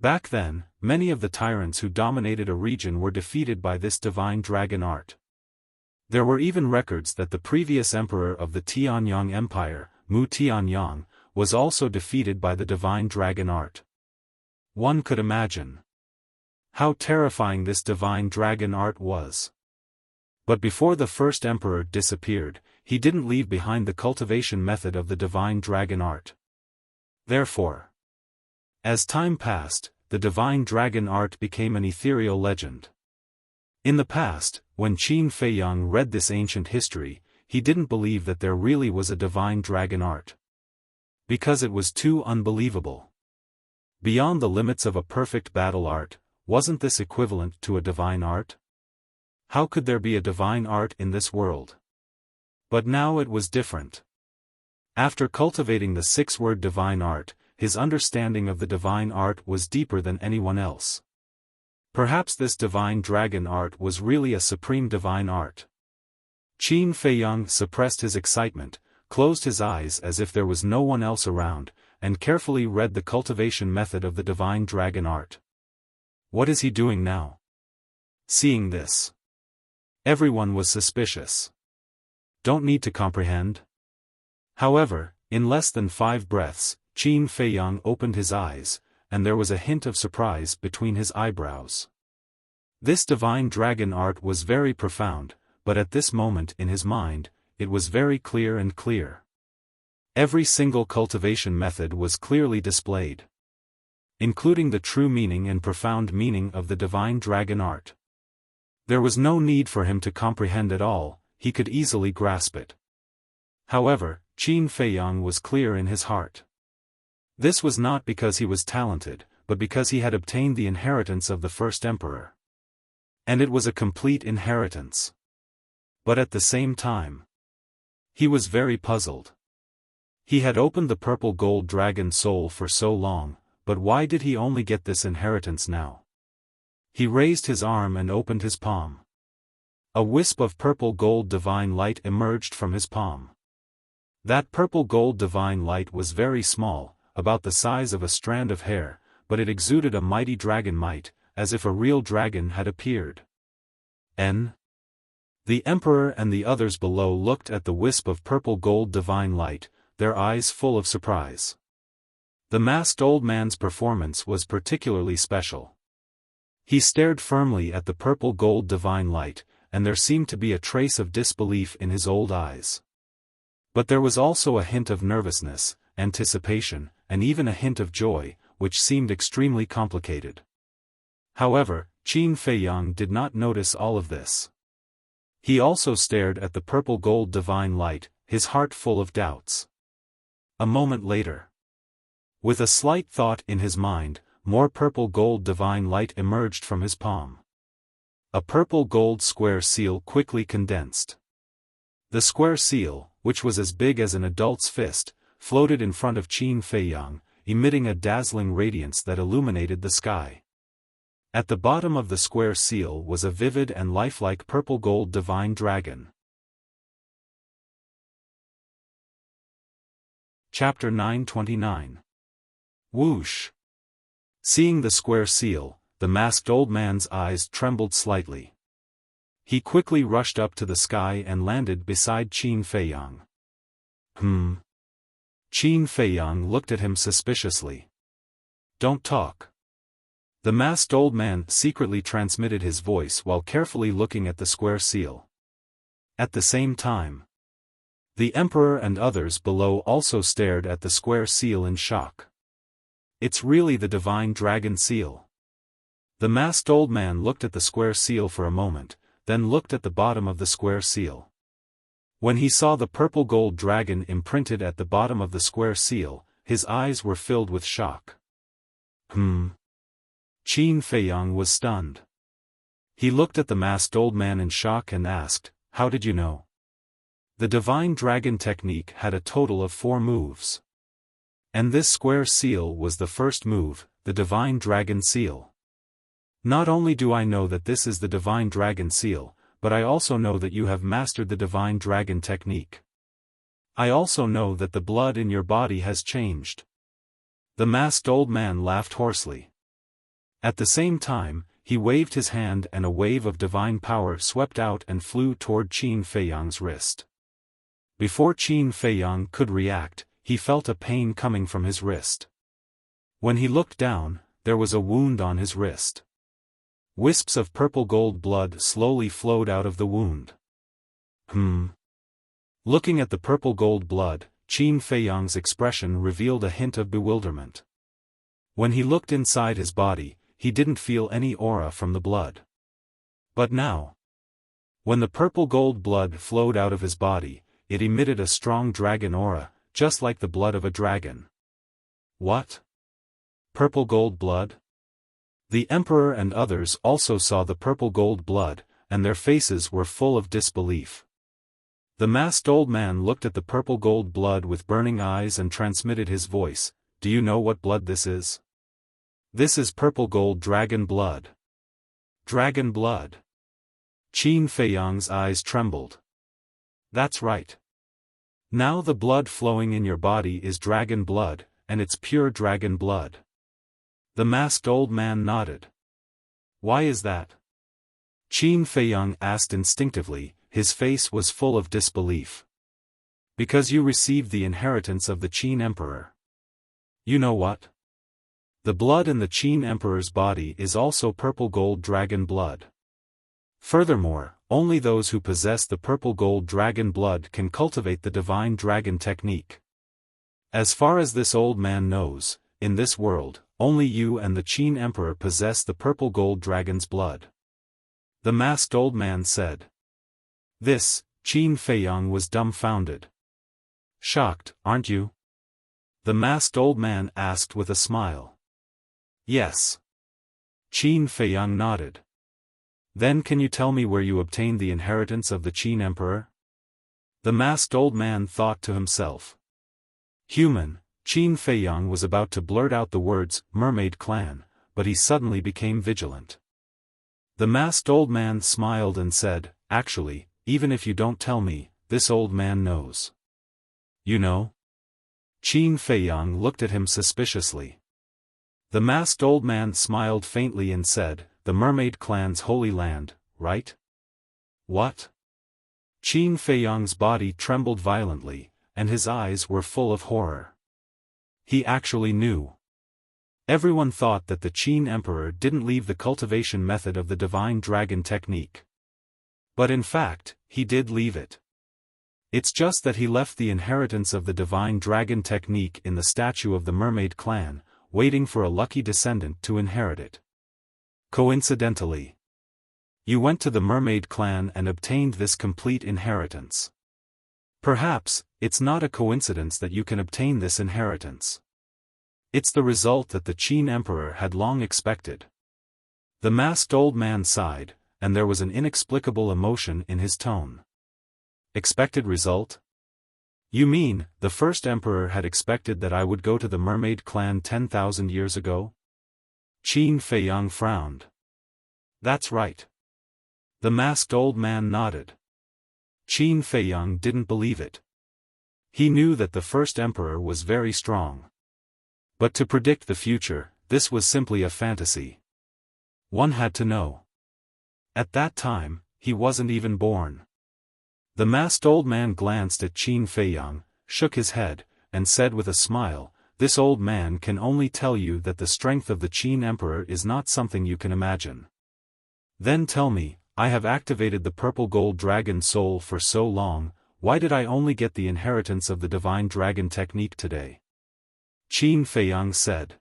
Back then, many of the tyrants who dominated a region were defeated by this divine dragon art. There were even records that the previous emperor of the Tianyang Empire, Mu Tianyang, was also defeated by the divine dragon art. One could imagine how terrifying this divine dragon art was. But before the first emperor disappeared, he didn't leave behind the cultivation method of the divine dragon art. Therefore, as time passed, the divine dragon art became an ethereal legend. In the past, when Qin Feiyang read this ancient history, he didn't believe that there really was a divine dragon art. Because it was too unbelievable. Beyond the limits of a perfect battle art, wasn't this equivalent to a divine art? How could there be a divine art in this world? But now it was different. After cultivating the six-word divine art, his understanding of the divine art was deeper than anyone else. Perhaps this divine dragon art was really a supreme divine art. Qin Feiyang suppressed his excitement, closed his eyes as if there was no one else around, and carefully read the cultivation method of the divine dragon art. What is he doing now? Seeing this, everyone was suspicious. Don't need to comprehend. However, in less than 5 breaths, Qin Feiyang opened his eyes, and there was a hint of surprise between his eyebrows. This divine dragon art was very profound, but at this moment in his mind, it was very clear and clear. Every single cultivation method was clearly displayed, including the true meaning and profound meaning of the divine dragon art. There was no need for him to comprehend at all, he could easily grasp it. However, Qin Feiyang was clear in his heart. This was not because he was talented, but because he had obtained the inheritance of the first emperor. And it was a complete inheritance. But at the same time, he was very puzzled. He had opened the purple gold dragon soul for so long, but why did he only get this inheritance now? He raised his arm and opened his palm. A wisp of purple gold divine light emerged from his palm. That purple gold divine light was very small, about the size of a strand of hair, but it exuded a mighty dragon might, as if a real dragon had appeared. The emperor and the others below looked at the wisp of purple gold divine light, their eyes full of surprise. The masked old man's performance was particularly special. He stared firmly at the purple gold divine light, and there seemed to be a trace of disbelief in his old eyes. But there was also a hint of nervousness, anticipation, and even a hint of joy, which seemed extremely complicated. However, Qin Feiyang did not notice all of this. He also stared at the purple gold divine light, his heart full of doubts. A moment later, with a slight thought in his mind, more purple gold divine light emerged from his palm. A purple gold square seal quickly condensed. The square seal, which was as big as an adult's fist, floated in front of Qin Feiyang, emitting a dazzling radiance that illuminated the sky. At the bottom of the square seal was a vivid and lifelike purple gold divine dragon. Chapter 929. Whoosh! Seeing the square seal, the masked old man's eyes trembled slightly. He quickly rushed up to the sky and landed beside Qin Feiyang. Qin Feiyang looked at him suspiciously. Don't talk. The masked old man secretly transmitted his voice while carefully looking at the square seal. At the same time, the emperor and others below also stared at the square seal in shock. It's really the divine dragon seal. The masked old man looked at the square seal for a moment, then looked at the bottom of the square seal. When he saw the purple gold dragon imprinted at the bottom of the square seal, his eyes were filled with shock. Qin Feiyang was stunned. He looked at the masked old man in shock and asked, "How did you know?" The Divine Dragon technique had a total of 4 moves. And this square seal was the first move, the Divine Dragon Seal. Not only do I know that this is the Divine Dragon Seal, but I also know that you have mastered the Divine Dragon technique. I also know that the blood in your body has changed. The masked old man laughed hoarsely. At the same time, he waved his hand and a wave of divine power swept out and flew toward Qin Feiyang's wrist. Before Qin Feiyang could react, he felt a pain coming from his wrist. When he looked down, there was a wound on his wrist. Wisps of purple gold blood slowly flowed out of the wound. Looking at the purple gold blood, Qin Feiyang's expression revealed a hint of bewilderment. When he looked inside his body, he didn't feel any aura from the blood. But now, when the purple gold blood flowed out of his body, it emitted a strong dragon aura, just like the blood of a dragon. What? Purple gold blood? The Emperor and others also saw the purple gold blood, and their faces were full of disbelief. The masked old man looked at the purple gold blood with burning eyes and transmitted his voice, "Do you know what blood this is? This is purple gold dragon blood." Dragon blood. Qin Feiyang's eyes trembled. That's right. Now the blood flowing in your body is dragon blood, and it's pure dragon blood. The masked old man nodded. Why is that? Qin Feiyang asked instinctively, his face was full of disbelief. Because you received the inheritance of the Qin Emperor. You know what? The blood in the Qin Emperor's body is also purple gold dragon blood. Furthermore, only those who possess the purple gold dragon blood can cultivate the Divine Dragon technique. As far as this old man knows, in this world, only you and the Qin Emperor possess the purple gold dragon's blood. The masked old man said. This, Qin Feiyang was dumbfounded. Shocked, aren't you? The masked old man asked with a smile. Yes. Qin Feiyang nodded. Then can you tell me where you obtained the inheritance of the Qin Emperor? The masked old man thought to himself. Human. Qin Feiyang was about to blurt out the words, Mermaid Clan, but he suddenly became vigilant. The masked old man smiled and said, Actually, even if you don't tell me, this old man knows. You know? Qin Feiyang looked at him suspiciously. The masked old man smiled faintly and said, The Mermaid Clan's holy land, right? What? Qin Feiyang's body trembled violently, and his eyes were full of horror. He actually knew. Everyone thought that the Qin Emperor didn't leave the cultivation method of the Divine Dragon technique. But in fact, he did leave it. It's just that he left the inheritance of the Divine Dragon technique in the statue of the Mermaid Clan, waiting for a lucky descendant to inherit it. Coincidentally, you went to the Mermaid Clan and obtained this complete inheritance. Perhaps, it's not a coincidence that you can obtain this inheritance. It's the result that the Qin Emperor had long expected. The masked old man sighed, and there was an inexplicable emotion in his tone. Expected result? You mean, the first emperor had expected that I would go to the Mermaid Clan 10,000 years ago? Qin Feiyang frowned. That's right. The masked old man nodded. Qin Feiyang didn't believe it. He knew that the first emperor was very strong. But to predict the future, this was simply a fantasy. One had to know. At that time, he wasn't even born. The masked old man glanced at Qin Feiyang, shook his head, and said with a smile, This old man can only tell you that the strength of the Qin Emperor is not something you can imagine. Then tell me, I have activated the purple gold dragon soul for so long, why did I only get the inheritance of the Divine Dragon technique today? Qin Feiyang said.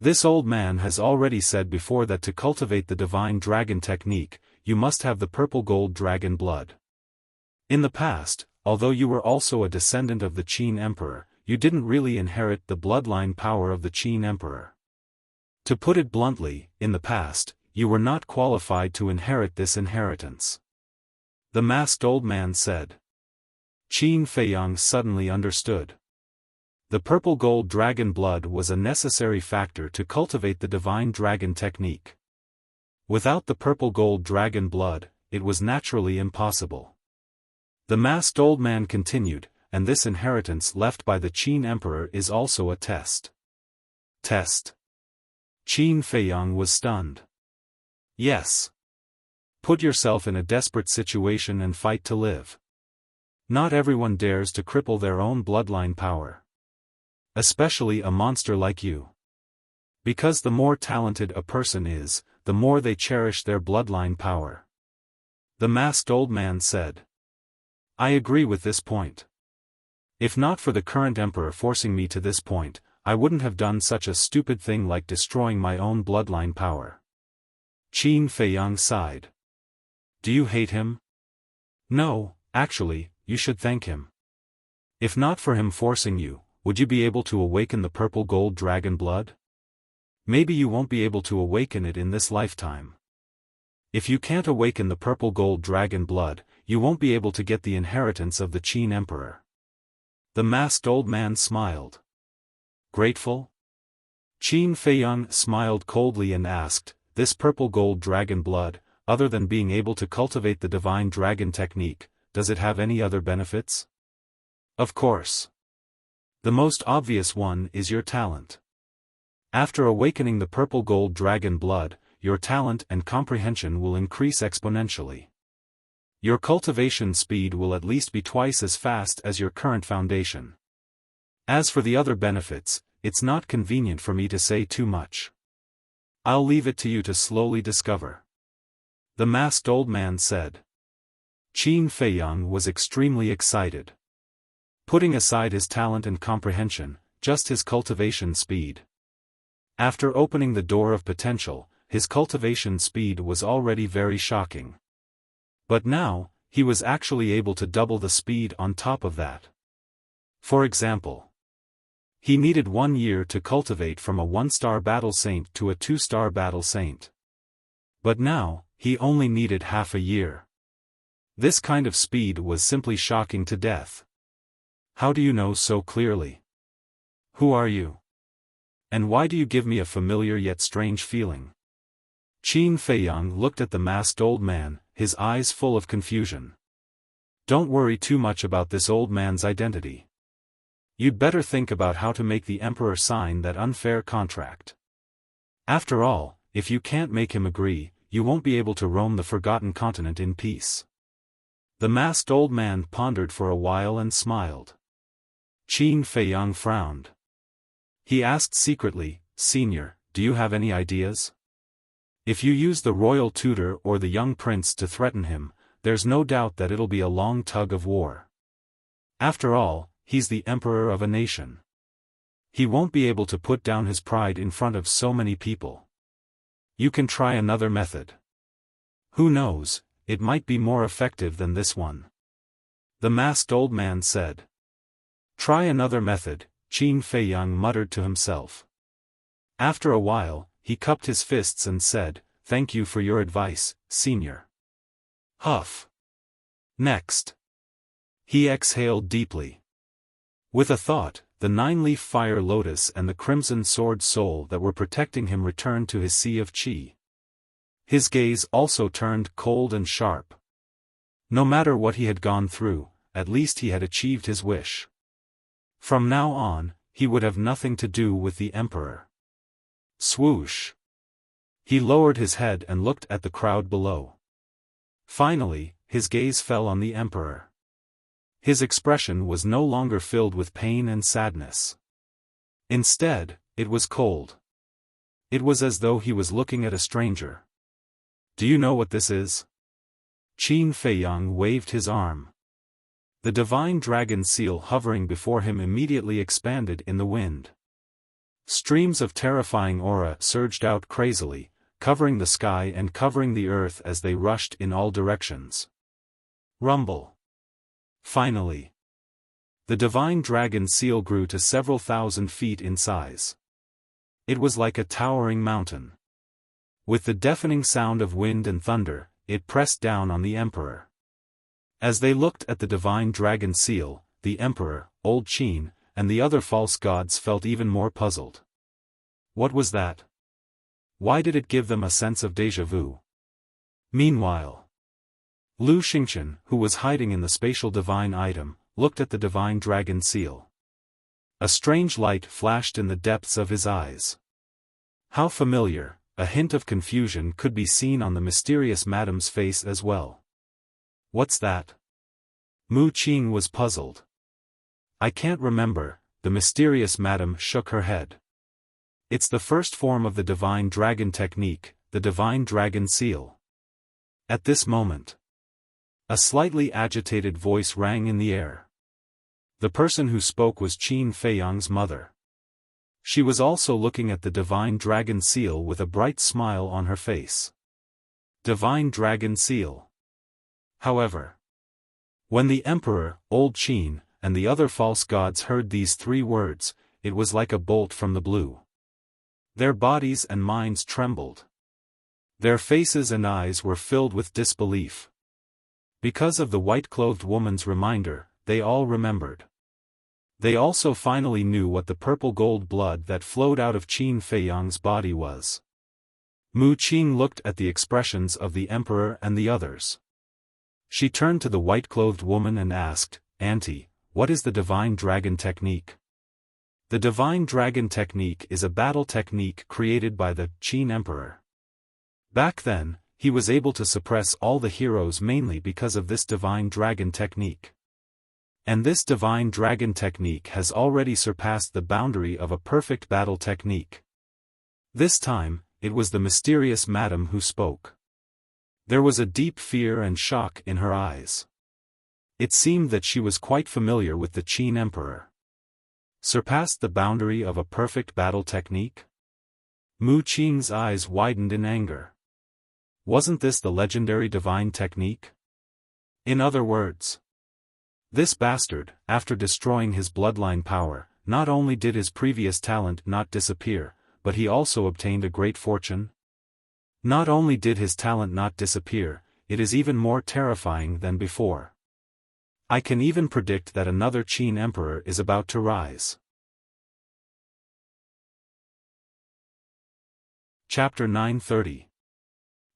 This old man has already said before that to cultivate the Divine Dragon technique, you must have the purple gold dragon blood. In the past, although you were also a descendant of the Qin Emperor, you didn't really inherit the bloodline power of the Qin Emperor. To put it bluntly, in the past, you were not qualified to inherit this inheritance. The masked old man said. Qin Feiyang suddenly understood. The purple gold dragon blood was a necessary factor to cultivate the divine dragon technique. Without the purple gold dragon blood, it was naturally impossible. The masked old man continued, and this inheritance left by the Qin emperor is also a test. Test? Qin Feiyang was stunned. Yes. Put yourself in a desperate situation and fight to live. Not everyone dares to cripple their own bloodline power. Especially a monster like you. Because the more talented a person is, the more they cherish their bloodline power. The masked old man said. I agree with this point. If not for the current emperor forcing me to this point, I wouldn't have done such a stupid thing like destroying my own bloodline power. Qin Feiyang sighed. Do you hate him? No, actually, you should thank him. If not for him forcing you, would you be able to awaken the purple gold dragon blood? Maybe you won't be able to awaken it in this lifetime. If you can't awaken the purple gold dragon blood, you won't be able to get the inheritance of the Qin emperor. The masked old man smiled. Grateful? Qin Feiyang smiled coldly and asked, this purple gold dragon blood, other than being able to cultivate the divine dragon technique, does it have any other benefits? Of course. The most obvious one is your talent. After awakening the purple gold dragon blood, your talent and comprehension will increase exponentially. Your cultivation speed will at least be twice as fast as your current foundation. As for the other benefits, it's not convenient for me to say too much. I'll leave it to you to slowly discover. The masked old man said. Qin Feiyang was extremely excited. Putting aside his talent and comprehension, just his cultivation speed. After opening the door of potential, his cultivation speed was already very shocking. But now, he was actually able to double the speed on top of that. For example, he needed 1 year to cultivate from a 1-star battle saint to a 2-star battle saint. But now, he only needed half a year. This kind of speed was simply shocking to death. How do you know so clearly? Who are you? And why do you give me a familiar yet strange feeling? Qin Feiyang looked at the masked old man, his eyes full of confusion. Don't worry too much about this old man's identity. You'd better think about how to make the emperor sign that unfair contract. After all, if you can't make him agree, you won't be able to roam the forgotten continent in peace. The masked old man pondered for a while and smiled. Qin Feiyang frowned. He asked secretly, Senior, do you have any ideas? If you use the royal tutor or the young prince to threaten him, there's no doubt that it'll be a long tug of war. After all, he's the emperor of a nation. He won't be able to put down his pride in front of so many people. You can try another method. Who knows, it might be more effective than this one. The masked old man said. Try another method, Qin Feiyang muttered to himself. After a while, he cupped his fists and said, Thank you for your advice, Senior. Huff. Next. He exhaled deeply. With a thought, the 9-leaf fire lotus and the crimson sword soul that were protecting him returned to his sea of qi. His gaze also turned cold and sharp. No matter what he had gone through, at least he had achieved his wish. From now on, he would have nothing to do with the emperor. Swoosh. He lowered his head and looked at the crowd below. Finally, his gaze fell on the emperor. His expression was no longer filled with pain and sadness. Instead, it was cold. It was as though he was looking at a stranger. Do you know what this is? Qin Feiyang waved his arm. The divine dragon seal hovering before him immediately expanded in the wind. Streams of terrifying aura surged out crazily, covering the sky and covering the earth as they rushed in all directions. Rumble. Finally. The divine dragon seal grew to several thousand feet in size. It was like a towering mountain. With the deafening sound of wind and thunder, it pressed down on the emperor. As they looked at the divine dragon seal, the emperor, old Qin, and the other false gods felt even more puzzled. What was that? Why did it give them a sense of déjà vu? Meanwhile, Lu Xingchen, who was hiding in the spatial divine item, looked at the divine dragon seal. A strange light flashed in the depths of his eyes. How familiar! A hint of confusion could be seen on the mysterious madam's face as well. What's that? Mu Qing was puzzled. I can't remember, the mysterious madam shook her head. It's the first form of the divine dragon technique, the divine dragon seal. At this moment, a slightly agitated voice rang in the air. The person who spoke was Qin Feiyang's mother. She was also looking at the divine dragon seal with a bright smile on her face. Divine dragon seal. However, when the emperor, old Qin, and the other false gods heard these three words, it was like a bolt from the blue. Their bodies and minds trembled. Their faces and eyes were filled with disbelief. Because of the white-clothed woman's reminder, they all remembered. They also finally knew what the purple gold blood that flowed out of Qin Feiyang's body was. Mu Qing looked at the expressions of the emperor and the others. She turned to the white-clothed woman and asked, "Auntie, what is the divine dragon technique?" The divine dragon technique is a battle technique created by the Qin emperor. Back then, he was able to suppress all the heroes mainly because of this divine dragon technique. And this divine dragon technique has already surpassed the boundary of a perfect battle technique. This time, it was the mysterious madam who spoke. There was a deep fear and shock in her eyes. It seemed that she was quite familiar with the Qin emperor. Surpassed the boundary of a perfect battle technique? Mu Qing's eyes widened in anger. Wasn't this the legendary divine technique? In other words, this bastard, after destroying his bloodline power, not only did his previous talent not disappear, but he also obtained a great fortune? Not only did his talent not disappear, it is even more terrifying than before. I can even predict that another Qin emperor is about to rise. Chapter 930.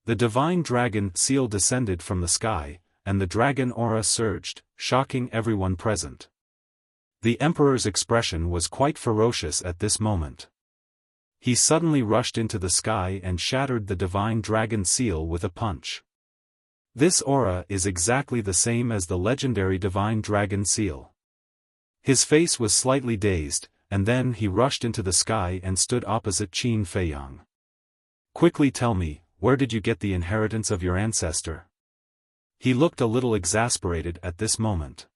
The divine dragon seal descended from the sky, and the dragon aura surged, shocking everyone present. The emperor's expression was quite ferocious at this moment. He suddenly rushed into the sky and shattered the divine dragon seal with a punch. This aura is exactly the same as the legendary divine dragon seal. His face was slightly dazed, and then he rushed into the sky and stood opposite Qin Feiyang. Quickly tell me, where did you get the inheritance of your ancestor? He looked a little exasperated at this moment.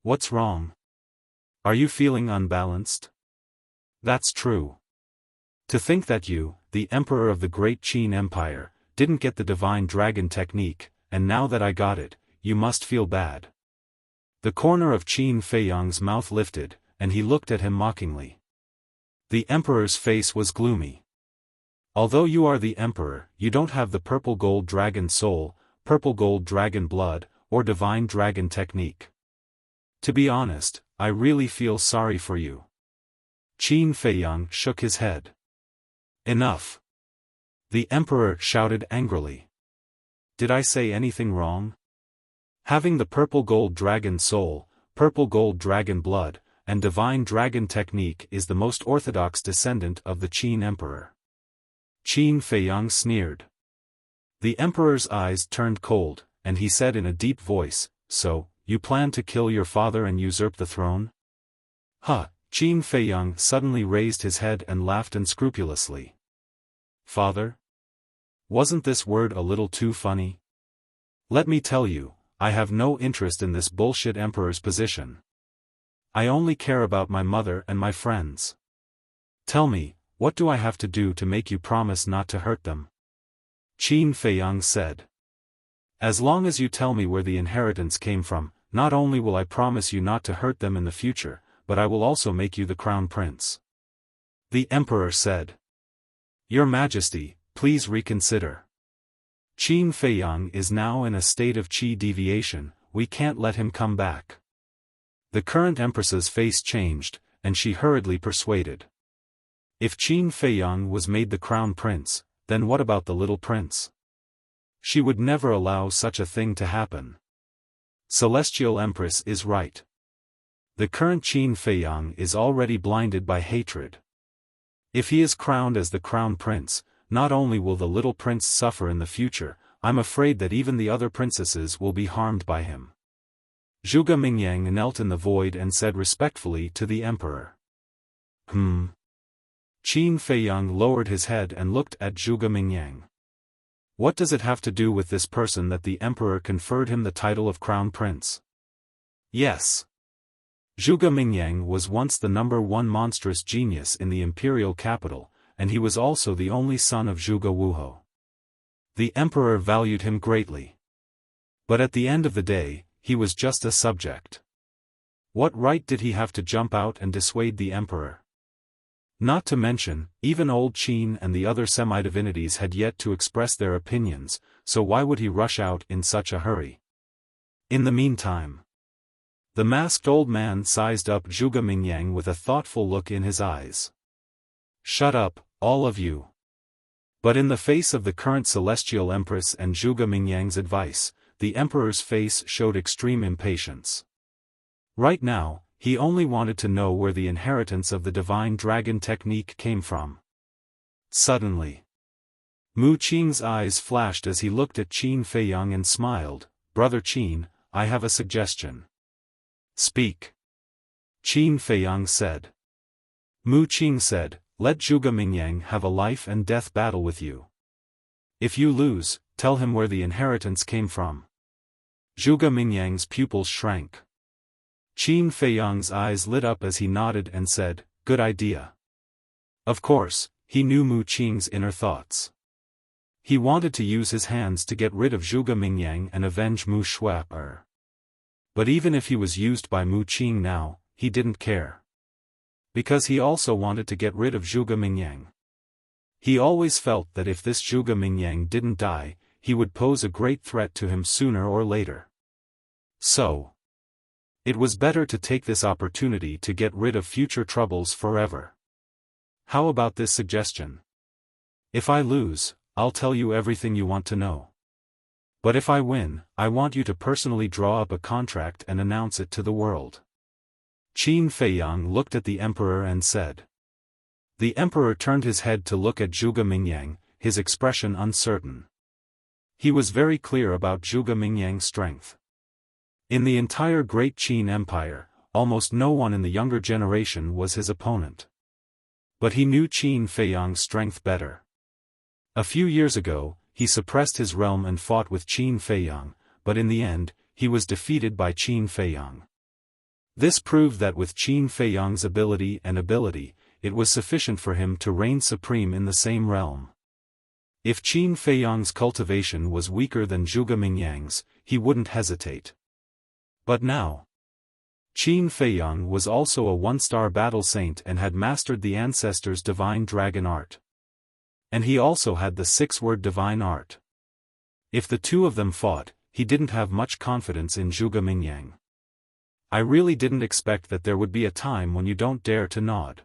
What's wrong? Are you feeling unbalanced? That's true. To think that you, the emperor of the great Qin Empire, didn't get the divine dragon technique, and now that I got it, you must feel bad. The corner of Qin Feiyang's mouth lifted, and he looked at him mockingly. The emperor's face was gloomy. Although you are the emperor, you don't have the purple gold dragon soul, purple gold dragon blood, or divine dragon technique. To be honest, I really feel sorry for you. Qin Feiyang shook his head. Enough. The emperor shouted angrily. Did I say anything wrong? Having the purple gold dragon soul, purple gold dragon blood, and divine dragon technique is the most orthodox descendant of the Qin emperor. Qin Feiyang sneered. The emperor's eyes turned cold, and he said in a deep voice, "So, you plan to kill your father and usurp the throne?" Huh! Qin Feiyang suddenly raised his head and laughed unscrupulously. Father? Wasn't this word a little too funny? Let me tell you, I have no interest in this bullshit emperor's position. I only care about my mother and my friends. Tell me, what do I have to do to make you promise not to hurt them? Qin Feiyang said. As long as you tell me where the inheritance came from, not only will I promise you not to hurt them in the future, but I will also make you the crown prince. The emperor said. Your Majesty, please reconsider. Qin Feiyang is now in a state of qi deviation, we can't let him come back. The current empress's face changed, and she hurriedly persuaded. If Qin Feiyang was made the crown prince, then what about the little prince? She would never allow such a thing to happen. Celestial Empress is right. The current Qin Feiyang is already blinded by hatred. If he is crowned as the crown prince, not only will the little prince suffer in the future, I'm afraid that even the other princesses will be harmed by him. Zhuge Mingyang knelt in the void and said respectfully to the emperor. Qin Feiyang lowered his head and looked at Zhuge Mingyang. What does it have to do with this person that the emperor conferred him the title of crown prince? Yes. Zhuge Mingyang was once the #1 monstrous genius in the imperial capital, and he was also the only son of Zhuge Wuho. The emperor valued him greatly. But at the end of the day, he was just a subject. What right did he have to jump out and dissuade the emperor? Not to mention, even old Qin and the other semi-divinities had yet to express their opinions, so why would he rush out in such a hurry? In the meantime, the masked old man sized up Zhuge Mingyang with a thoughtful look in his eyes. Shut up, all of you. But in the face of the current Celestial Empress and Zhuge Mingyang's advice, the emperor's face showed extreme impatience. Right now, he only wanted to know where the inheritance of the divine dragon technique came from. Suddenly, Mu Qing's eyes flashed as he looked at Qin Feiyang and smiled. Brother Qin, I have a suggestion. Speak. Qin Feiyang said. Mu Qing said, let Zhuge Mingyang have a life and death battle with you. If you lose, tell him where the inheritance came from. Zhuge Mingyang's pupils shrank. Qin Feiyang's eyes lit up as he nodded and said, good idea. Of course, he knew Mu Qing's inner thoughts. He wanted to use his hands to get rid of Zhuge Mingyang and avenge Mu Shuai. But even if he was used by Mu Qing now, he didn't care. Because he also wanted to get rid of Zhuge Mingyang. He always felt that if this Zhuge Mingyang didn't die, he would pose a great threat to him sooner or later. So, it was better to take this opportunity to get rid of future troubles forever. How about this suggestion? If I lose, I'll tell you everything you want to know. But if I win, I want you to personally draw up a contract and announce it to the world. Qin Feiyang looked at the emperor and said. The emperor turned his head to look at Zhuge Mingyang, his expression uncertain. He was very clear about Zhuge Mingyang's strength. In the entire great Qin Empire, almost no one in the younger generation was his opponent. But he knew Qin Feiyang's strength better. A few years ago, he suppressed his realm and fought with Qin Feiyang, but in the end, he was defeated by Qin Feiyang. This proved that with Qin Feiyang's ability, it was sufficient for him to reign supreme in the same realm. If Qin Feiyang's cultivation was weaker than Zhuge Mingyang's, he wouldn't hesitate. But now, Qin Feiyang was also a one-star battle saint and had mastered the ancestors' divine dragon art. And he also had the 6-word divine art. If the two of them fought, he didn't have much confidence in Zhuge Mingyang. I really didn't expect that there would be a time when you don't dare to nod.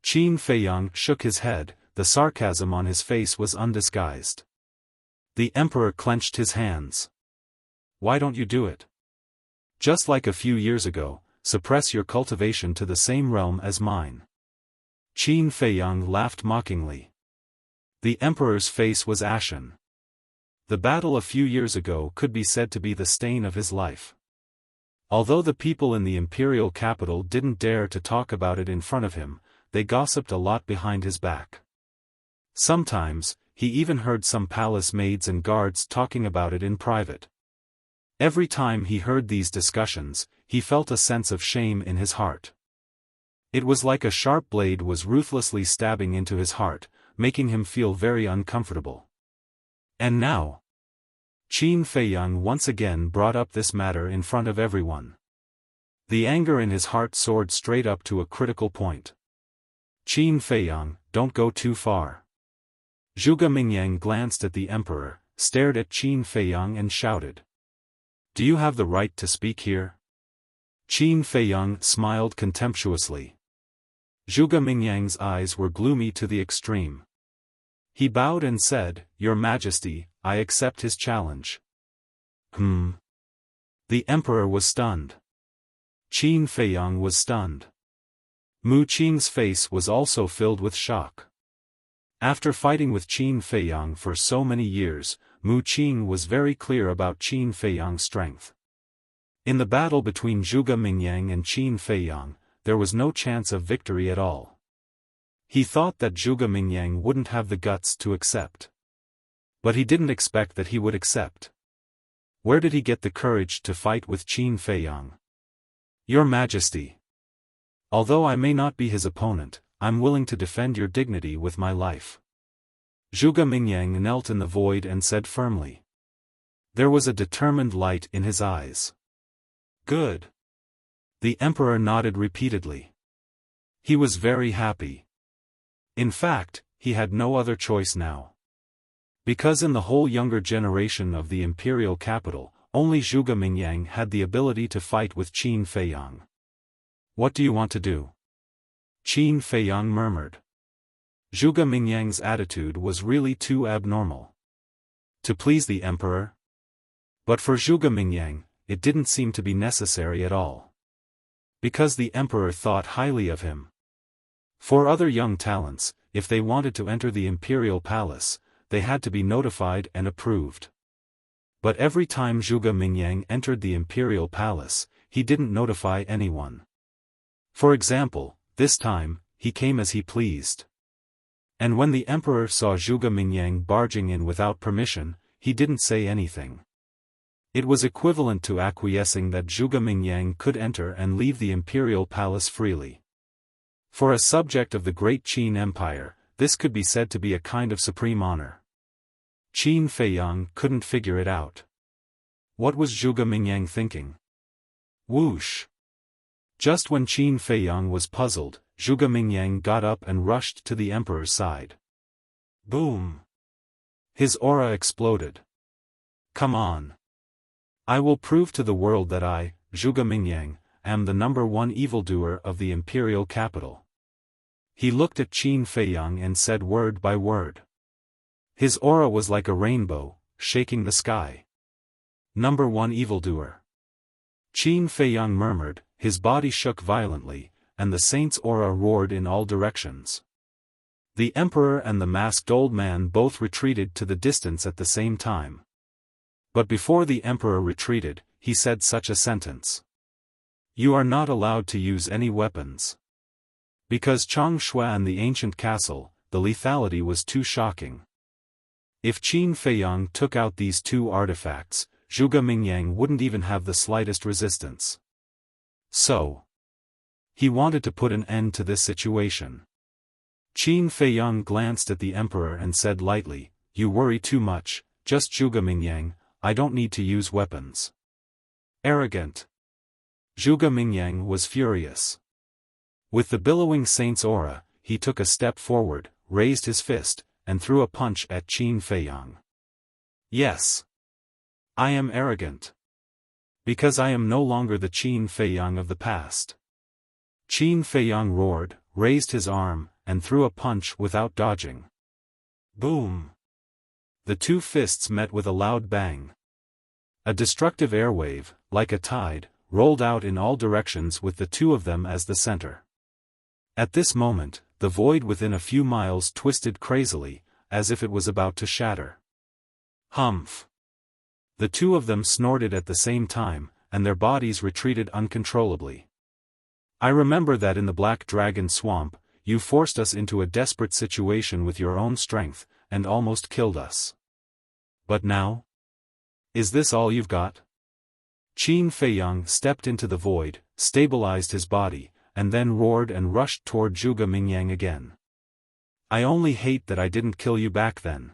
Qin Feiyang shook his head, the sarcasm on his face was undisguised. The emperor clenched his hands. Why don't you do it? Just like a few years ago, suppress your cultivation to the same realm as mine. Qin Feiyang laughed mockingly. The emperor's face was ashen. The battle a few years ago could be said to be the stain of his life. Although the people in the imperial capital didn't dare to talk about it in front of him, they gossiped a lot behind his back. Sometimes, he even heard some palace maids and guards talking about it in private. Every time he heard these discussions, he felt a sense of shame in his heart. It was like a sharp blade was ruthlessly stabbing into his heart, making him feel very uncomfortable. And now, Qin Feiyang once again brought up this matter in front of everyone. The anger in his heart soared straight up to a critical point. Qin Feiyang, don't go too far. Zhuge Mingyang glanced at the emperor, stared at Qin Feiyang and shouted. Do you have the right to speak here? Qin Feiyang smiled contemptuously. Zhuge Mingyang's eyes were gloomy to the extreme. He bowed and said, Your Majesty, I accept his challenge. The emperor was stunned. Qin Feiyang was stunned. Mu Qing's face was also filled with shock. After fighting with Qin Feiyang for so many years, Mu Qing was very clear about Qin Feiyang's strength. In the battle between Zhuge Mingyang and Qin Feiyang, there was no chance of victory at all. He thought that Zhuge Mingyang wouldn't have the guts to accept. But he didn't expect that he would accept. Where did he get the courage to fight with Qin Feiyang? Your Majesty. Although I may not be his opponent, I'm willing to defend your dignity with my life. Zhuge Mingyang knelt in the void and said firmly. There was a determined light in his eyes. Good. The emperor nodded repeatedly. He was very happy. In fact, he had no other choice now. Because in the whole younger generation of the imperial capital, only Zhuge Mingyang had the ability to fight with Qin Feiyang. What do you want to do? Qin Feiyang murmured. Zhuge Mingyang's attitude was really too abnormal. To please the emperor? But for Zhuge Mingyang, it didn't seem to be necessary at all. Because the emperor thought highly of him. For other young talents, if they wanted to enter the imperial palace, they had to be notified and approved. But every time Zhuge Mingyang entered the imperial palace, he didn't notify anyone. For example, this time, he came as he pleased. And when the emperor saw Zhuge Mingyang barging in without permission, he didn't say anything. It was equivalent to acquiescing that Zhuge Mingyang could enter and leave the imperial palace freely. For a subject of the great Qin Empire, this could be said to be a kind of supreme honor. Qin Feiyang couldn't figure it out. What was Zhuge Mingyang thinking? Whoosh! Just when Qin Feiyang was puzzled, Zhuge Mingyang got up and rushed to the emperor's side. Boom! His aura exploded. Come on! I will prove to the world that I, Zhuge Mingyang, am the #1 evildoer of the imperial capital. He looked at Qin Feiyang and said word by word. His aura was like a rainbow, shaking the sky. #1 evildoer. Qin Feiyang murmured, his body shook violently, and the saint's aura roared in all directions. The emperor and the masked old man both retreated to the distance at the same time. But before the emperor retreated, he said such a sentence. You are not allowed to use any weapons. Because Changshuan, the ancient castle, the lethality was too shocking. If Qin Feiyang took out these two artifacts, Zhuge Mingyang wouldn't even have the slightest resistance. So, he wanted to put an end to this situation. Qin Feiyang glanced at the emperor and said lightly, You worry too much, just Zhuge Mingyang, I don't need to use weapons. Arrogant. Zhuge Mingyang was furious. With the billowing saint's aura, he took a step forward, raised his fist, and threw a punch at Qin Feiyang. Yes. I am arrogant. Because I am no longer the Qin Feiyang of the past. Qin Feiyang roared, raised his arm, and threw a punch without dodging. Boom! The two fists met with a loud bang. A destructive airwave, like a tide, rolled out in all directions with the two of them as the center. At this moment, the void within a few miles twisted crazily, as if it was about to shatter. Humph! The two of them snorted at the same time, and their bodies retreated uncontrollably. I remember that in the Black Dragon Swamp, you forced us into a desperate situation with your own strength, and almost killed us. But now? Is this all you've got? Qin Feiyang stepped into the void, stabilized his body, and then roared and rushed toward Zhuge Mingyang again. I only hate that I didn't kill you back then.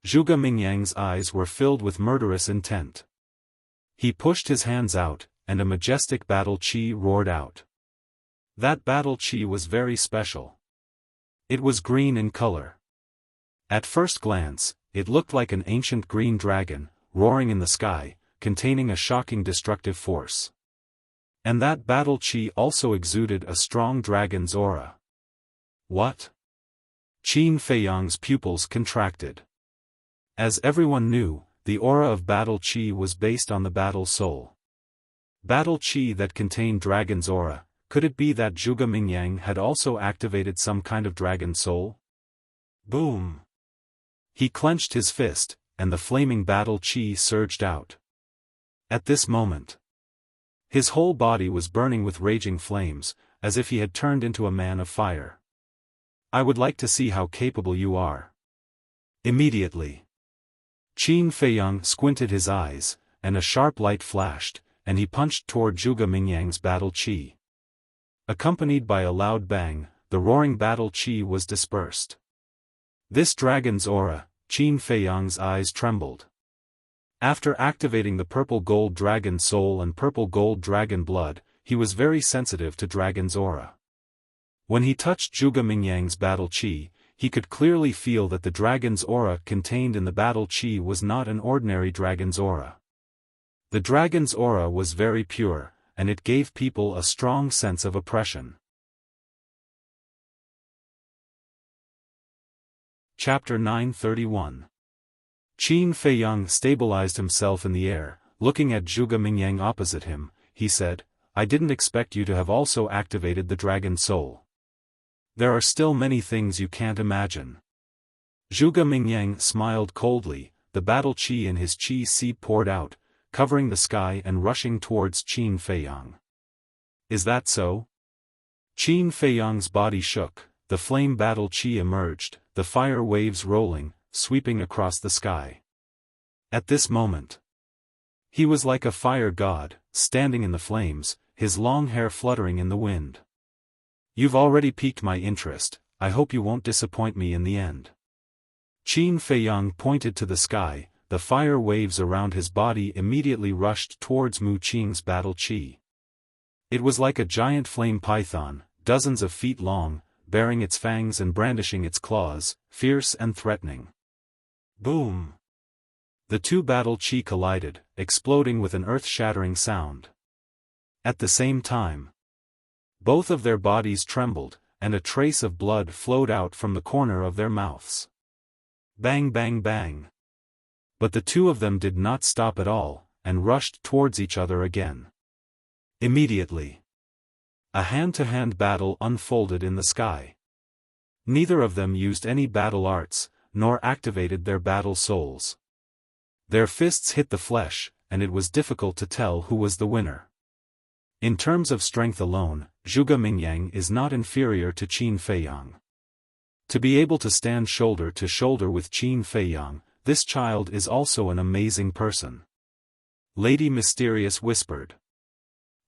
Zhuge Mingyang's eyes were filled with murderous intent. He pushed his hands out, and a majestic battle chi roared out. That battle chi was very special. It was green in color. At first glance, it looked like an ancient green dragon, roaring in the sky, containing a shocking destructive force. And that battle chi also exuded a strong dragon's aura. What? Qin Feiyang's pupils contracted. As everyone knew, the aura of battle chi was based on the battle soul. Battle chi that contained dragon's aura, could it be that Zhuge Mingyang had also activated some kind of dragon soul? Boom! He clenched his fist, and the flaming battle chi surged out. At this moment, his whole body was burning with raging flames, as if he had turned into a man of fire. I would like to see how capable you are. Immediately, Qin Feiyang squinted his eyes, and a sharp light flashed, and he punched toward Zhuge Mingyang's battle chi. Accompanied by a loud bang, the roaring battle chi was dispersed. This dragon's aura, Qin Feiyang's eyes trembled. After activating the purple gold dragon soul and purple gold dragon blood, he was very sensitive to dragon's aura. When he touched Zhuge Mingyang's battle chi, he could clearly feel that the dragon's aura contained in the battle chi was not an ordinary dragon's aura. The dragon's aura was very pure, and it gave people a strong sense of oppression. Chapter 931. Qin Feiyang stabilized himself in the air, looking at Zhuge Mingyang opposite him. He said, "I didn't expect you to have also activated the dragon soul. There are still many things you can't imagine." Zhuge Mingyang smiled coldly. The battle chi in his chi sea poured out, covering the sky and rushing towards Qin Feiyang. "Is that so?" Qin Feiyang's body shook, the flame battle chi emerged, the fire waves rolling, sweeping across the sky. At this moment, he was like a fire god, standing in the flames, his long hair fluttering in the wind. "You've already piqued my interest, I hope you won't disappoint me in the end." Qin Feiyang pointed to the sky. The fire waves around his body immediately rushed towards Mu Qing's battle chi. It was like a giant flame python, dozens of feet long, baring its fangs and brandishing its claws, fierce and threatening. Boom! The two battle chi collided, exploding with an earth-shattering sound. At the same time, both of their bodies trembled, and a trace of blood flowed out from the corner of their mouths. Bang bang bang! But the two of them did not stop at all, and rushed towards each other again. Immediately, a hand-to-hand battle unfolded in the sky. Neither of them used any battle arts, nor activated their battle souls. Their fists hit the flesh, and it was difficult to tell who was the winner. In terms of strength alone, Zhuge Mingyang is not inferior to Qin Feiyang. To be able to stand shoulder to shoulder with Qin Feiyang, this child is also an amazing person. Lady Mysterious whispered.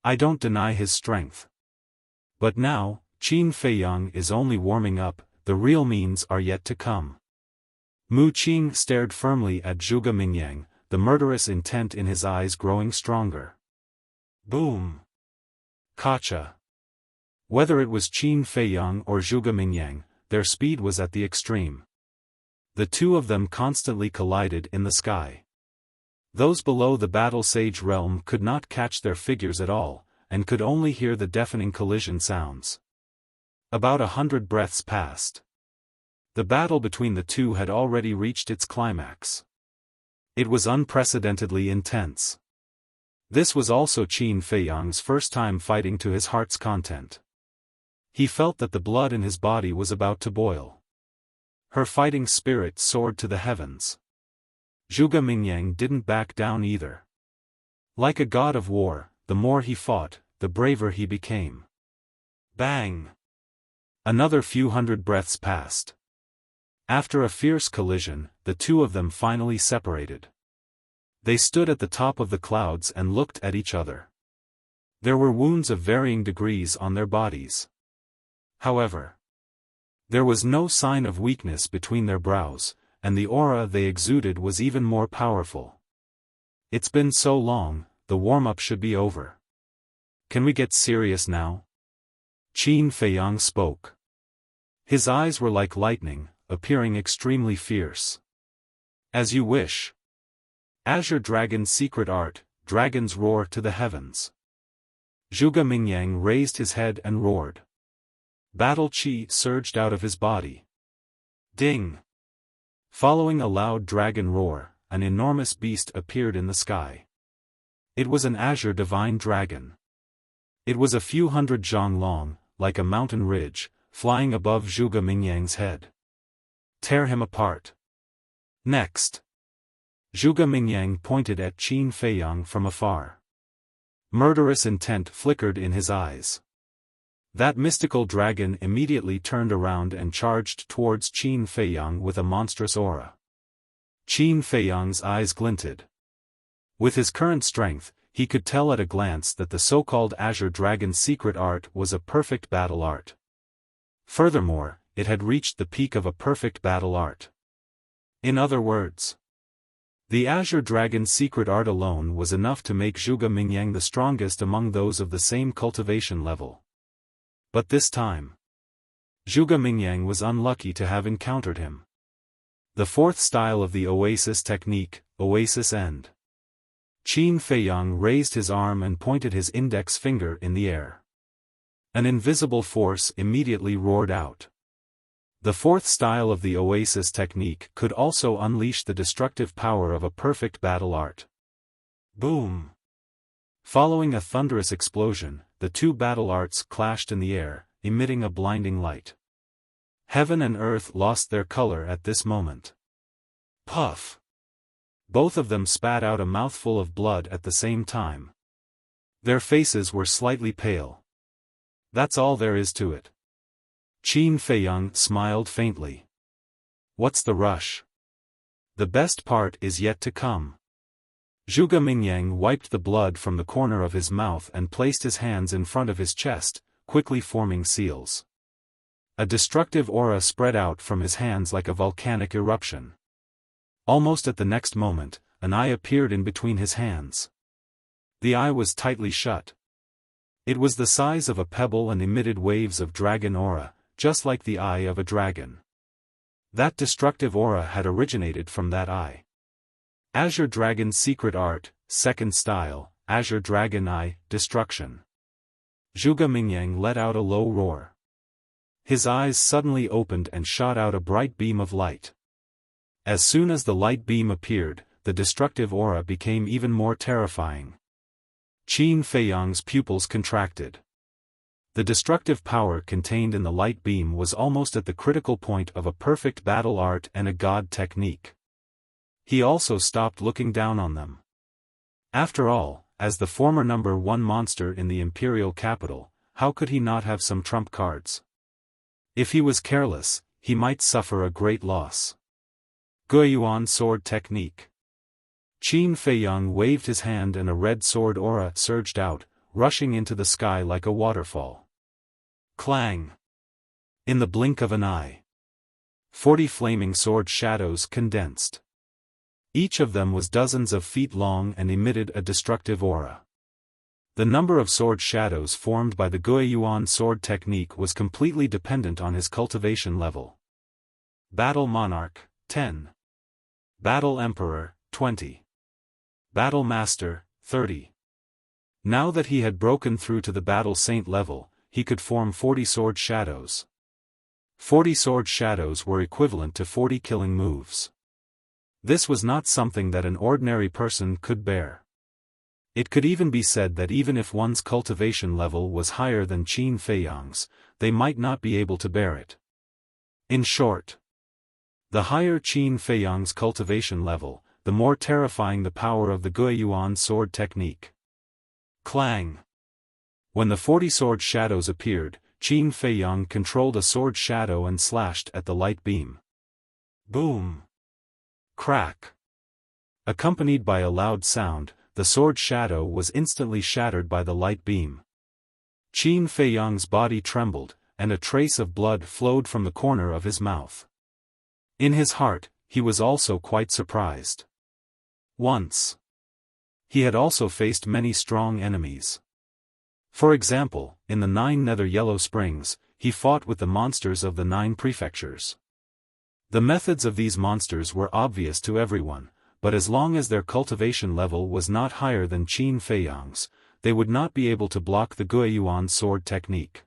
"I don't deny his strength. But now, Qin Feiyang is only warming up, the real means are yet to come." Mu Qing stared firmly at Zhuge Mingyang, the murderous intent in his eyes growing stronger. Boom! Kacha! Whether it was Qin Feiyang or Zhuge Mingyang, their speed was at the extreme. The two of them constantly collided in the sky. Those below the battle sage realm could not catch their figures at all, and could only hear the deafening collision sounds. About 100 breaths passed. The battle between the two had already reached its climax. It was unprecedentedly intense. This was also Qin Feiyang's first time fighting to his heart's content. He felt that the blood in his body was about to boil. Her fighting spirit soared to the heavens. Zhuge Mingyang didn't back down either. Like a god of war, the more he fought, the braver he became. Bang! Another few hundred breaths passed. After a fierce collision, the two of them finally separated. They stood at the top of the clouds and looked at each other. There were wounds of varying degrees on their bodies. However, there was no sign of weakness between their brows, and the aura they exuded was even more powerful. "It's been so long, the warm-up should be over. Can we get serious now?" Qin Feiyang spoke. His eyes were like lightning, appearing extremely fierce. "As you wish." Azure Dragon's secret art, dragons roar to the heavens. Zhuge Mingyang raised his head and roared. Battle chi surged out of his body. Ding! Following a loud dragon roar, an enormous beast appeared in the sky. It was an azure divine dragon. It was a few hundred zhang long, like a mountain ridge, flying above Zhuge Mingyang's head. Tear him apart. Next. Zhuge Mingyang pointed at Qin Feiyang from afar. Murderous intent flickered in his eyes. That mystical dragon immediately turned around and charged towards Qin Feiyang with a monstrous aura. Qin Feiyang's eyes glinted. With his current strength, he could tell at a glance that the so-called Azure Dragon's secret art was a perfect battle art. Furthermore, it had reached the peak of a perfect battle art. In other words, the Azure Dragon's secret art alone was enough to make Zhuge Mingyang the strongest among those of the same cultivation level. But this time, Zhuge Mingyang was unlucky to have encountered him. The fourth style of the Oasis technique, Oasis End. Qin Feiyang raised his arm and pointed his index finger in the air. An invisible force immediately roared out. The fourth style of the Oasis technique could also unleash the destructive power of a perfect battle art. Boom! Following a thunderous explosion, the two battle arts clashed in the air, emitting a blinding light. Heaven and earth lost their color at this moment. Puff! Both of them spat out a mouthful of blood at the same time. Their faces were slightly pale. That's all there is to it. Qin Feiyang smiled faintly. What's the rush? The best part is yet to come. Zhuge Mingyang wiped the blood from the corner of his mouth and placed his hands in front of his chest, quickly forming seals. A destructive aura spread out from his hands like a volcanic eruption. Almost at the next moment, an eye appeared in between his hands. The eye was tightly shut. It was the size of a pebble and emitted waves of dragon aura, just like the eye of a dragon. That destructive aura had originated from that eye. Azure Dragon's secret art, second style, Azure Dragon Eye, destruction. Zhuge Mingyang let out a low roar. His eyes suddenly opened and shot out a bright beam of light. As soon as the light beam appeared, the destructive aura became even more terrifying. Qin Feiyang's pupils contracted. The destructive power contained in the light beam was almost at the critical point of a perfect battle art and a god technique. He also stopped looking down on them. After all, as the former number one monster in the imperial capital, how could he not have some trump cards? If he was careless, he might suffer a great loss. Guiyuan sword technique. Qin Feiyang waved his hand and a red sword aura surged out, rushing into the sky like a waterfall. Clang! In the blink of an eye, 40 flaming sword shadows condensed. Each of them was dozens of feet long and emitted a destructive aura. The number of sword shadows formed by the Guiyuan sword technique was completely dependent on his cultivation level. Battle Monarch, 10. Battle Emperor, 20. Battle Master, 30. Now that he had broken through to the Battle Saint level, he could form 40 sword shadows. 40 sword shadows were equivalent to 40 killing moves. This was not something that an ordinary person could bear. It could even be said that even if one's cultivation level was higher than Qin Feiyang's, they might not be able to bear it. In short, the higher Qin Feiyang's cultivation level, the more terrifying the power of the Guiyuan sword technique. Clang! When the 40 sword shadows appeared, Qin Feiyang controlled a sword shadow and slashed at the light beam. Boom! Crack! Accompanied by a loud sound, the sword shadow was instantly shattered by the light beam. Qin Feiyang's body trembled, and a trace of blood flowed from the corner of his mouth. In his heart, he was also quite surprised. Once, he had also faced many strong enemies. For example, in the 9 Nether Yellow Springs, he fought with the monsters of the 9 prefectures. The methods of these monsters were obvious to everyone, but as long as their cultivation level was not higher than Qin Feiyang's, they would not be able to block the Guiyuan sword technique.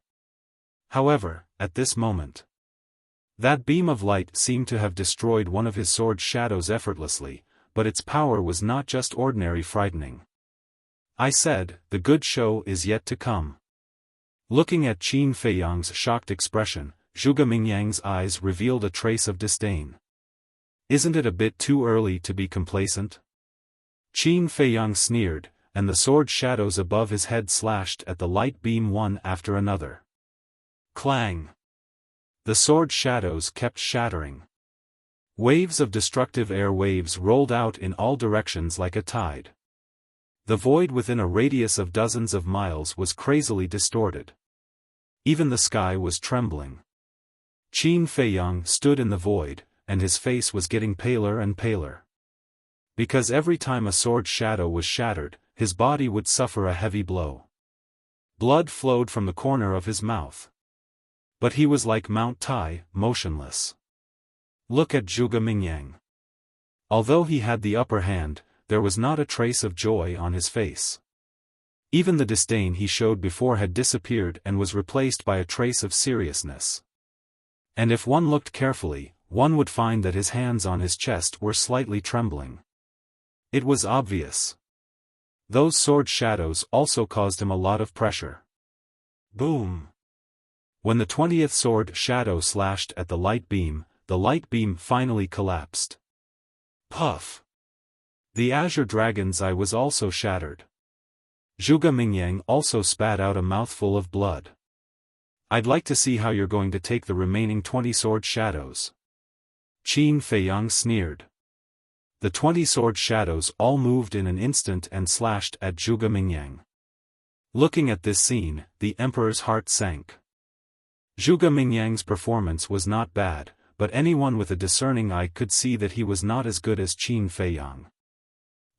However, at this moment, that beam of light seemed to have destroyed one of his sword's shadows effortlessly, but its power was not just ordinary frightening. I said, the good show is yet to come. Looking at Qin Feiyang's shocked expression, Zhuge Mingyang's eyes revealed a trace of disdain. Isn't it a bit too early to be complacent? Qin Feiyang sneered, and the sword shadows above his head slashed at the light beam one after another. Clang! The sword shadows kept shattering. Waves of destructive air waves rolled out in all directions like a tide. The void within a radius of dozens of miles was crazily distorted. Even the sky was trembling. Qin Feiyang stood in the void, and his face was getting paler and paler. Because every time a sword shadow was shattered, his body would suffer a heavy blow. Blood flowed from the corner of his mouth. But he was like Mount Tai, motionless. Look at Zhuge Mingyang. Although he had the upper hand, there was not a trace of joy on his face. Even the disdain he showed before had disappeared and was replaced by a trace of seriousness. And if one looked carefully, one would find that his hands on his chest were slightly trembling. It was obvious. Those sword shadows also caused him a lot of pressure. Boom! When the 20th sword shadow slashed at the light beam finally collapsed. Puff! The azure dragon's eye was also shattered. Zhuge Mingyang also spat out a mouthful of blood. I'd like to see how you're going to take the remaining 20 sword shadows. Qin Feiyang sneered. The 20 sword shadows all moved in an instant and slashed at Zhuge Mingyang. Looking at this scene, the emperor's heart sank. Zhuge Mingyang's performance was not bad, but anyone with a discerning eye could see that he was not as good as Qin Feiyang.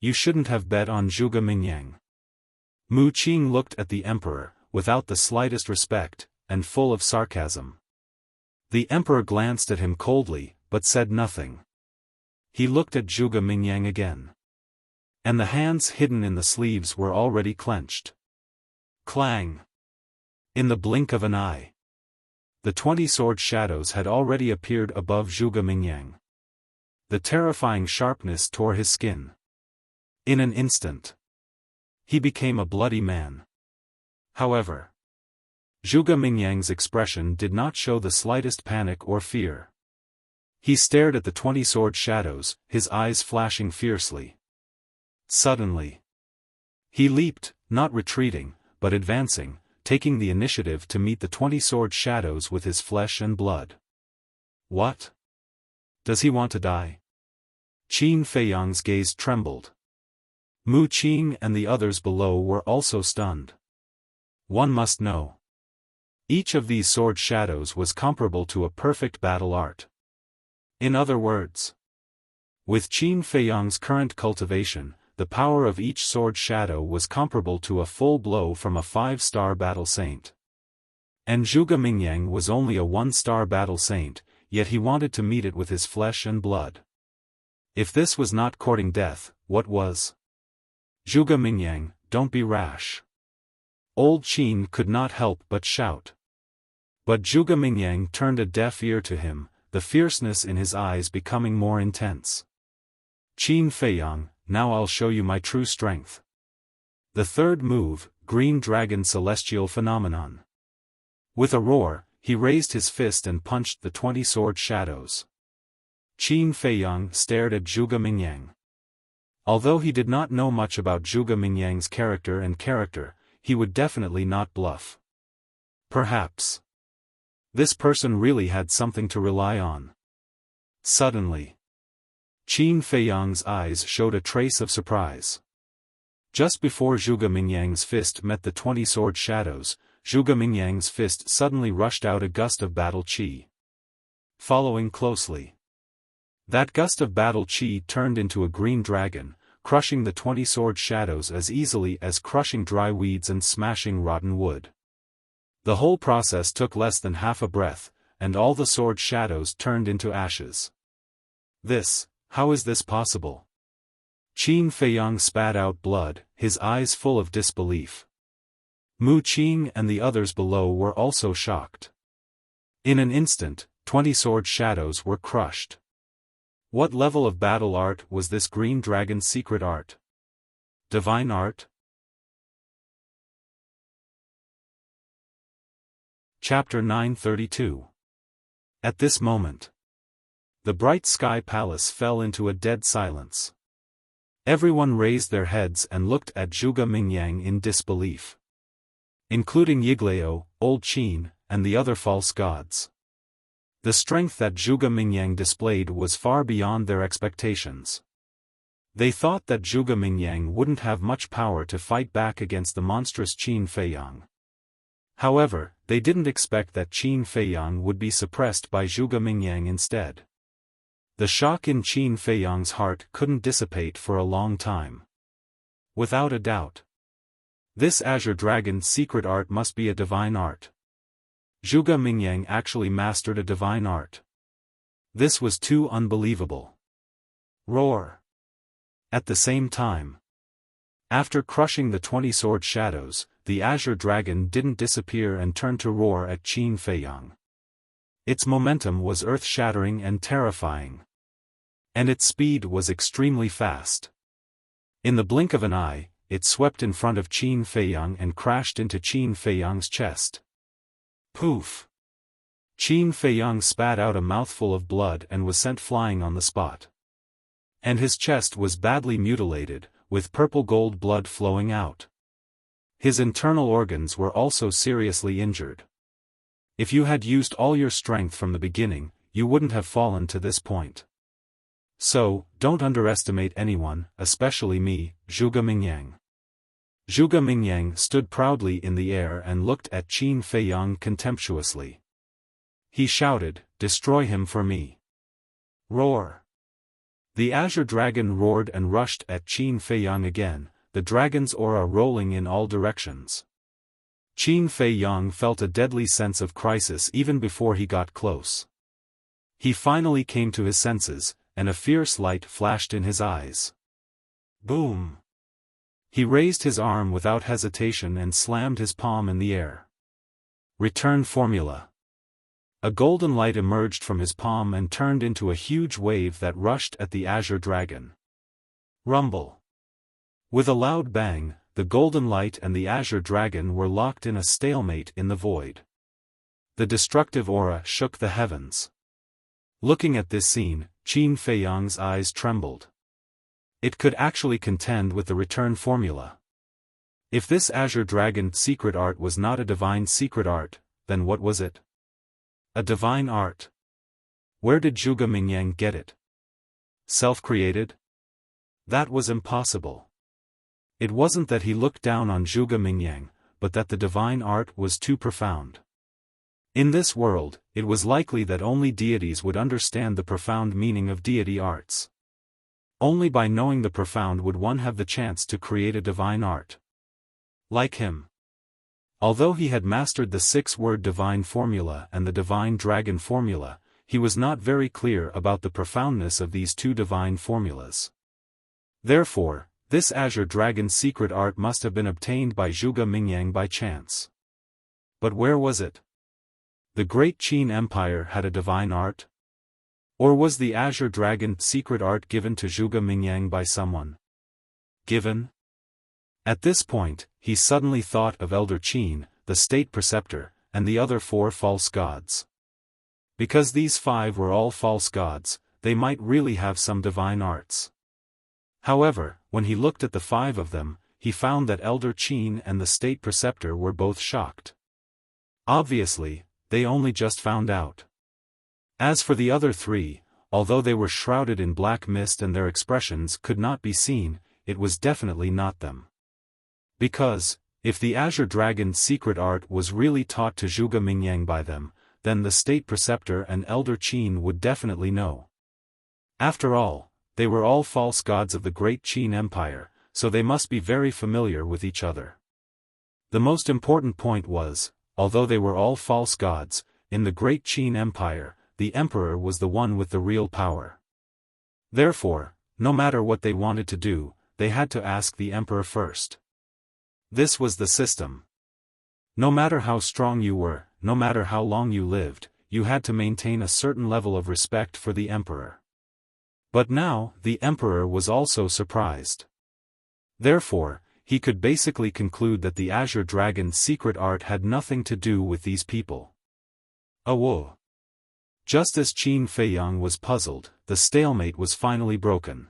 You shouldn't have bet on Zhuge Mingyang. Mu Qing looked at the emperor, without the slightest respect, and full of sarcasm. The emperor glanced at him coldly, but said nothing. He looked at Zhuge Mingyang again. And the hands hidden in the sleeves were already clenched. Clang! In the blink of an eye, the 20 sword shadows had already appeared above Zhuge Mingyang. The terrifying sharpness tore his skin. In an instant, he became a bloody man. However, Zhuge Mingyang's expression did not show the slightest panic or fear. He stared at the 20 sword shadows, his eyes flashing fiercely. Suddenly, he leaped, not retreating, but advancing, taking the initiative to meet the 20 sword shadows with his flesh and blood. What? Does he want to die? Qin Feiyang's gaze trembled. Mu Qing and the others below were also stunned. One must know. Each of these sword shadows was comparable to a perfect battle art. In other words, with Qin Feiyang's current cultivation, the power of each sword shadow was comparable to a full blow from a 5-star battle saint. And Zhuge Mingyang was only a 1-star battle saint, yet he wanted to meet it with his flesh and blood. If this was not courting death, what was? Zhuge Mingyang, don't be rash. Old Qin could not help but shout. But Zhuge Mingyang turned a deaf ear to him, the fierceness in his eyes becoming more intense. Qin Feiyang, now I'll show you my true strength. The third move, Green Dragon Celestial Phenomenon. With a roar, he raised his fist and punched the 20 sword shadows. Qin Feiyang stared at Zhuge Mingyang. Although he did not know much about Zhuge Mingyang's character, he would definitely not bluff. Perhaps this person really had something to rely on. Suddenly, Qin Feiyang's eyes showed a trace of surprise. Just before Zhuge Mingyang's fist met the 20 sword shadows, Zhuge Mingyang's fist suddenly rushed out a gust of battle qi. Following closely, that gust of battle qi turned into a green dragon, crushing the 20 sword shadows as easily as crushing dry weeds and smashing rotten wood. The whole process took less than half a breath, and all the sword shadows turned into ashes. How is this possible? Qin Feiyang spat out blood, his eyes full of disbelief. Mu Qing and the others below were also shocked. In an instant, 20 sword shadows were crushed. What level of battle art was this green dragon's secret art? Divine art? Chapter 932. At this moment, the bright sky palace fell into a dead silence. Everyone raised their heads and looked at Zhuge Mingyang in disbelief. Including Yiglao, Old Qin, and the other false gods. The strength that Zhuge Mingyang displayed was far beyond their expectations. They thought that Zhuge Mingyang wouldn't have much power to fight back against the monstrous Qin Feiyang. However, they didn't expect that Qin Feiyang would be suppressed by Zhuge Mingyang instead. The shock in Qin Feiyang's heart couldn't dissipate for a long time. Without a doubt, this Azure Dragon's secret art must be a divine art. Zhuge Mingyang actually mastered a divine art. This was too unbelievable. Roar! At the same time, after crushing the 20 sword shadows, the Azure Dragon didn't disappear and turned to roar at Qin Feiyang. Its momentum was earth-shattering and terrifying. And its speed was extremely fast. In the blink of an eye, it swept in front of Qin Feiyang and crashed into Qin Feiyang's chest. Poof! Qin Feiyang spat out a mouthful of blood and was sent flying on the spot. And his chest was badly mutilated, with purple gold blood flowing out. His internal organs were also seriously injured. If you had used all your strength from the beginning, you wouldn't have fallen to this point. So, don't underestimate anyone, especially me, Zhuge Mingyang. Zhuge Mingyang stood proudly in the air and looked at Qin Feiyang contemptuously. He shouted, "Destroy him for me." Roar! The Azure Dragon roared and rushed at Qin Feiyang again, the dragon's aura rolling in all directions. Qin Feiyang felt a deadly sense of crisis even before he got close. He finally came to his senses, and a fierce light flashed in his eyes. Boom! He raised his arm without hesitation and slammed his palm in the air. Return formula. A golden light emerged from his palm and turned into a huge wave that rushed at the Azure Dragon. Rumble. With a loud bang, the golden light and the Azure Dragon were locked in a stalemate in the void. The destructive aura shook the heavens. Looking at this scene, Qin Feiyang's eyes trembled. It could actually contend with the return formula. If this Azure Dragon secret art was not a divine secret art, then what was it? A divine art. Where did Zhuge Mingyang get it? Self-created? That was impossible. It wasn't that he looked down on Zhuge Mingyang, but that the divine art was too profound. In this world, it was likely that only deities would understand the profound meaning of deity arts. Only by knowing the profound would one have the chance to create a divine art. Like him. Although he had mastered the 6-word divine formula and the divine dragon formula, he was not very clear about the profoundness of these two divine formulas. Therefore, this Azure Dragon's secret art must have been obtained by Zhuge Mingyang by chance. But where was it? The great Qin Empire had a divine art? Or was the Azure Dragon's secret art given to Zhuge Mingyang by someone? Given? At this point, he suddenly thought of Elder Qin, the state preceptor, and the other 4 false gods. Because these 5 were all false gods, they might really have some divine arts. However, when he looked at the 5 of them, he found that Elder Qin and the state preceptor were both shocked. Obviously, they only just found out. As for the other 3, although they were shrouded in black mist and their expressions could not be seen, it was definitely not them. Because, if the Azure Dragon's secret art was really taught to Zhuge Mingyang by them, then the state preceptor and Elder Qin would definitely know. After all, they were all false gods of the great Qin Empire, so they must be very familiar with each other. The most important point was, although they were all false gods, in the great Qin Empire, the emperor was the one with the real power. Therefore, no matter what they wanted to do, they had to ask the emperor first. This was the system. No matter how strong you were, no matter how long you lived, you had to maintain a certain level of respect for the emperor. But now, the emperor was also surprised. Therefore, he could basically conclude that the Azure Dragon's secret art had nothing to do with these people. Whoa! Just as Qin Feiyang was puzzled, the stalemate was finally broken.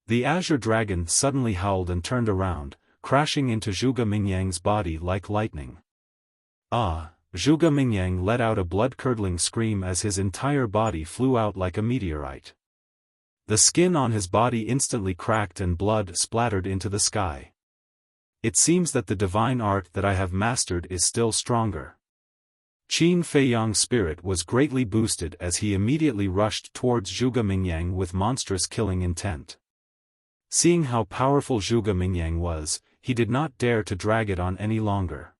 The Azure Dragon suddenly howled and turned around, crashing into Zhuge Mingyang's body like lightning. Ah! Zhuge Mingyang let out a blood-curdling scream as his entire body flew out like a meteorite. The skin on his body instantly cracked and blood splattered into the sky. It seems that the divine art that I have mastered is still stronger. Qin Feiyang's spirit was greatly boosted as he immediately rushed towards Zhuge Mingyang with monstrous killing intent. Seeing how powerful Zhuge Mingyang was, he did not dare to drag it on any longer.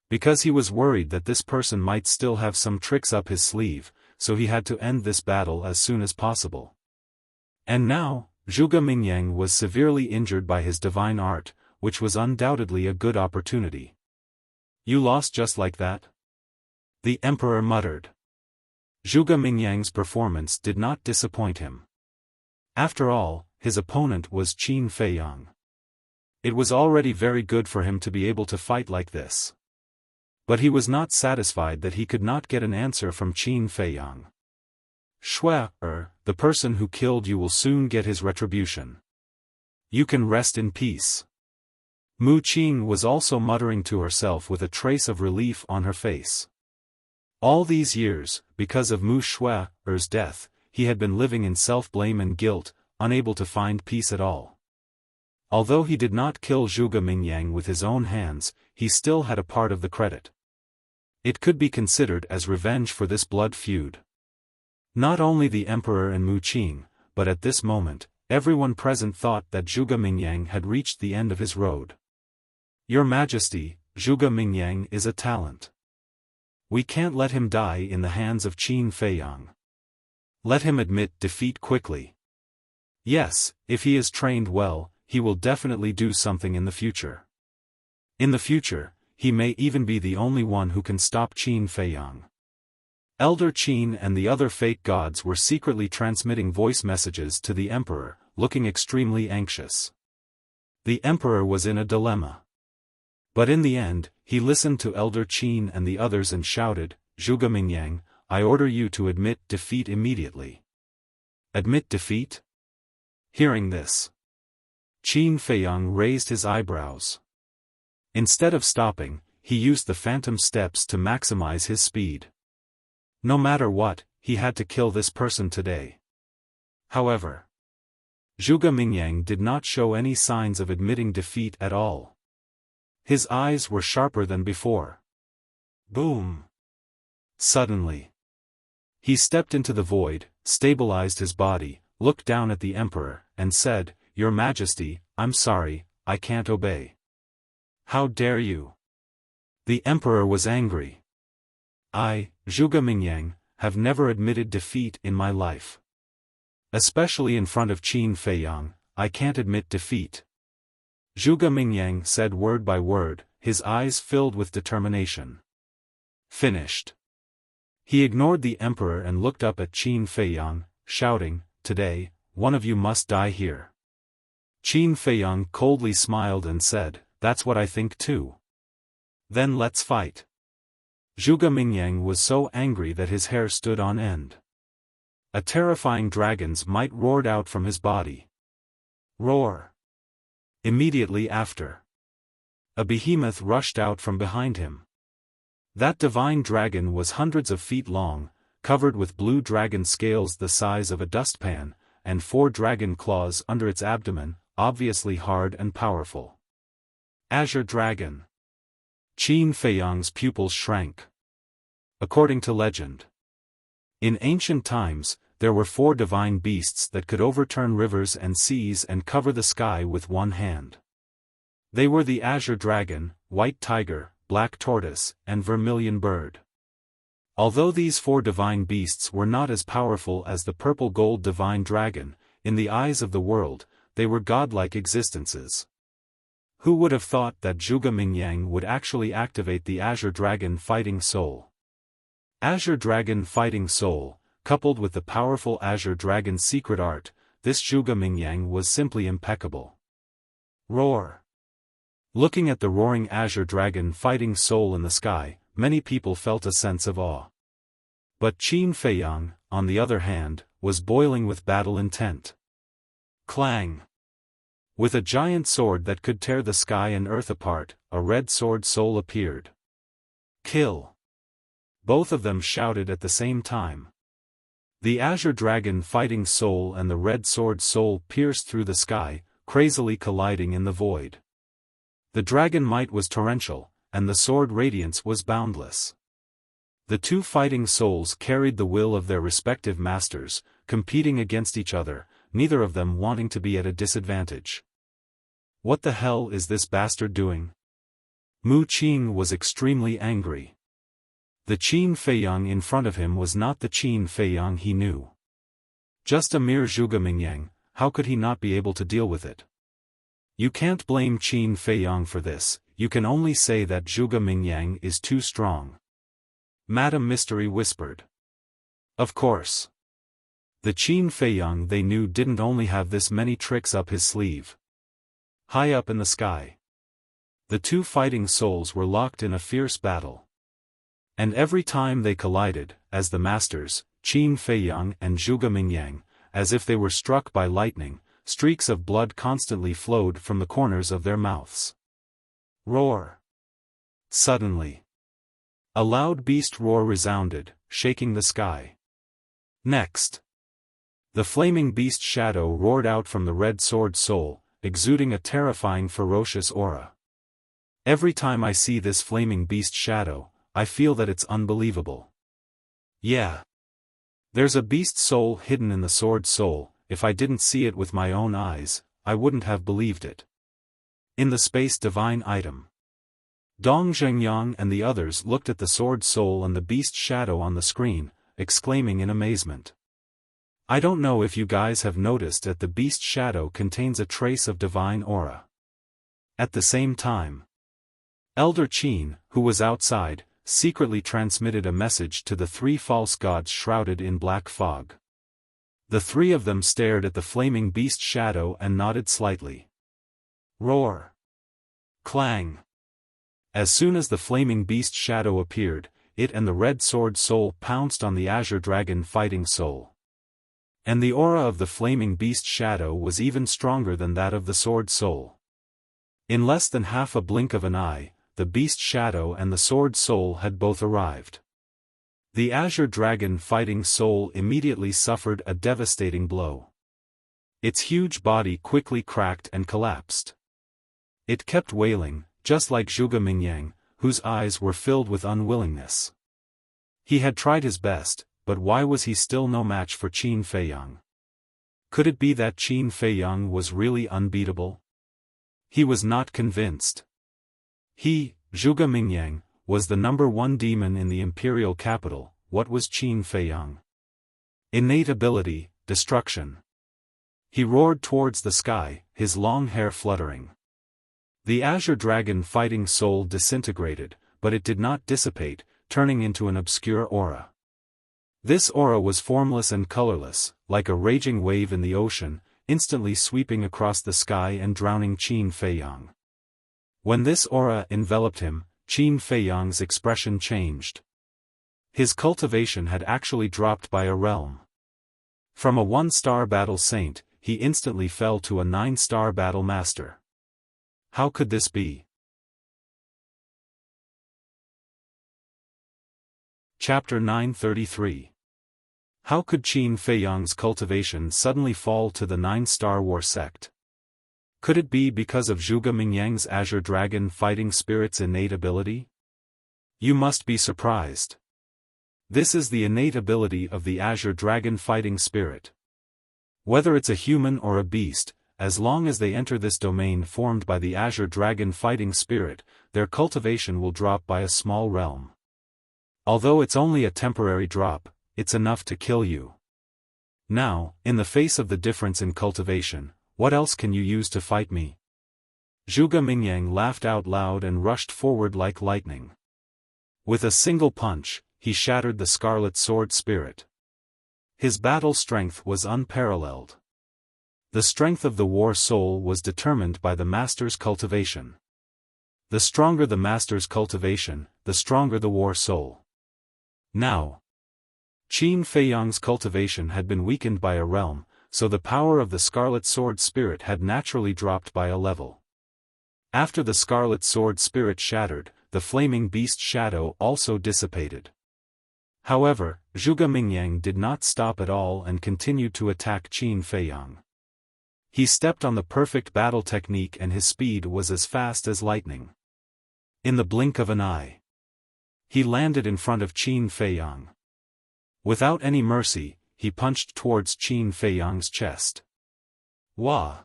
Because he was worried that this person might still have some tricks up his sleeve, so he had to end this battle as soon as possible. And now, Zhuge Mingyang was severely injured by his divine art, which was undoubtedly a good opportunity. You lost just like that? The emperor muttered. Zhuge Mingyang's performance did not disappoint him. After all, his opponent was Qin Feiyang. It was already very good for him to be able to fight like this. But he was not satisfied that he could not get an answer from Qin Feiyang. The person who killed you will soon get his retribution. You can rest in peace. Mu Qing was also muttering to herself with a trace of relief on her face. All these years, because of Mu Shue's death, he had been living in self-blame and guilt, unable to find peace at all. Although he did not kill Zhuge Mingyang with his own hands, he still had a part of the credit. It could be considered as revenge for this blood feud. Not only the emperor and Mu Qing, but at this moment, everyone present thought that Zhuge Mingyang had reached the end of his road. Your Majesty, Zhuge Mingyang is a talent. We can't let him die in the hands of Qin Feiyang. Let him admit defeat quickly. Yes, if he is trained well, he will definitely do something in the future. In the future, he may even be the only one who can stop Qin Feiyang. Elder Qin and the other fake gods were secretly transmitting voice messages to the emperor, looking extremely anxious. The emperor was in a dilemma. But in the end, he listened to Elder Qin and the others and shouted, Zhuge Mingyang, I order you to admit defeat immediately. Admit defeat? Hearing this, Qin Feiyang raised his eyebrows. Instead of stopping, he used the phantom steps to maximize his speed. No matter what, he had to kill this person today. However, Zhuge Mingyang did not show any signs of admitting defeat at all. His eyes were sharper than before. Boom! Suddenly, he stepped into the void, stabilized his body, looked down at the emperor, and said, Your Majesty, I'm sorry, I can't obey. How dare you? The emperor was angry. I, Zhuge Mingyang, have never admitted defeat in my life. Especially in front of Qin Feiyang, I can't admit defeat. Zhuge Mingyang said word by word, his eyes filled with determination. Finished. He ignored the emperor and looked up at Qin Feiyang, shouting, Today, one of you must die here. Qin Feiyang coldly smiled and said, That's what I think too. Then let's fight. Zhuge Mingyang was so angry that his hair stood on end. A terrifying dragon's might roared out from his body. Roar! Immediately after, a behemoth rushed out from behind him. That divine dragon was hundreds of feet long, covered with blue dragon scales the size of a dustpan, and 4 dragon claws under its abdomen, obviously hard and powerful. Azure Dragon. Qin Feiyang's pupils shrank. According to legend, in ancient times, there were 4 divine beasts that could overturn rivers and seas and cover the sky with one hand. They were the Azure Dragon, White Tiger, Black Tortoise, and Vermilion Bird. Although these 4 divine beasts were not as powerful as the purple-gold divine dragon, in the eyes of the world, they were godlike existences. Who would have thought that Zhuge Mingyang would actually activate the Azure Dragon Fighting Soul? Azure Dragon Fighting Soul, coupled with the powerful Azure Dragon's secret art, this Zhuge Mingyang was simply impeccable. Roar! Looking at the roaring Azure Dragon Fighting Soul in the sky, many people felt a sense of awe. But Qin Feiyang, on the other hand, was boiling with battle intent. Clang! With a giant sword that could tear the sky and earth apart, a red sword soul appeared. Kill! Both of them shouted at the same time. The Azure Dragon Fighting Soul and the Red Sword Soul pierced through the sky, crazily colliding in the void. The dragon might was torrential, and the sword radiance was boundless. The two fighting souls carried the will of their respective masters, competing against each other, neither of them wanting to be at a disadvantage. What the hell is this bastard doing? Mu Qing was extremely angry. The Qin Feiyang in front of him was not the Qin Feiyang he knew. Just a mere Zhuge Mingyang, how could he not be able to deal with it? You can't blame Qin Feiyang for this, you can only say that Zhuge Mingyang is too strong. Madame Mystery whispered. Of course. The Qin Feiyang they knew didn't only have this many tricks up his sleeve. High up in the sky, the two fighting souls were locked in a fierce battle. And every time they collided, as the masters, Qin Feiyang and Zhuge Mingyang, as if they were struck by lightning, streaks of blood constantly flowed from the corners of their mouths. Roar! Suddenly, a loud beast roar resounded, shaking the sky. Next, the flaming beast shadow roared out from the red sword soul, exuding a terrifying ferocious aura. Every time I see this flaming beast shadow, I feel that it's unbelievable. Yeah. There's a beast soul hidden in the sword soul, if I didn't see it with my own eyes, I wouldn't have believed it. In the space divine item. Dong Zhengyang and the others looked at the sword soul and the beast shadow on the screen, exclaiming in amazement. I don't know if you guys have noticed that the beast shadow contains a trace of divine aura. At the same time, Elder Qin, who was outside, secretly transmitted a message to the three false gods shrouded in black fog. The three of them stared at the flaming beast shadow and nodded slightly. Roar! Clang! As soon as the flaming beast shadow appeared, it and the red sword soul pounced on the Azure Dragon Fighting Soul. And the aura of the flaming beast shadow was even stronger than that of the sword soul. In less than half a blink of an eye, the beast shadow and the sword soul had both arrived. The Azure Dragon Fighting Soul immediately suffered a devastating blow. Its huge body quickly cracked and collapsed. It kept wailing, just like Zhuge Mingyang, whose eyes were filled with unwillingness. He had tried his best, but why was he still no match for Qin Feiyang? Could it be that Qin Feiyang was really unbeatable? He was not convinced. He, Zhuge Mingyang, was the #1 demon in the imperial capital. What was Qin Feiyang? Innate ability, destruction. He roared towards the sky, his long hair fluttering. The Azure Dragon Fighting Soul disintegrated, but it did not dissipate, turning into an obscure aura. This aura was formless and colorless, like a raging wave in the ocean, instantly sweeping across the sky and drowning Qin Feiyang. When this aura enveloped him, Qin Feiyang's expression changed. His cultivation had actually dropped by a realm. From a 1-star battle saint, he instantly fell to a 9-star battle master. How could this be? Chapter 933. How could Qin Feiyang's cultivation suddenly fall to the 9-star war sect? Could it be because of Zhuge Mingyang's Azure Dragon Fighting Spirit's innate ability? You must be surprised. This is the innate ability of the Azure Dragon Fighting Spirit. Whether it's a human or a beast, as long as they enter this domain formed by the Azure Dragon Fighting Spirit, their cultivation will drop by a small realm. Although it's only a temporary drop, it's enough to kill you. Now, in the face of the difference in cultivation, what else can you use to fight me? Zhuge Mingyang laughed out loud and rushed forward like lightning. With a single punch, he shattered the scarlet sword spirit. His battle strength was unparalleled. The strength of the war soul was determined by the master's cultivation. The stronger the master's cultivation, the stronger the war soul. Now, Qin Feiyang's cultivation had been weakened by a realm, so the power of the scarlet sword spirit had naturally dropped by a level. After the scarlet sword spirit shattered, the flaming beast shadow also dissipated. However, Zhuge Mingyang did not stop at all and continued to attack Qin Feiyang. He stepped on the perfect battle technique and his speed was as fast as lightning. In the blink of an eye, he landed in front of Qin Feiyang. Without any mercy, he punched towards Qin Feiyang's chest. Wah!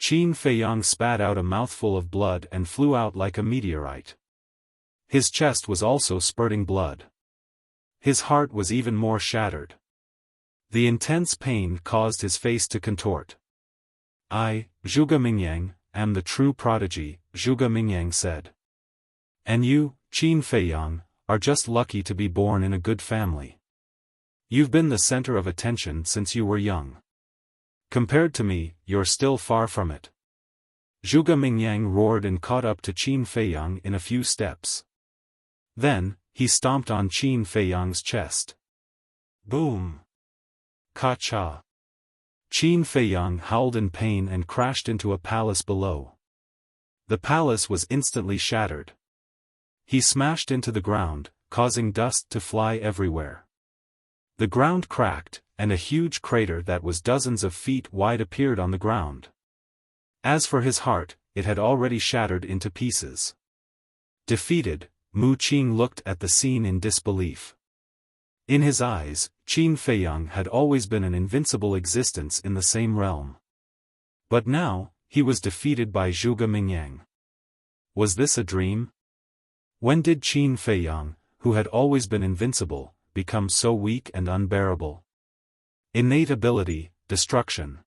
Qin Feiyang spat out a mouthful of blood and flew out like a meteorite. His chest was also spurting blood. His heart was even more shattered. The intense pain caused his face to contort. I, Zhuge Mingyang, am the true prodigy, Zhuge Mingyang said. And you, Qin Feiyang, are just lucky to be born in a good family. You've been the center of attention since you were young. Compared to me, you're still far from it. Zhuge Mingyang roared and caught up to Qin Feiyang in a few steps. Then, he stomped on Qin Feiyang's chest. Boom! Ka-cha! Qin Feiyang howled in pain and crashed into a palace below. The palace was instantly shattered. He smashed into the ground, causing dust to fly everywhere. The ground cracked, and a huge crater that was dozens of feet wide appeared on the ground. As for his heart, it had already shattered into pieces. Defeated, Mu Qing looked at the scene in disbelief. In his eyes, Qin Feiyang had always been an invincible existence in the same realm. But now, he was defeated by Zhuge Mingyang. Was this a dream? When did Qin Feiyang, who had always been invincible, become so weak and unbearable? Innate ability, destruction.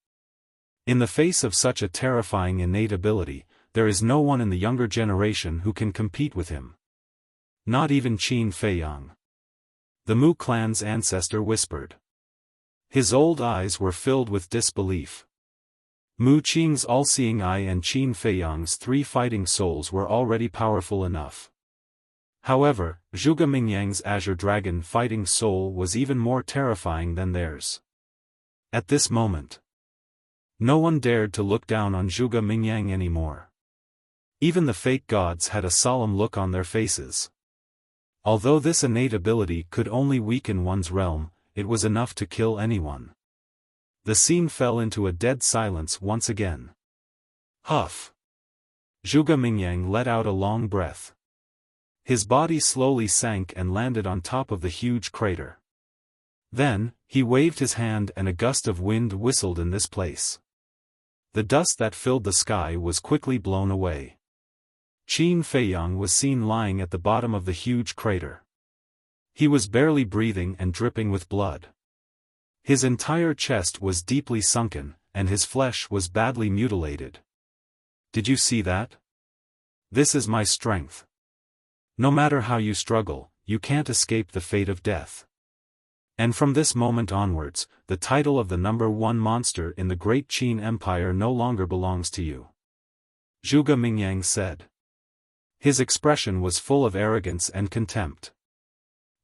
In the face of such a terrifying innate ability, there is no one in the younger generation who can compete with him. Not even Qin Feiyang. The Mu clan's ancestor whispered. His old eyes were filled with disbelief. Mu Qing's all-seeing eye and Qin Feiyang's 3 fighting souls were already powerful enough. However, Zhuge Mingyang's Azure Dragon fighting soul was even more terrifying than theirs. At this moment, no one dared to look down on Zhuge Mingyang anymore. Even the fake gods had a solemn look on their faces. Although this innate ability could only weaken one's realm, it was enough to kill anyone. The scene fell into a dead silence once again. Huff! Zhuge Mingyang let out a long breath. His body slowly sank and landed on top of the huge crater. Then, he waved his hand and a gust of wind whistled in this place. The dust that filled the sky was quickly blown away. Qin Feiyang was seen lying at the bottom of the huge crater. He was barely breathing and dripping with blood. His entire chest was deeply sunken, and his flesh was badly mutilated. Did you see that? This is my strength. No matter how you struggle, you can't escape the fate of death. And from this moment onwards, the title of the #1 monster in the Great Qin Empire no longer belongs to you. Zhuge Mingyang said. His expression was full of arrogance and contempt.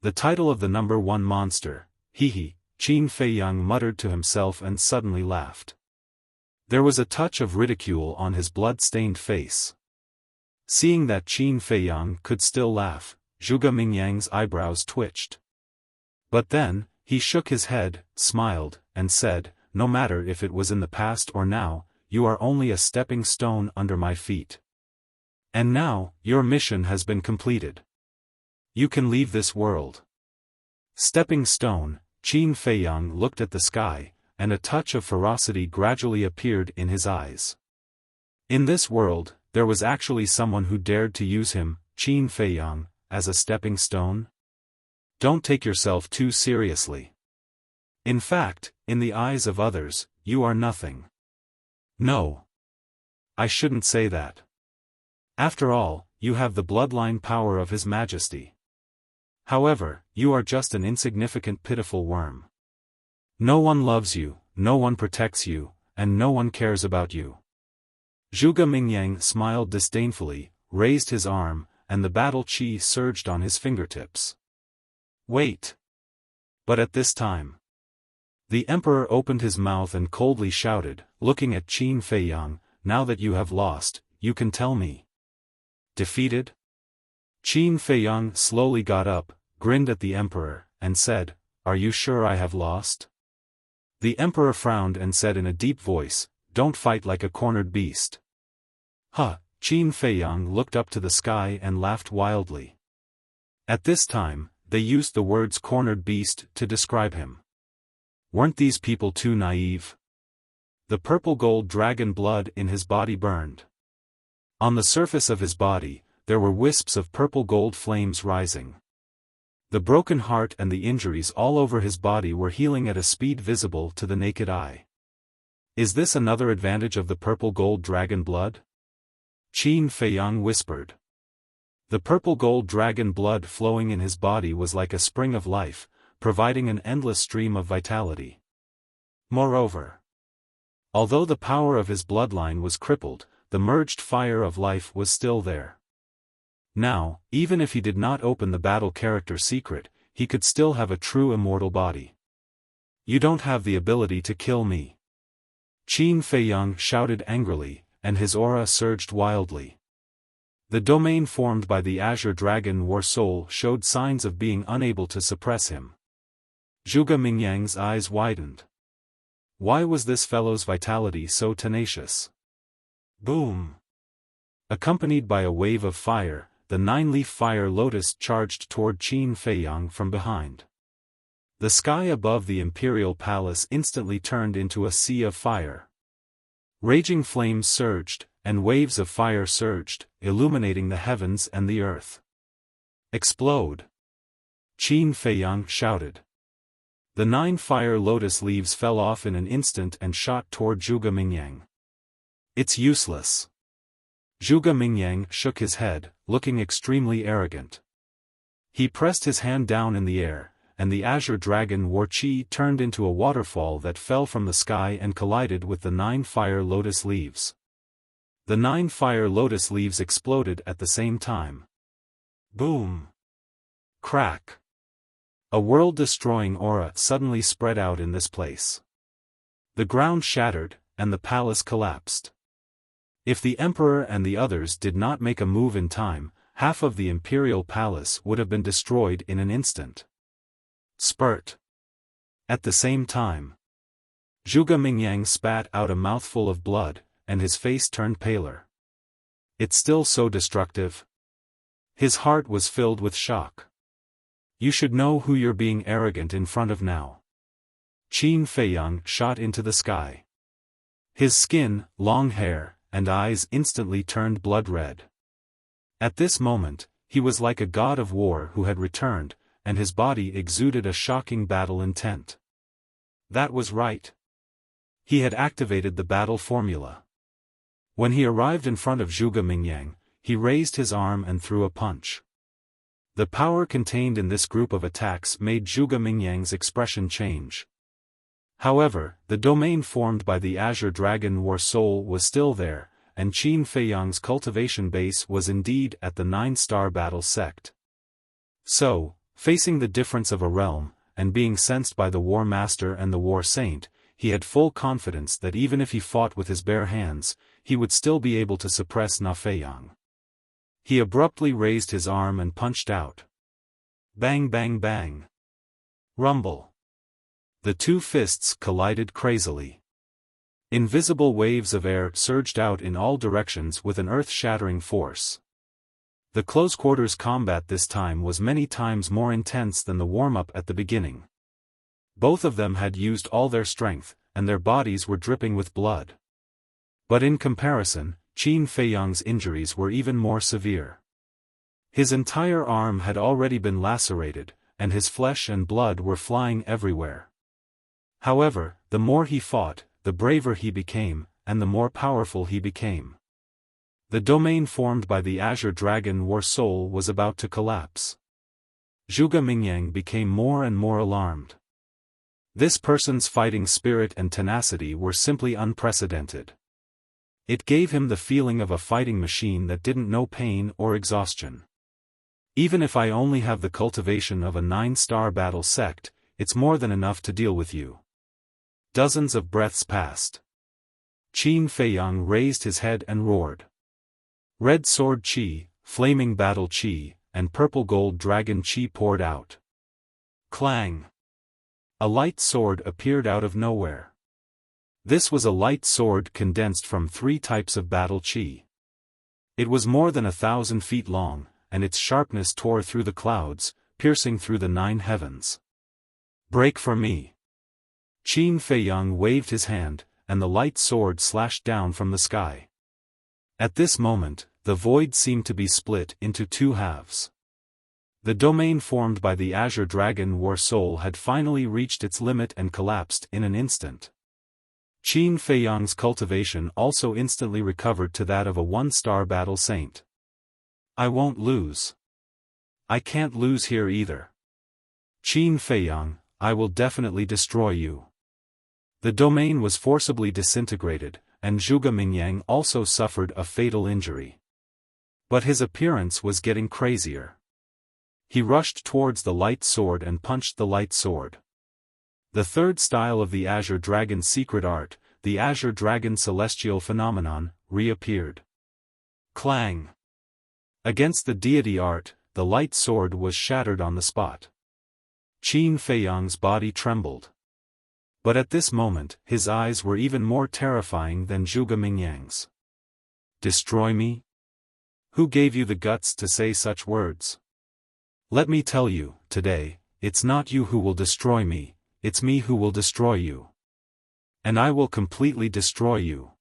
The title of the #1 monster, hee, Qin Feiyang muttered to himself and suddenly laughed. There was a touch of ridicule on his blood-stained face. Seeing that Qin Feiyang could still laugh, Zhuge Mingyang's eyebrows twitched. But then, he shook his head, smiled, and said, no matter if it was in the past or now, you are only a stepping stone under my feet. And now, your mission has been completed. You can leave this world. Stepping stone, Qin Feiyang looked at the sky, and a touch of ferocity gradually appeared in his eyes. In this world, there was actually someone who dared to use him, Qin Feiyang, as a stepping stone? Don't take yourself too seriously. In fact, in the eyes of others, you are nothing. No. I shouldn't say that. After all, you have the bloodline power of His Majesty. However, you are just an insignificant pitiful worm. No one loves you, no one protects you, and no one cares about you. Zhuge Mingyang smiled disdainfully, raised his arm, and the battle chi surged on his fingertips. Wait! But at this time, the emperor opened his mouth and coldly shouted, looking at Qin Feiyang, now that you have lost, you can tell me. Defeated? Qin Feiyang slowly got up, grinned at the emperor, and said, Are you sure I have lost? The emperor frowned and said in a deep voice, Don't fight like a cornered beast. Huh! Qin Feiyang looked up to the sky and laughed wildly. At this time, they used the words cornered beast to describe him. Weren't these people too naive? The purple-gold dragon blood in his body burned. On the surface of his body, there were wisps of purple-gold flames rising. The broken heart and the injuries all over his body were healing at a speed visible to the naked eye. Is this another advantage of the purple-gold dragon blood? Qin Feiyang whispered. The purple-gold dragon blood flowing in his body was like a spring of life, providing an endless stream of vitality. Moreover, although the power of his bloodline was crippled, the merged fire of life was still there. Now, even if he did not open the battle character secret, he could still have a true immortal body. You don't have the ability to kill me. Qin Feiyang shouted angrily, and his aura surged wildly. The domain formed by the Azure Dragon War Soul showed signs of being unable to suppress him. Zhuge Mingyang's eyes widened. Why was this fellow's vitality so tenacious? Boom! Accompanied by a wave of fire, the nine-leaf fire lotus charged toward Qin Feiyang from behind. The sky above the imperial palace instantly turned into a sea of fire. Raging flames surged, and waves of fire surged, illuminating the heavens and the earth. Explode! Qin Feiyang shouted. The 9 fire lotus leaves fell off in an instant and shot toward Zhuge Mingyang. It's useless. Zhuge Mingyang shook his head, looking extremely arrogant. He pressed his hand down in the air, and the Azure Dragon War Chi turned into a waterfall that fell from the sky and collided with the 9 fire lotus leaves. The 9 fire lotus leaves exploded at the same time. Boom! Crack! A world-destroying aura suddenly spread out in this place. The ground shattered, and the palace collapsed. If the emperor and the others did not make a move in time, half of the imperial palace would have been destroyed in an instant. Spurt! At the same time, Zhuge Mingyang spat out a mouthful of blood, and his face turned paler. It's still so destructive. His heart was filled with shock. You should know who you're being arrogant in front of now. Qin Feiyang shot into the sky. His skin, long hair, and eyes instantly turned blood red. At this moment, he was like a god of war who had returned, and his body exuded a shocking battle intent. That was right. He had activated the battle formula. When he arrived in front of Zhuge Mingyang, he raised his arm and threw a punch. The power contained in this group of attacks made Zhuge Mingyang's expression change. However, the domain formed by the Azure Dragon War Soul was still there, and Qin Feiyang's cultivation base was indeed at the 9-star battle sect. So, facing the difference of a realm, and being sensed by the War Master and the War Saint, he had full confidence that even if he fought with his bare hands, he would still be able to suppress Na Feiyang. He abruptly raised his arm and punched out. Bang bang bang. Rumble. The 2 fists collided crazily. Invisible waves of air surged out in all directions with an earth-shattering force. The close-quarters combat this time was many times more intense than the warm-up at the beginning. Both of them had used all their strength, and their bodies were dripping with blood. But in comparison, Qin Feiyang's injuries were even more severe. His entire arm had already been lacerated, and his flesh and blood were flying everywhere. However, the more he fought, the braver he became, and the more powerful he became. The domain formed by the Azure Dragon War Soul was about to collapse. Zhuge Mingyang became more and more alarmed. This person's fighting spirit and tenacity were simply unprecedented. It gave him the feeling of a fighting machine that didn't know pain or exhaustion. Even if I only have the cultivation of a 9-star battle sect, it's more than enough to deal with you. Dozens of breaths passed. Qin Feiyang raised his head and roared. Red sword qi, flaming battle qi, and purple gold dragon qi poured out. Clang! A light sword appeared out of nowhere. This was a light sword condensed from 3 types of battle qi. It was more than 1,000 feet long, and its sharpness tore through the clouds, piercing through the 9 heavens. Break for me! Qin Feiyang waved his hand, and the light sword slashed down from the sky. At this moment, the void seemed to be split into 2 halves. The domain formed by the Azure Dragon War Soul had finally reached its limit and collapsed in an instant. Qin Feiyang's cultivation also instantly recovered to that of a 1-star battle saint. I won't lose. I can't lose here either. Qin Feiyang, I will definitely destroy you. The domain was forcibly disintegrated, and Zhuge Mingyang also suffered a fatal injury. But his appearance was getting crazier. He rushed towards the light sword and punched the light sword. The 3rd style of the Azure Dragon's secret art, the Azure Dragon Celestial Phenomenon, reappeared. Clang! Against the deity art, the light sword was shattered on the spot. Qin Feiyang's body trembled. But at this moment, his eyes were even more terrifying than Zhuge Mingyang's. Destroy me? Who gave you the guts to say such words? Let me tell you, today, it's not you who will destroy me, it's me who will destroy you. And I will completely destroy you.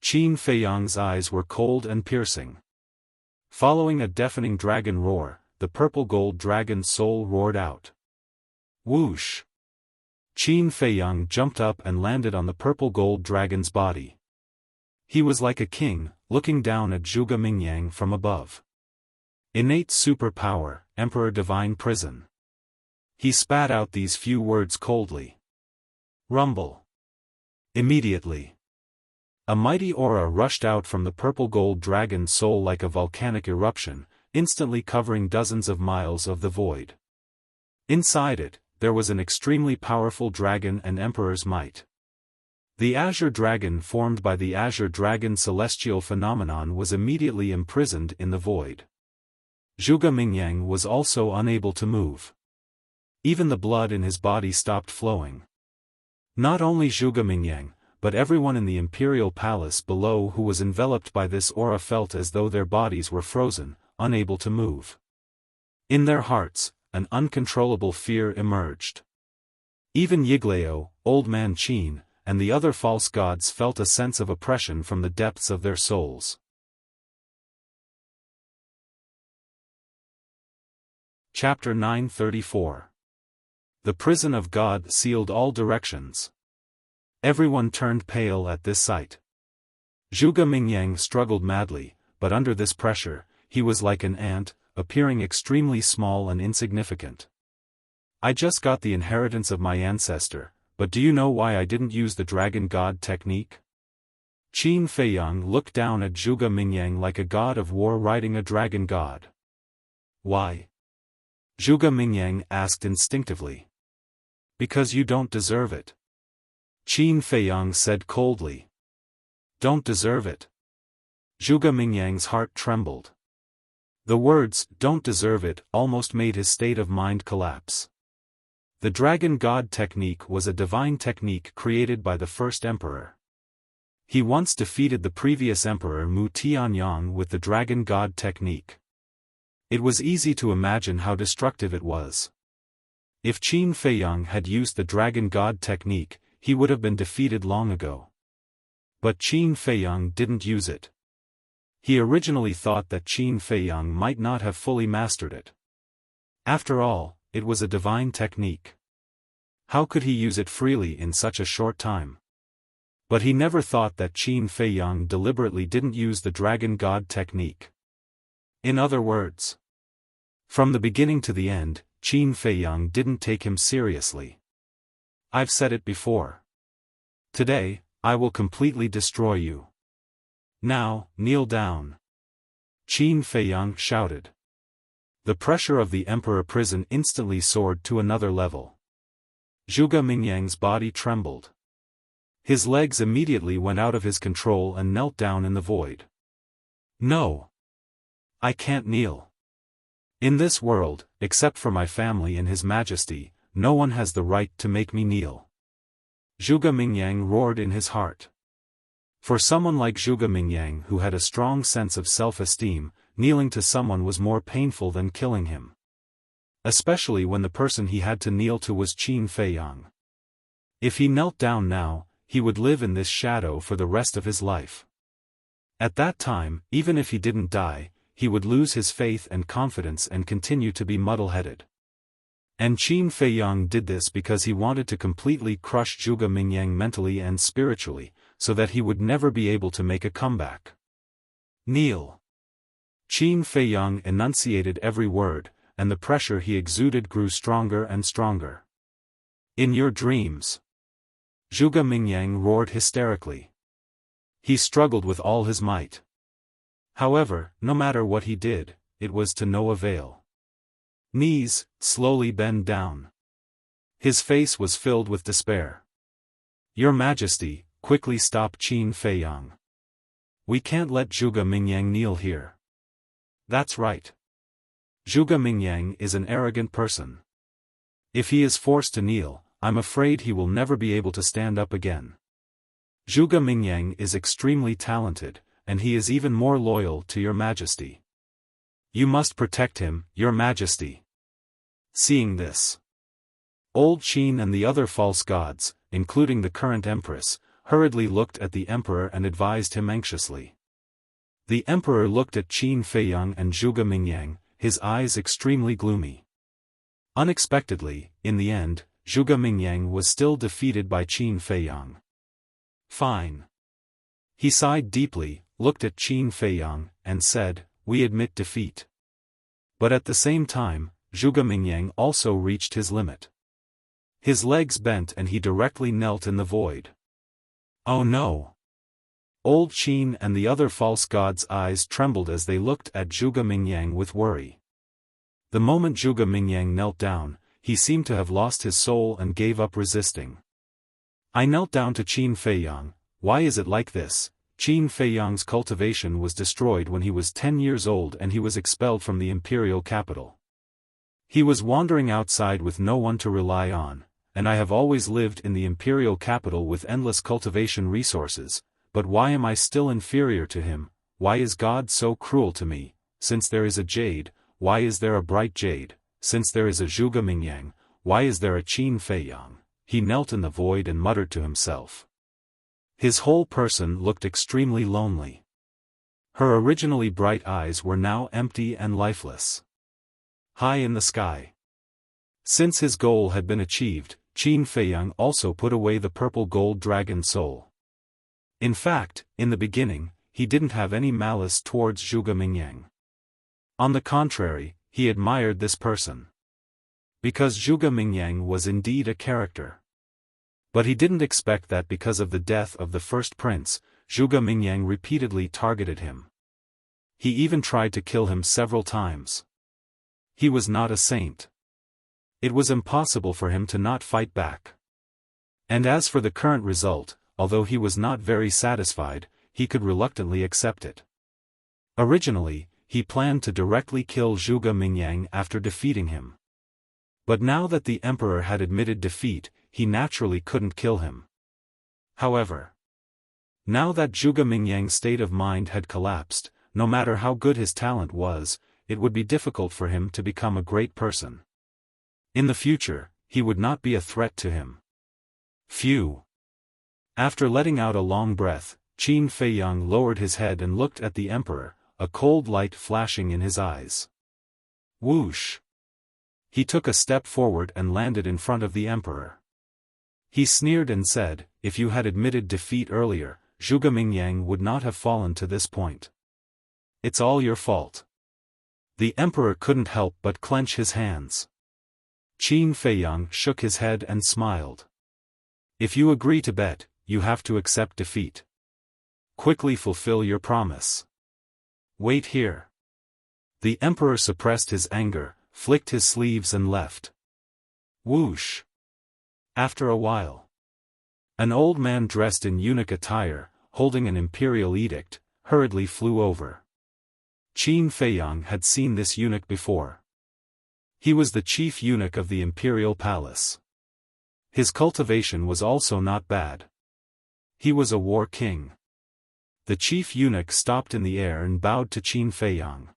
Qin Feiyang's eyes were cold and piercing. Following a deafening dragon roar, the purple gold dragon's soul roared out. Whoosh! Qin Feiyang jumped up and landed on the purple gold dragon's body. He was like a king, looking down at Zhuge Mingyang from above. Innate superpower, Emperor Divine Prison. He spat out these few words coldly. Rumble. Immediately, a mighty aura rushed out from the purple gold dragon's soul like a volcanic eruption, instantly covering dozens of miles of the void. Inside it, there was an extremely powerful dragon and Emperor's might. The Azure Dragon formed by the Azure Dragon Celestial Phenomenon was immediately imprisoned in the void. Zhuge Mingyang was also unable to move. Even the blood in his body stopped flowing. Not only Zhuge Mingyang, but everyone in the imperial palace below who was enveloped by this aura felt as though their bodies were frozen, unable to move. In their hearts, an uncontrollable fear emerged. Even Yiglao, Old Man Qin, and the other false gods felt a sense of oppression from the depths of their souls. Chapter 934. The prison of God sealed all directions. Everyone turned pale at this sight. Zhuge Mingyang struggled madly, but under this pressure, he was like an ant, appearing extremely small and insignificant. I just got the inheritance of my ancestor, but do you know why I didn't use the Dragon God technique? Qin Feiyang looked down at Zhuge Mingyang like a god of war riding a dragon god. Why? Zhuge Mingyang asked instinctively. Because you don't deserve it. Qin Feiyang said coldly. Don't deserve it. Zhuge Mingyang's heart trembled. The words, don't deserve it, almost made his state of mind collapse. The Dragon God technique was a divine technique created by the first emperor. He once defeated the previous emperor Mu Tianyang with the Dragon God technique. It was easy to imagine how destructive it was. If Qin Feiyang had used the Dragon God technique, he would have been defeated long ago. But Qin Feiyang didn't use it. He originally thought that Qin Feiyang might not have fully mastered it. After all, it was a divine technique. How could he use it freely in such a short time? But he never thought that Qin Feiyang deliberately didn't use the dragon god technique. In other words, from the beginning to the end, Qin Feiyang didn't take him seriously. I've said it before. Today, I will completely destroy you. Now, kneel down. Qin Feiyang shouted. The pressure of the emperor prison instantly soared to another level. Zhuge Mingyang's body trembled. His legs immediately went out of his control and knelt down in the void. No. I can't kneel. In this world, except for my family and His Majesty, no one has the right to make me kneel. Zhuge Mingyang roared in his heart. For someone like Zhuge Mingyang who had a strong sense of self-esteem, kneeling to someone was more painful than killing him. Especially when the person he had to kneel to was Qin Feiyang. If he knelt down now, he would live in this shadow for the rest of his life. At that time, even if he didn't die, he would lose his faith and confidence and continue to be muddle-headed. And Qin Feiyang did this because he wanted to completely crush Zhuge Mingyang mentally and spiritually, so that he would never be able to make a comeback. Kneel. Qin Feiyang enunciated every word, and the pressure he exuded grew stronger and stronger. In your dreams. Zhuge Mingyang roared hysterically. He struggled with all his might. However, no matter what he did, it was to no avail. Knees, slowly bend down. His face was filled with despair. Your Majesty, quickly stop Qin Feiyang. We can't let Zhuge Mingyang kneel here. That's right. Zhuge Mingyang is an arrogant person. If he is forced to kneel, I'm afraid he will never be able to stand up again. Zhuge Mingyang is extremely talented, and he is even more loyal to Your Majesty. You must protect him, Your Majesty. Seeing this, old Qin and the other false gods, including the current empress, hurriedly looked at the emperor and advised him anxiously. The emperor looked at Qin Feiyang and Zhuge Mingyang, his eyes extremely gloomy. Unexpectedly, in the end, Zhuge Mingyang was still defeated by Qin Feiyang. Fine. He sighed deeply, looked at Qin Feiyang, and said, we admit defeat. But at the same time, Zhuge Mingyang also reached his limit. His legs bent and he directly knelt in the void. Oh no! Old Qin and the other false gods' eyes trembled as they looked at Zhuge Mingyang with worry. The moment Zhuge Mingyang knelt down, he seemed to have lost his soul and gave up resisting. I knelt down to Qin Feiyang. Why is it like this? Qin Feiyang's cultivation was destroyed when he was 10 years old and he was expelled from the imperial capital. He was wandering outside with no one to rely on, and I have always lived in the imperial capital with endless cultivation resources, but why am I still inferior to him? Why is God so cruel to me? Since there is a jade, why is there a bright jade? Since there is a Zhuge Mingyang, why is there a Qin Feiyang? He knelt in the void and muttered to himself. His whole person looked extremely lonely. Her originally bright eyes were now empty and lifeless. High in the sky. Since his goal had been achieved, Qin Feiyang also put away the purple gold dragon soul. In fact, in the beginning, he didn't have any malice towards Zhuge Mingyang. On the contrary, he admired this person. Because Zhuge Mingyang was indeed a character. But he didn't expect that because of the death of the first prince, Zhuge Mingyang repeatedly targeted him. He even tried to kill him several times. He was not a saint. It was impossible for him to not fight back. And as for the current result, although he was not very satisfied, he could reluctantly accept it. Originally, he planned to directly kill Zhuge Mingyang after defeating him. But now that the emperor had admitted defeat, he naturally couldn't kill him. However, now that Zhuge Mingyang's state of mind had collapsed, no matter how good his talent was, it would be difficult for him to become a great person. In the future, he would not be a threat to him. Phew! After letting out a long breath, Qin Feiyang lowered his head and looked at the emperor, a cold light flashing in his eyes. Whoosh! He took a step forward and landed in front of the emperor. He sneered and said, if you had admitted defeat earlier, Zhuge Mingyang would not have fallen to this point. It's all your fault. The emperor couldn't help but clench his hands. Qin Feiyang shook his head and smiled. If you agree to bet, you have to accept defeat. Quickly fulfill your promise. Wait here. The emperor suppressed his anger, flicked his sleeves and left. Whoosh. After a while, an old man dressed in eunuch attire, holding an imperial edict, hurriedly flew over. Qin Feiyang had seen this eunuch before. He was the chief eunuch of the imperial palace. His cultivation was also not bad. He was a war king. The chief eunuch stopped in the air and bowed to Qin Feiyang.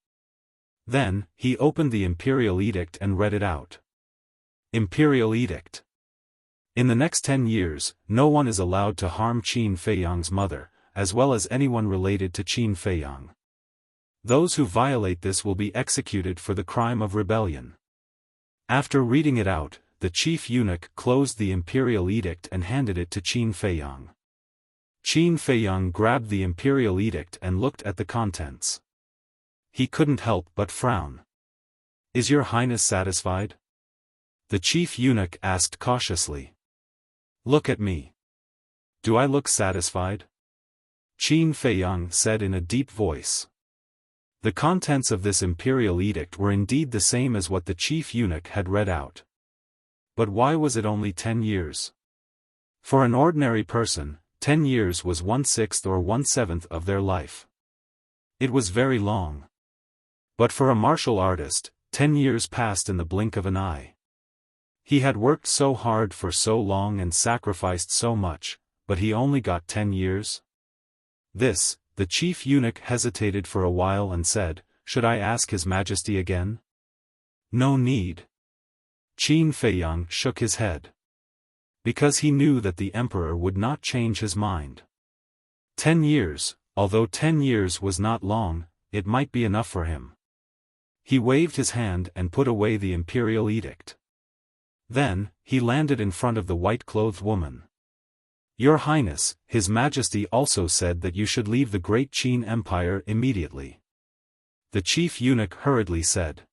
Then, he opened the imperial edict and read it out. Imperial edict. In the next 10 years, no one is allowed to harm Qin Feiyang's mother, as well as anyone related to Qin Feiyang. Those who violate this will be executed for the crime of rebellion. After reading it out, the chief eunuch closed the imperial edict and handed it to Qin Feiyang. Qin Feiyang grabbed the imperial edict and looked at the contents. He couldn't help but frown. Is your highness satisfied? The chief eunuch asked cautiously. Look at me. Do I look satisfied? Qin Feiyang said in a deep voice. The contents of this imperial edict were indeed the same as what the chief eunuch had read out. But why was it only 10 years? For an ordinary person, 10 years was 1/6 or 1/7 of their life. It was very long. But for a martial artist, 10 years passed in the blink of an eye. He had worked so hard for so long and sacrificed so much, but he only got 10 years? This, the chief eunuch hesitated for a while and said, should I ask His Majesty again? No need. Qin Feiyang shook his head. Because he knew that the emperor would not change his mind. 10 years, although 10 years was not long, it might be enough for him. He waved his hand and put away the imperial edict. Then, he landed in front of the white-clothed woman. Your Highness, His Majesty also said that you should leave the great Qin Empire immediately. The chief eunuch hurriedly said.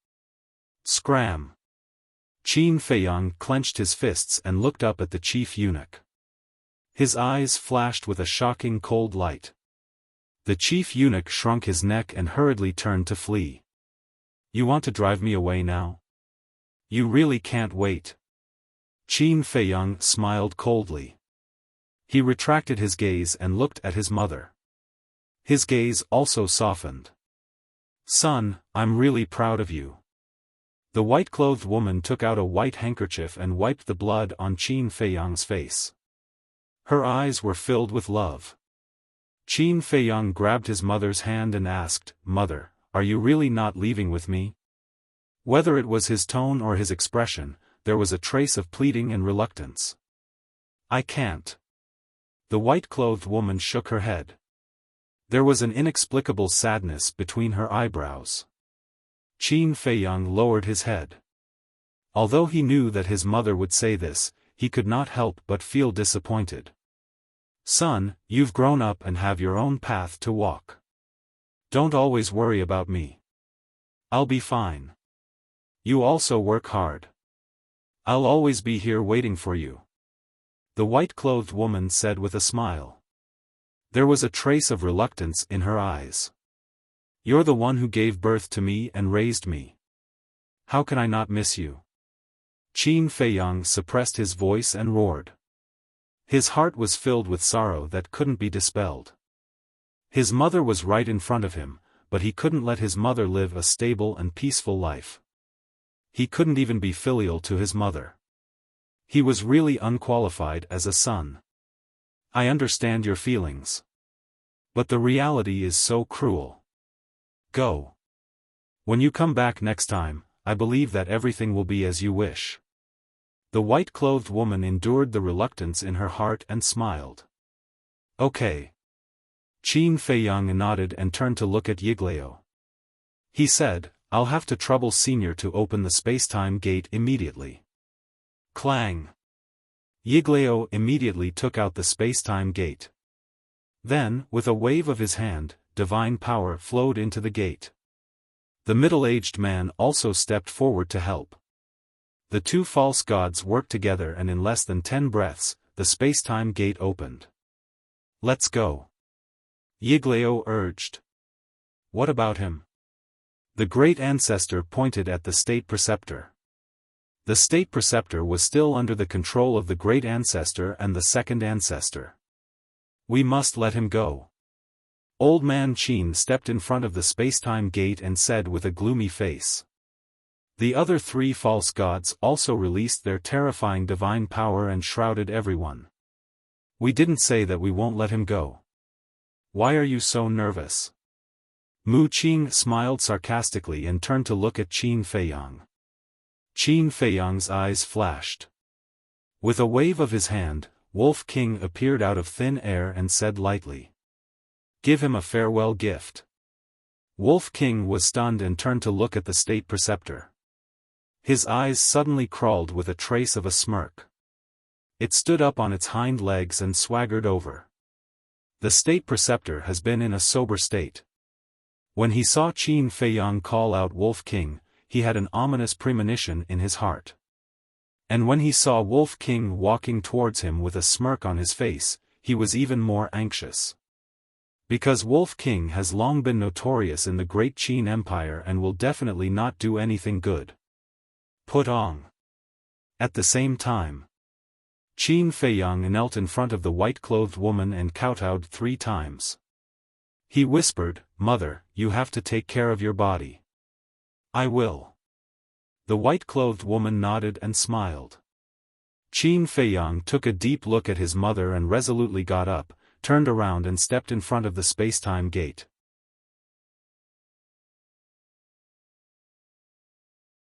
Scram. Qin Feiyang clenched his fists and looked up at the chief eunuch. His eyes flashed with a shocking cold light. The chief eunuch shrunk his neck and hurriedly turned to flee. You want to drive me away now? You really can't wait. Qin Feiyang smiled coldly. He retracted his gaze and looked at his mother. His gaze also softened. Son, I'm really proud of you. The white-clothed woman took out a white handkerchief and wiped the blood on Qin Feiyang's face. Her eyes were filled with love. Qin Feiyang grabbed his mother's hand and asked, Mother, are you really not leaving with me? Whether it was his tone or his expression, there was a trace of pleading and reluctance. I can't. The white-clothed woman shook her head. There was an inexplicable sadness between her eyebrows. Qin Feiyang lowered his head. Although he knew that his mother would say this, he could not help but feel disappointed. Son, you've grown up and have your own path to walk. Don't always worry about me. I'll be fine. You also work hard. I'll always be here waiting for you. The white-clothed woman said with a smile. There was a trace of reluctance in her eyes. You're the one who gave birth to me and raised me. How can I not miss you? Qin Feiyang suppressed his voice and roared. His heart was filled with sorrow that couldn't be dispelled. His mother was right in front of him, but he couldn't let his mother live a stable and peaceful life. He couldn't even be filial to his mother. He was really unqualified as a son. I understand your feelings. But the reality is so cruel. Go. When you come back next time, I believe that everything will be as you wish. The white-clothed woman endured the reluctance in her heart and smiled. Okay. Qin Feiyang nodded and turned to look at Yiglao. He said, I'll have to trouble Senior to open the space-time gate immediately. Clang. Yiglao immediately took out the space-time gate. Then, with a wave of his hand, divine power flowed into the gate. The middle-aged man also stepped forward to help. The two false gods worked together, and in less than 10 breaths, the space-time gate opened. "Let's go," Yiglao urged. "What about him?" The great ancestor pointed at the state preceptor. The state preceptor was still under the control of the great ancestor and the second ancestor. "We must let him go." Old man Qin stepped in front of the space-time gate and said with a gloomy face. The other three false gods also released their terrifying divine power and shrouded everyone. "We didn't say that we won't let him go. Why are you so nervous?" Mu Qing smiled sarcastically and turned to look at Qin Feiyang. Qin Feiyang's eyes flashed. With a wave of his hand, Wolf King appeared out of thin air and said lightly, "Give him a farewell gift." Wolf King was stunned and turned to look at the state preceptor. His eyes suddenly crawled with a trace of a smirk. It stood up on its hind legs and swaggered over. The state preceptor has been in a sober state. When he saw Qin Feiyang call out Wolf King, he had an ominous premonition in his heart. And when he saw Wolf King walking towards him with a smirk on his face, he was even more anxious. Because Wolf King has long been notorious in the great Qin Empire and will definitely not do anything good. Put on. At the same time, Qin Feiyang knelt in front of the white-clothed woman and kowtowed 3 times. He whispered, "Mother, you have to take care of your body." "I will." The white-clothed woman nodded and smiled. Qin Feiyang took a deep look at his mother and resolutely got up, turned around and stepped in front of the space-time gate.